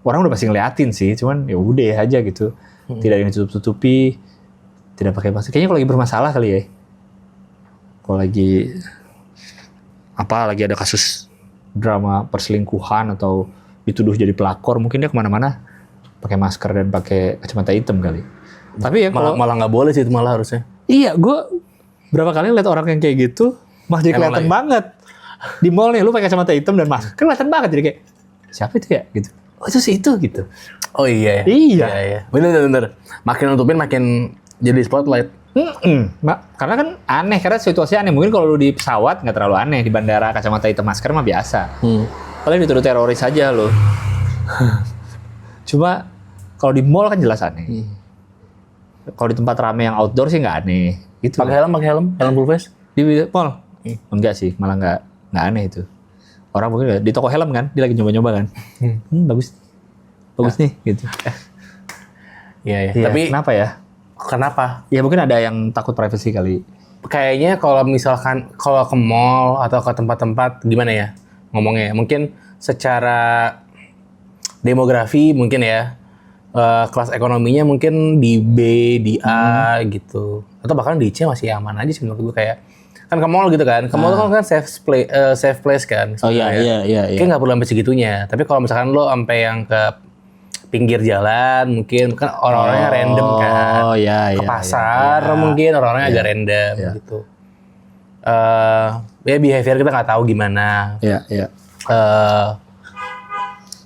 Orang udah pasti ngeliatin sih, cuman ya udah aja gitu. Tidak yang ditutup-tutupi, tidak pakai masker. Kayaknya kalau lagi bermasalah kali ya. Kalau lagi ada kasus drama perselingkuhan atau dituduh jadi pelakor, mungkin dia kemana-mana pakai masker dan pakai kacamata hitam kali. Tapi ya kalau malah nggak boleh sih itu, malah harusnya. Iya, gue berapa kali lihat orang yang kayak gitu, malah jadi kelihatan banget. Di mall nih, lu pakai kacamata hitam dan masker, kelihatan banget. Jadi kayak, siapa itu ya? Gitu. Oh itu sih itu gitu. Oh iya ya. Iya. Bener. Makin nutupin makin jadi spotlight. Karena kan aneh, karena situasinya aneh. Mungkin kalau lu di pesawat nggak terlalu aneh, di bandara kacamata hitam masker mah biasa. Paling dituduh teroris aja lo. Cuma kalau di mall kan jelas aneh. Kalau di tempat rame yang outdoor sih nggak aneh. Gitu. Pakai helm full face? Di mall? Enggak sih, malah nggak aneh itu. Orang mungkin di toko helm kan, dia lagi nyoba-nyoba kan. Bagus nih, gitu. Iya. Ya, Tapi kenapa? Ya mungkin ada yang takut privacy kali. Kayaknya kalau misalkan kalau ke mall atau ke tempat-tempat gimana ya ngomongnya? Mungkin secara demografi mungkin ya. Kelas ekonominya mungkin di B, di A gitu. Atau bahkan di C masih aman aja sih menurut gue kayak. Kan ke mall gitu kan. Ke mall kan safe place kan. Oh iya. Kayak nggak perlu sampai segitunya. Tapi kalau misalkan lo sampai yang ke pinggir jalan mungkin kan orang-orangnya random kan. Oh iya. Ke pasar mungkin orang-orangnya agak random gitu. Ya behavior kita nggak tahu gimana. Iya.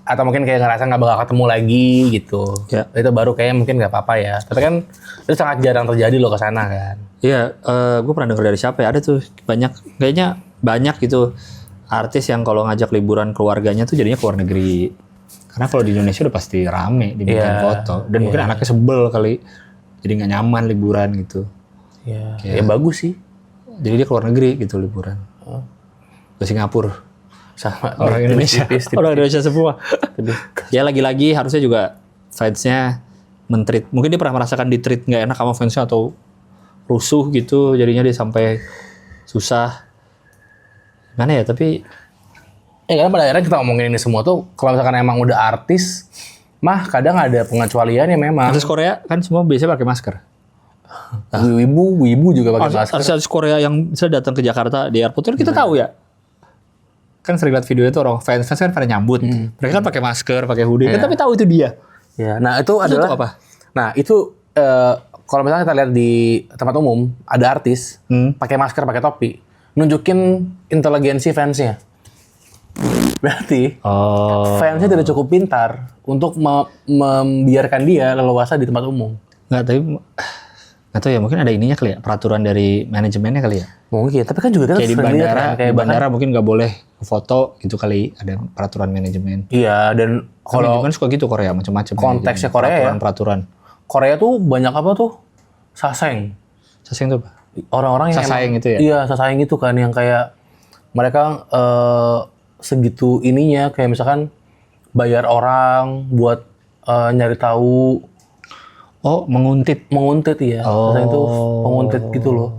Atau mungkin kayak ngerasa nggak bakal ketemu lagi gitu. Ya. Itu baru kayak mungkin nggak apa-apa ya. Tapi kan itu sangat jarang terjadi loh ke sana kan. Iya, gue pernah dengar dari siapa ya, ada tuh kayaknya banyak gitu artis yang kalau ngajak liburan keluarganya tuh jadinya ke luar negeri. Karena kalau di Indonesia udah pasti rame dibikin foto. Dan mungkin anaknya sebel kali, jadi nggak nyaman liburan gitu. Iya, ya bagus sih. Jadi dia ke luar negeri gitu liburan. Ke Singapura. Sama Orang Indonesia. Orang Indonesia semua. Ya lagi-lagi harusnya juga fansnya men-treat. Mungkin dia pernah merasakan di-treat nggak enak sama fansnya atau rusuh gitu, jadinya dia sampai susah. Gimana ya, tapi karena pada akhirnya kita ngomongin ini semua tuh kalau misalkan emang udah artis mah kadang ada pengecualiannya memang. Artis Korea kan semua biasanya pakai masker. Wibu juga pakai masker. Artis Korea yang bisa datang ke Jakarta di airport kan kita tahu ya. Kan sering lihat video itu orang fans kan pada nyambut. Mereka kan pakai masker, pakai hoodie, kan tapi tahu itu dia. Ya, nah itu adalah apa? Nah, itu kalau misalnya kita lihat di tempat umum ada artis pakai masker, pakai topi, nunjukin inteligensi fansnya. Berarti fansnya tidak cukup pintar untuk membiarkan dia leluasa di tempat umum. Nggak tahu ya, mungkin ada ininya kali ya, peraturan dari manajemennya kali ya. Mungkin, tapi kan juga kayak di bandara, di bandara mungkin nggak boleh foto gitu kali, ada peraturan manajemen. Iya, dan kalau kan suka gitu Korea macam-macam. Konteksnya Korea peraturan. Korea tuh banyak apa tuh? Saseng. Saseng tuh apa? Orang-orang yang sasaeng itu ya? Iya, sasaeng itu kan yang kayak mereka segitu ininya kayak misalkan bayar orang buat nyari tahu. Oh, menguntit ya. Sasaeng itu penguntit gitu loh.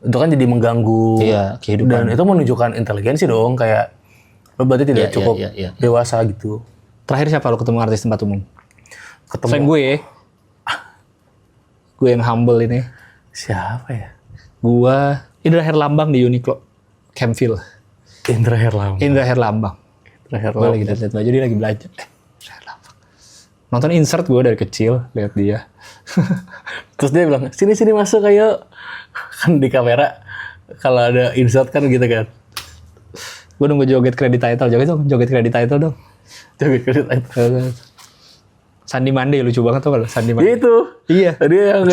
Itu kan jadi mengganggu kehidupan. Dan itu menunjukkan inteligensi dong, kayak lo berarti tidak cukup dewasa gitu. Terakhir siapa lo ketemu artis tempat umum? Selain gue ya. Gue yang humble ini. Siapa ya? Gua Indra Herlambang di Uniqlo. Campville. Indra Herlambang. Gue lagi lihat baju, dia lagi belanja. Indra Herlambang. Nonton insert gue dari kecil, lihat dia. Terus dia bilang, sini masuk ayo. Kan di kamera, kalau ada insert kan gitu kan. Gue nunggu joget credit title. Joget credit title dong. Joget credit title. Sandi Mande lucu banget tuh kalau Sandi Mande. Itu. Iya. Dia yang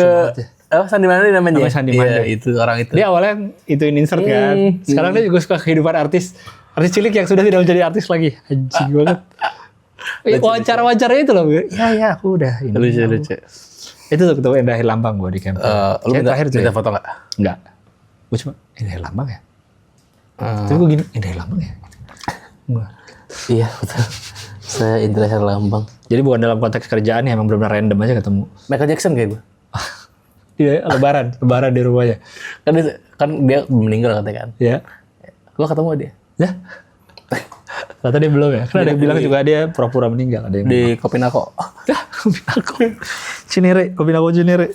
Sandi Mande namanya. Sandi Mande. Iya, itu orang itu. Dia awalnya ituin insert kan. Sekarang dia juga suka kehidupan artis cilik yang sudah tidak menjadi artis lagi. Anjing banget. Wawancara-wacaranya itu loh. Ya, aku udah ini. Lucu. Itu tuh ketemu Indra Herlambang gue di camp. Lu minta foto nggak? Nggak. Gue cuma Indra Herlambang ya. Tapi gue gini, Indra Herlambang ya. Iya betul. Saya Indra Herlambang. Jadi bukan dalam konteks kerjaan ya, emang benar-benar random aja ketemu. Michael Jackson kayak gue. Iya, lebaran di rumahnya. Kan dia meninggal katanya kan. Iya. Gue ketemu dia. Ya. Ternyata dia belum ya. Karena ada yang bilang juga dia pura-pura meninggal. Ada yang di Kopinako. Kopinako Cinere.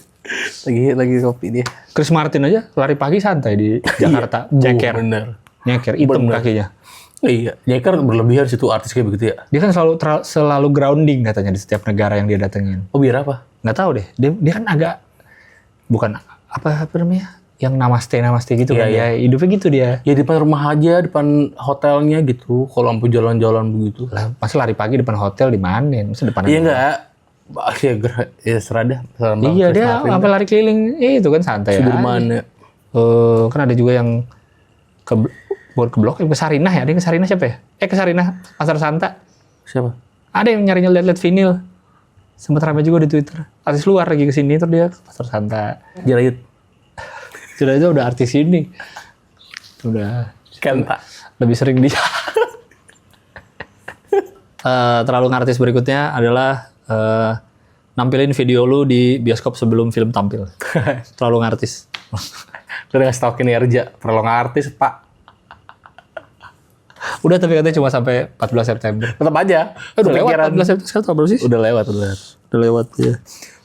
Lagi kopi dia. Chris Martin aja lari pagi santai di Jakarta. Nyeker. Bener. Nyeker, hitam kakinya. Iya, nyeker berlebihan situ artis kayak begitu ya. Dia kan selalu grounding katanya di setiap negara yang dia datengin. Oh biar apa? Nggak tahu deh. Dia kan agak bukan apa namanya? Yang namaste gitu kan. Iya. Ya hidupnya gitu dia. Ya di depan rumah aja, depan hotelnya gitu. Kalau lampu jalan-jalan begitu. Lah, masa lari pagi depan hotel di mana? Masa depan Iya enggak. Ya serada. Iya dia sampai lari keliling itu kan santai. Sudirman ya. Kan ada juga yang bukan ke Blok, ke Sarinah ya. Ada yang ke Sarinah siapa ya? Ke Sarinah Pasar Santa. Siapa? Ada yang nyarinya lihat vinil. Sempat ramai juga di Twitter. Artis luar lagi ke sini terus dia ke Pasar Santa. Jirayut. Sudah itu udah artis ini. Udah Kan Pak. lebih sering dia. Terlalu ngartis berikutnya adalah nampilin video lu di bioskop sebelum film tampil. Terlalu ngartis. Lu udah ngasih tau kinerja, perlu artis Pak. Udah tapi katanya cuma sampai 14 September. Tetap aja. Udah lewat 14 September sekarang berapa sih? Udah lewat. Udah lewat ya.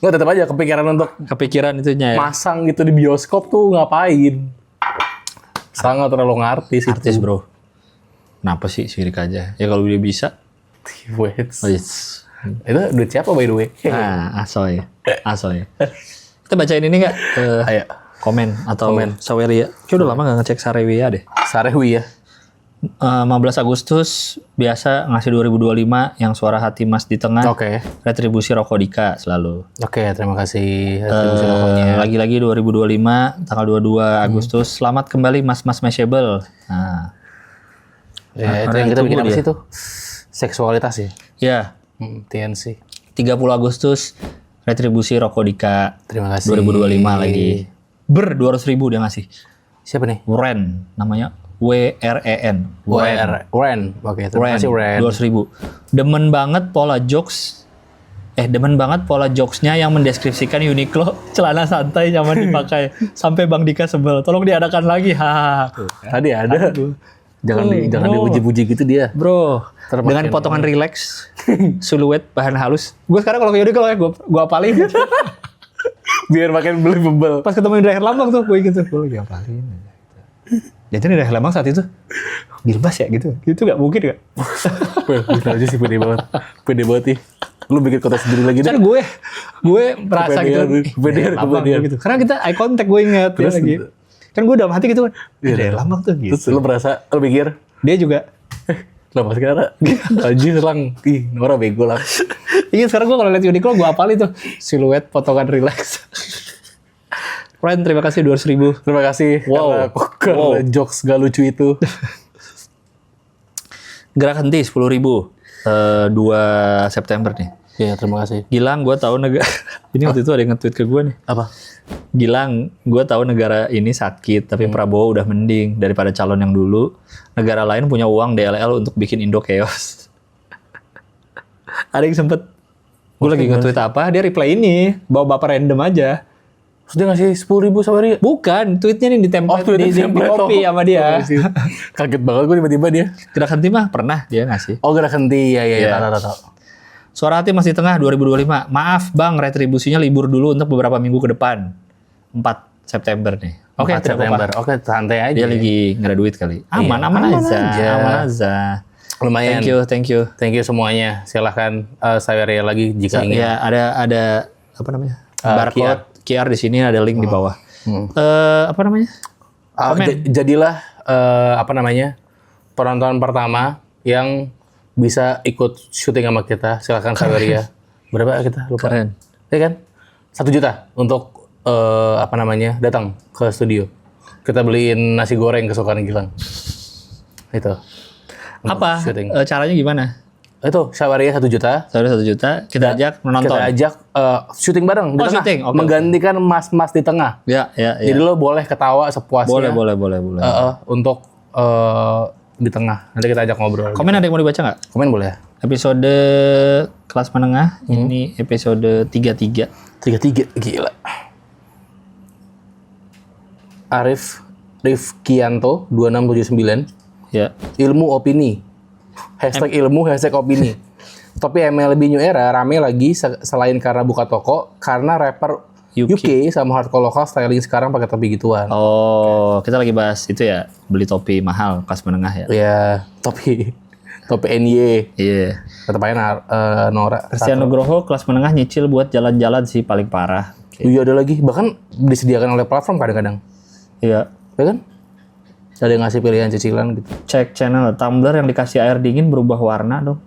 Nggak, tetap aja kepikiran untuk Kepikiran itunya ya. masang gitu di bioskop tuh ngapain? Sangat terlalu ngartis itu. Artis bro. Kenapa sih sirik aja? Ya kalau dia bisa. Wait. Oh, yes. Itu duit siapa by the way? Asoy. Kita bacain ini nggak? Ayo. Komen atau Saweria. Kayak udah lama nggak ngecek Saweria deh. Sarewi ya. 15 Agustus biasa ngasih 2025 yang suara hati mas di tengah. Oke. Retribusi Rokok Dika selalu. Oke, terima kasih retribusi rokoknya. Lagi-lagi 2025 tanggal 22 Agustus. Selamat kembali Mas Mashable. Nah. Ya, itu yang kita bikin apa sih tuh? Seksualitas ya? Ya. TNC. 30 Agustus Retribusi Rokok Dika. Terima kasih. 2025 lagi. 200.000 dia ngasih. Siapa nih? Ren namanya. WREN. Ren. Oke, terima kasih Ren. 200.000. Demen banget pola jokesnya yang mendeskripsikan Uniqlo celana santai nyaman dipakai. Sampai Bang Dika sebel. Tolong diadakan lagi. Tadi ada. Jangan dipuji-puji gitu dia. Bro, dengan potongan relax, siluet bahan halus. Gue sekarang kalau ke Uniqlo ya gue apalin. Biar makin believable. Pas ketemu di daerah Lambang tuh gue gitu. Gue lagi apalin. Jadi di daerah Lambang saat itu Gilbas ya gitu. Gitu gak mungkin gak? Bisa aja sih pede banget. Pede banget nih. Lu bikin kota sendiri lagi deh. Kan gue merasa gitu. Kepedean. Gitu. Karena kita eye contact gue ingat Terus lagi. Kan gue dalam hati gitu kan. Iya, Daerah Lambang tuh gitu. Terus lu merasa, lu pikir, Dia juga. lama sekarang. Anjir selang. Ih, Nora bego lah. Iya sekarang gue kalau lihat Uniqlo gue apalin tuh. Siluet potongan relax. Ren, terima kasih 200.000. Terima kasih. Wow. Karena jokes gak lucu itu. Gerak henti 10.000. 2 September nih. Iya, terima kasih. Gilang, gue tahu negara. Ini waktu itu ada yang nge-tweet ke gue nih. Apa? Gilang, gue tahu negara ini sakit, tapi Prabowo udah mending daripada calon yang dulu. Negara lain punya uang DLL untuk bikin Indo chaos. Ada yang sempet, gue lagi nge-tweet apa, dia reply ini, bawa bapak random aja. Terus dia ngasih 10.000 sama dia? Bukan, tweetnya nih ditempel di copy sama dia. Kaget banget gue tiba-tiba dia. Gerak henti mah pernah dia ngasih. Oh, gerak henti, ya. Tahu. Suara hati masih tengah 2025. Maaf bang, retribusinya libur dulu untuk beberapa minggu ke depan. 4 September nih. Oke, September. Oke, santai aja. Dia lagi nggak ada duit kali. Aman aja. Lumayan. Thank you. Thank you semuanya. Silahkan saya Ria lagi jika ingin. Ya, ada apa namanya? Barcode QR di sini ada link di bawah. Apa namanya? Jadilah penonton pertama yang bisa ikut syuting sama kita. Silakan Saweria. Berapa kita? Lupa. Keren. Ya kan? 1 juta untuk datang ke studio. Kita beliin nasi goreng kesukaan Gilang. Itu. Apa? Caranya gimana? Itu Saweria 1 juta. Saweria 1 juta. Kita ajak menonton. Kita ajak syuting bareng di tengah. Syuting. Okay, menggantikan mas-mas di tengah. Ya. Jadi lo boleh ketawa sepuasnya. Boleh. Untuk di tengah. Nanti kita ajak ngobrol. Komen ada yang mau dibaca nggak? Komen boleh. Episode kelas menengah. Ini episode 33. 33. Gila. Arif Rifkianto 2679. Ya. Ilmu opini. #ilmu #opini. Tapi MLB New Era rame lagi selain karena buka toko, karena rapper UK sama hardcore lokal styling sekarang pakai topi gituan. Oh, kita lagi bahas itu ya, beli topi mahal kelas menengah ya. Iya, topi NY. Iya. Tetap aja Nora. Cristiano Nugroho kelas menengah nyicil buat jalan-jalan sih paling parah. Iya, ada lagi. Bahkan disediakan oleh platform kadang-kadang. Iya. Ya kan? Ada yang ngasih pilihan cicilan gitu. Cek channel tumbler yang dikasih air dingin berubah warna dong.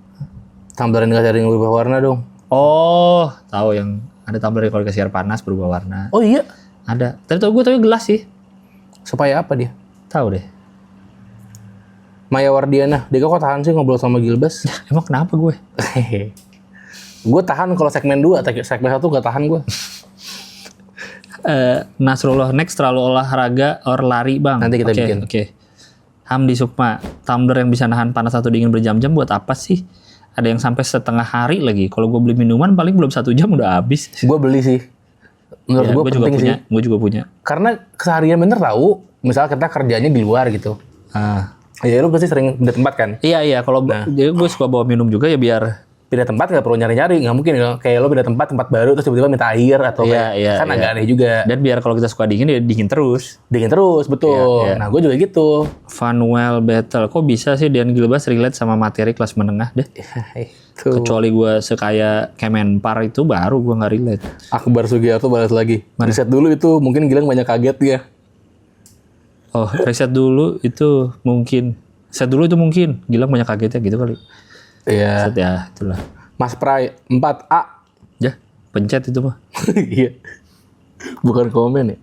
Tumbler yang dikasih air dingin berubah warna dong. Oh, tahu yang ada tumbler yang kalau dikasih air panas berubah warna. Oh iya? Ada. Tapi tau gue gelas sih. Supaya apa dia? Tahu deh. Maya Wardiana, dia kok tahan sih ngobrol sama Gilbas? Emang kenapa gue? Gue tahan kalau segmen 2, segmen 1 gak tahan gue. Nasrullah next terlalu olahraga or lari bang. Nanti kita bikin. Oke. Hamdi Sukma, tumbler yang bisa nahan panas atau dingin berjam-jam buat apa sih? Ada yang sampai setengah hari lagi. Kalau gue beli minuman paling belum 1 jam udah habis. Gue beli sih. Menurut gue penting sih. Gue juga punya. Karena keseharian bener tahu. Misalnya kita kerjanya di luar gitu. Ya lu pasti sering pindah tempat kan? Iya. Kalau jadi gue suka bawa minum juga ya biar pindah tempat nggak perlu nyari-nyari, nggak mungkin kayak lo pindah tempat baru terus tiba-tiba minta air atau kan agak aneh juga. Dan biar kalau kita suka dingin ya dingin terus betul. Nah gue juga gitu. Funwell Battle, kok bisa sih Dian Gilbas relate sama materi kelas menengah deh? Kecuali gue sekaya Kemenpar itu baru gue nggak relate. Akbar Sugiarto balas lagi. Riset dulu itu mungkin Gilang banyak kaget ya. Oh riset dulu itu mungkin Gilang banyak kagetnya gitu kali. Iya. Ya, itulah. Mas Prai 4A. Ya, pencet itu mah. Iya. Bukan komen ya.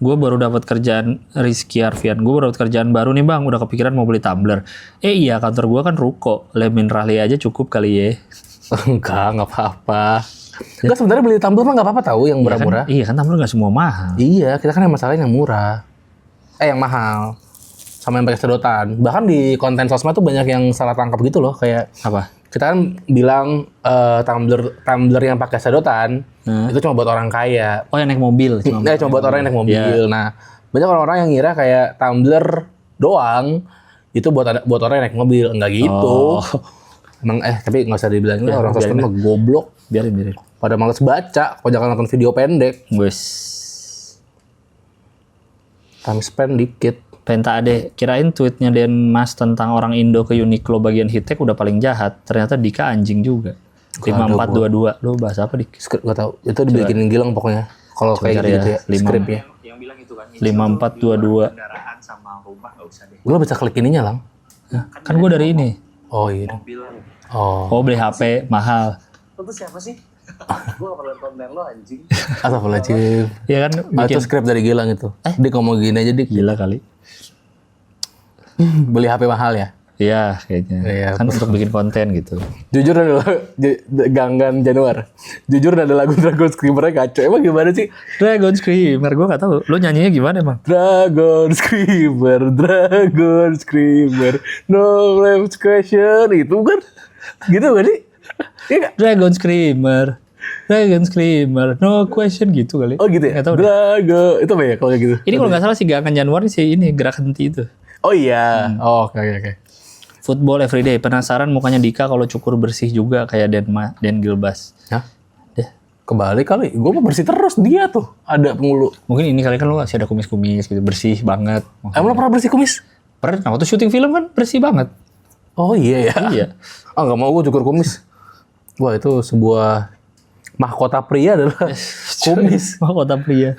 Gue baru dapat kerjaan Rizky Arfian. Gue baru dapat kerjaan baru nih bang. Udah kepikiran mau beli tumbler. Iya, kantor gue kan ruko. Lemin Rahli aja cukup kali ya. Enggak apa-apa. Enggak sebenarnya beli tumbler mah nggak apa-apa tahu yang murah-murah. Iya kan tumbler nggak semua mahal. Iya, kita kan yang masalahnya yang murah. Yang mahal. Sama yang pakai sedotan. Bahkan di konten sosmed tuh banyak yang salah tangkap gitu loh, kayak apa? Kita kan bilang tumbler yang pakai sedotan itu cuma buat orang kaya. Oh, yang naik mobil. Cuma buat orang yang naik mobil. Nah, banyak orang-orang yang ngira kayak tumbler doang itu buat orang yang naik mobil. Enggak gitu. Emang tapi nggak usah dibilang itu orang sosmed mah goblok. Biarin. Pada males baca, kalau jangan nonton video pendek. Wes. Time spend dikit. Penta Ade, kirain tweetnya Denmas tentang orang Indo ke Uniqlo bagian Hitek udah paling jahat. Ternyata Dika anjing juga. 5422. Lu bahas apa Dik? Gak tau. Itu dibikinin Gilang pokoknya. Kalau kayak gitu ya, skripnya. Yang bilang itu kan. 5422. Kendaraan sama rumah gak usah deh. Gue bisa klik ininya Lang. Kan gue dari ini. Oh iya. Mobil. Oh beli HP mahal. Lo tuh siapa sih? Gue gak pernah konten lo anjing. Astagfirullahaladzim. Iya kan Itu skrip dari Gilang itu. Dik ngomong gini aja Dik. Gila kali. Beli HP mahal ya? Iya kayaknya. Iya, kan untuk bikin konten gitu. Jujur ada Ganggan Januar. Jujur ada lagu Dragon Screamer-nya kacau. Emang gimana sih? Dragon Screamer, gue gak tahu. Lo nyanyinya gimana emang? Dragon Screamer, no left question. Itu kan? Gitu kan sih? Iya gak? Dragon Screamer, no question gitu kali. Oh gitu ya? Gak tahu. Dragon, itu apa ya kalau gitu? Ini kalau gak salah sih Ganggan Januar sih ini gerak henti itu. Oh iya. Oh oke. Football everyday. Penasaran mukanya Dika kalau cukur bersih juga kayak Dan Gilbas. Hah? Kebalik kali. Gue mau bersih terus, dia tuh ada pengulu. Mungkin ini kali kan lo masih ada kumis-kumis gitu, bersih banget. Emang lo pernah bersih kumis? Pernah, waktu syuting film kan bersih banget. Oh iya ya. Iya. Nggak mau gue cukur kumis. Wah itu sebuah mahkota pria adalah kumis. Mahkota pria.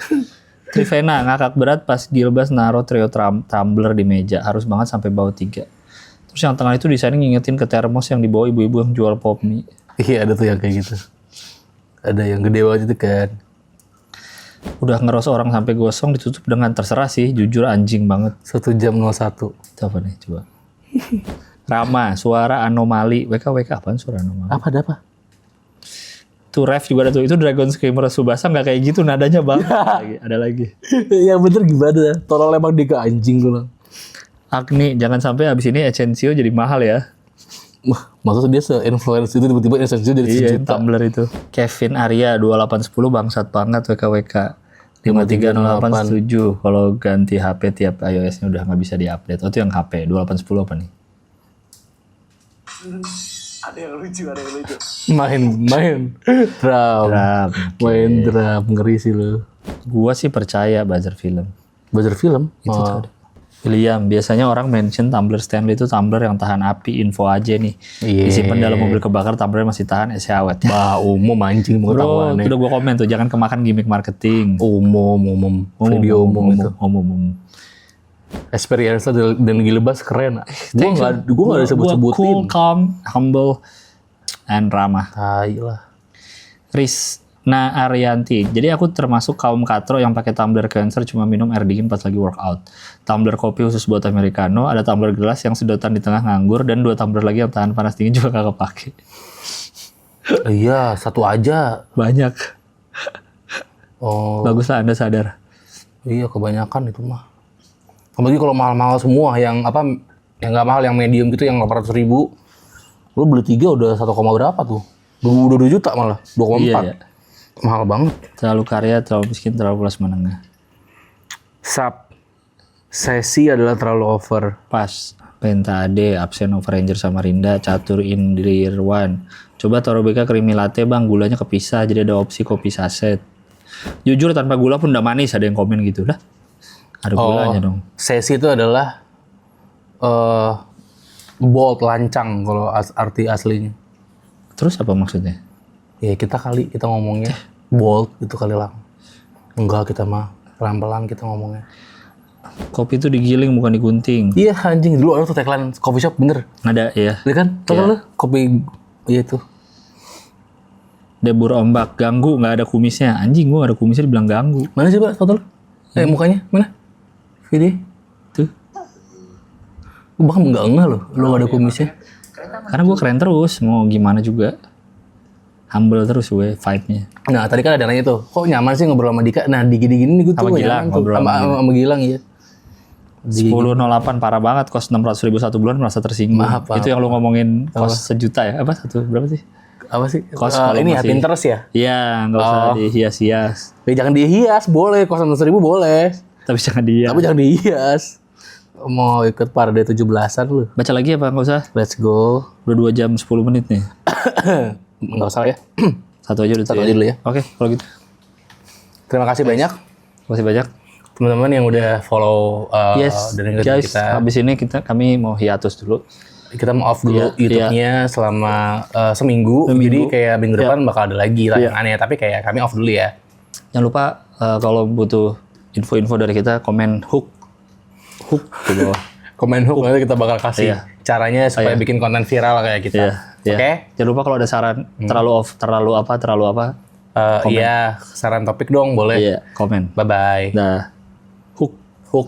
Trivena ngakak berat pas Gilbas naruh trio tumbler di meja. Harus banget sampai bawah 3. Terus yang tengah itu desainnya ngingetin ke termos yang dibawa ibu-ibu yang jual pop mie. Iya ada tuh yang kayak gitu. Ada yang gede banget itu kan. Udah ngeros orang sampai gosong ditutup dengan terserah sih. Jujur anjing banget. 1 jam 01. Itu apa nih coba. Rama, suara anomali. WK apaan suara anomali? Apa? Tuh ref juga ada tuh. Itu Dragon Screamer Subasa nggak kayak gitu nadanya bang. Ada lagi. Yang bener gimana? Tolong emang Dika anjing gue. Agni, jangan sampai abis ini Essential jadi mahal ya. Wah, maksudnya dia se-influence itu tiba-tiba Essential jadi Iya, sejuta. Tumblr itu. Kevin Arya 2810 bangsat banget WK. 5308 setuju. Kalau ganti HP tiap iOS-nya udah nggak bisa diupdate. Oh itu yang HP 2810 apa nih? Ada yang lucu. Main drum. Main drum, ngeri sih lu. Gua sih percaya buzzer film. Buzzer film? Itu tuh ada. William, biasanya orang mention tumbler Stanley itu tumbler yang tahan api, info aja nih. Disimpan dalam mobil kebakar, tumbler masih tahan, awet. Bah, umum anjing Bro, udah gua komen tuh, jangan kemakan gimmick marketing. Umum. Video umum itu. Umum. Experience dan Gilbas keren. Gue nggak ada sebut-sebutin. Cool, calm, humble. and ramah. Tai lah. Rizna Arianti. Jadi aku termasuk kaum katro yang pakai tumbler cancer cuma minum air dingin pas lagi workout. Tumbler kopi khusus buat americano, ada tumbler gelas yang sedotan di tengah nganggur, dan 2 tumbler lagi yang tahan panas dingin juga kagak pakai. Iya, satu aja. Banyak. Oh. Bagus lah Anda sadar. Iya, kebanyakan itu mah. Apalagi kalau mahal-mahal semua, yang apa, yang nggak mahal, yang medium gitu, yang 800.000. Lu beli 3 udah 1, berapa tuh? Udah 2 juta malah, 2,4. Iya. Mahal banget. Terlalu kaya, terlalu miskin, terlalu kelas menengah. Sub. Sesi adalah terlalu over. Pas. Penta AD, absen over Ranger sama Rinda, catur Indirwan. Coba Toro BK creamy latte bang, gulanya kepisah, jadi ada opsi kopi saset. Jujur tanpa gula pun udah manis, ada yang komen gitu lah. Ada gulanya dong. Sesi itu adalah bold, lancang kalau arti aslinya. Terus apa maksudnya? Ya kita ngomongnya bold gitu kali lah. Enggak, kita mah pelan-pelan kita ngomongnya. Kopi itu digiling bukan digunting. Iya anjing, dulu ada tuh tagline coffee shop bener. Ada ya. Iya kan? Tahu Iya. lu kopi iya tuh. Debur ombak, ganggu nggak ada kumisnya. Anjing gua nggak ada kumisnya dibilang ganggu. Mana sih Pak foto lu? Mukanya mana? Video. Tuh. Gua bahkan enggak loh, lu nggak ada kumisnya. Karena gua keren terus, mau gimana juga. Humble terus gue vibe-nya. Nah tadi kan ada nanya tuh, kok nyaman sih ngobrol sama Dika? Nah di gini-gini gue tuh Sama Gilang, nyaman tuh. ngobrol Sama Gilang ya. 10.08 parah banget, kos 600.000 satu bulan merasa tersinggung. Maaf, Itu yang lu ngomongin kos sejuta ya? Apa satu berapa sih? Apa sih? Kos kalau ini ya masih- Pinterest ya? Iya, nggak usah dihias-hias. Ya, jangan dihias, boleh. Kos 600.000 boleh. Tapi jangan dia. Tapi jangan dihias. Mau ikut parade 17-an lu. Baca lagi apa nggak usah? Let's go. Udah 2 jam 10 menit nih. Nggak usah ya. Satu aja udah Satu aja dulu ya. Oke, kalau gitu. Terima kasih banyak Terima kasih banyak. teman-teman yang udah follow Yes, dan dengerin guys, kita. habis ini kami mau hiatus dulu. Kita mau off dulu Iya, YouTube-nya selama seminggu. Jadi kayak minggu depan bakal ada lagi tayangannya. Tapi kayak kami off dulu ya. Jangan lupa kalau butuh info-info dari kita, komen hook di bawah. Komen hook nanti kita bakal kasih Iya. caranya supaya bikin konten viral kayak kita. Iya. Oke? Jangan lupa kalau ada saran terlalu apa. Iya, saran topik dong boleh. Iya, komen. Bye-bye. Dah. Hook. Hook.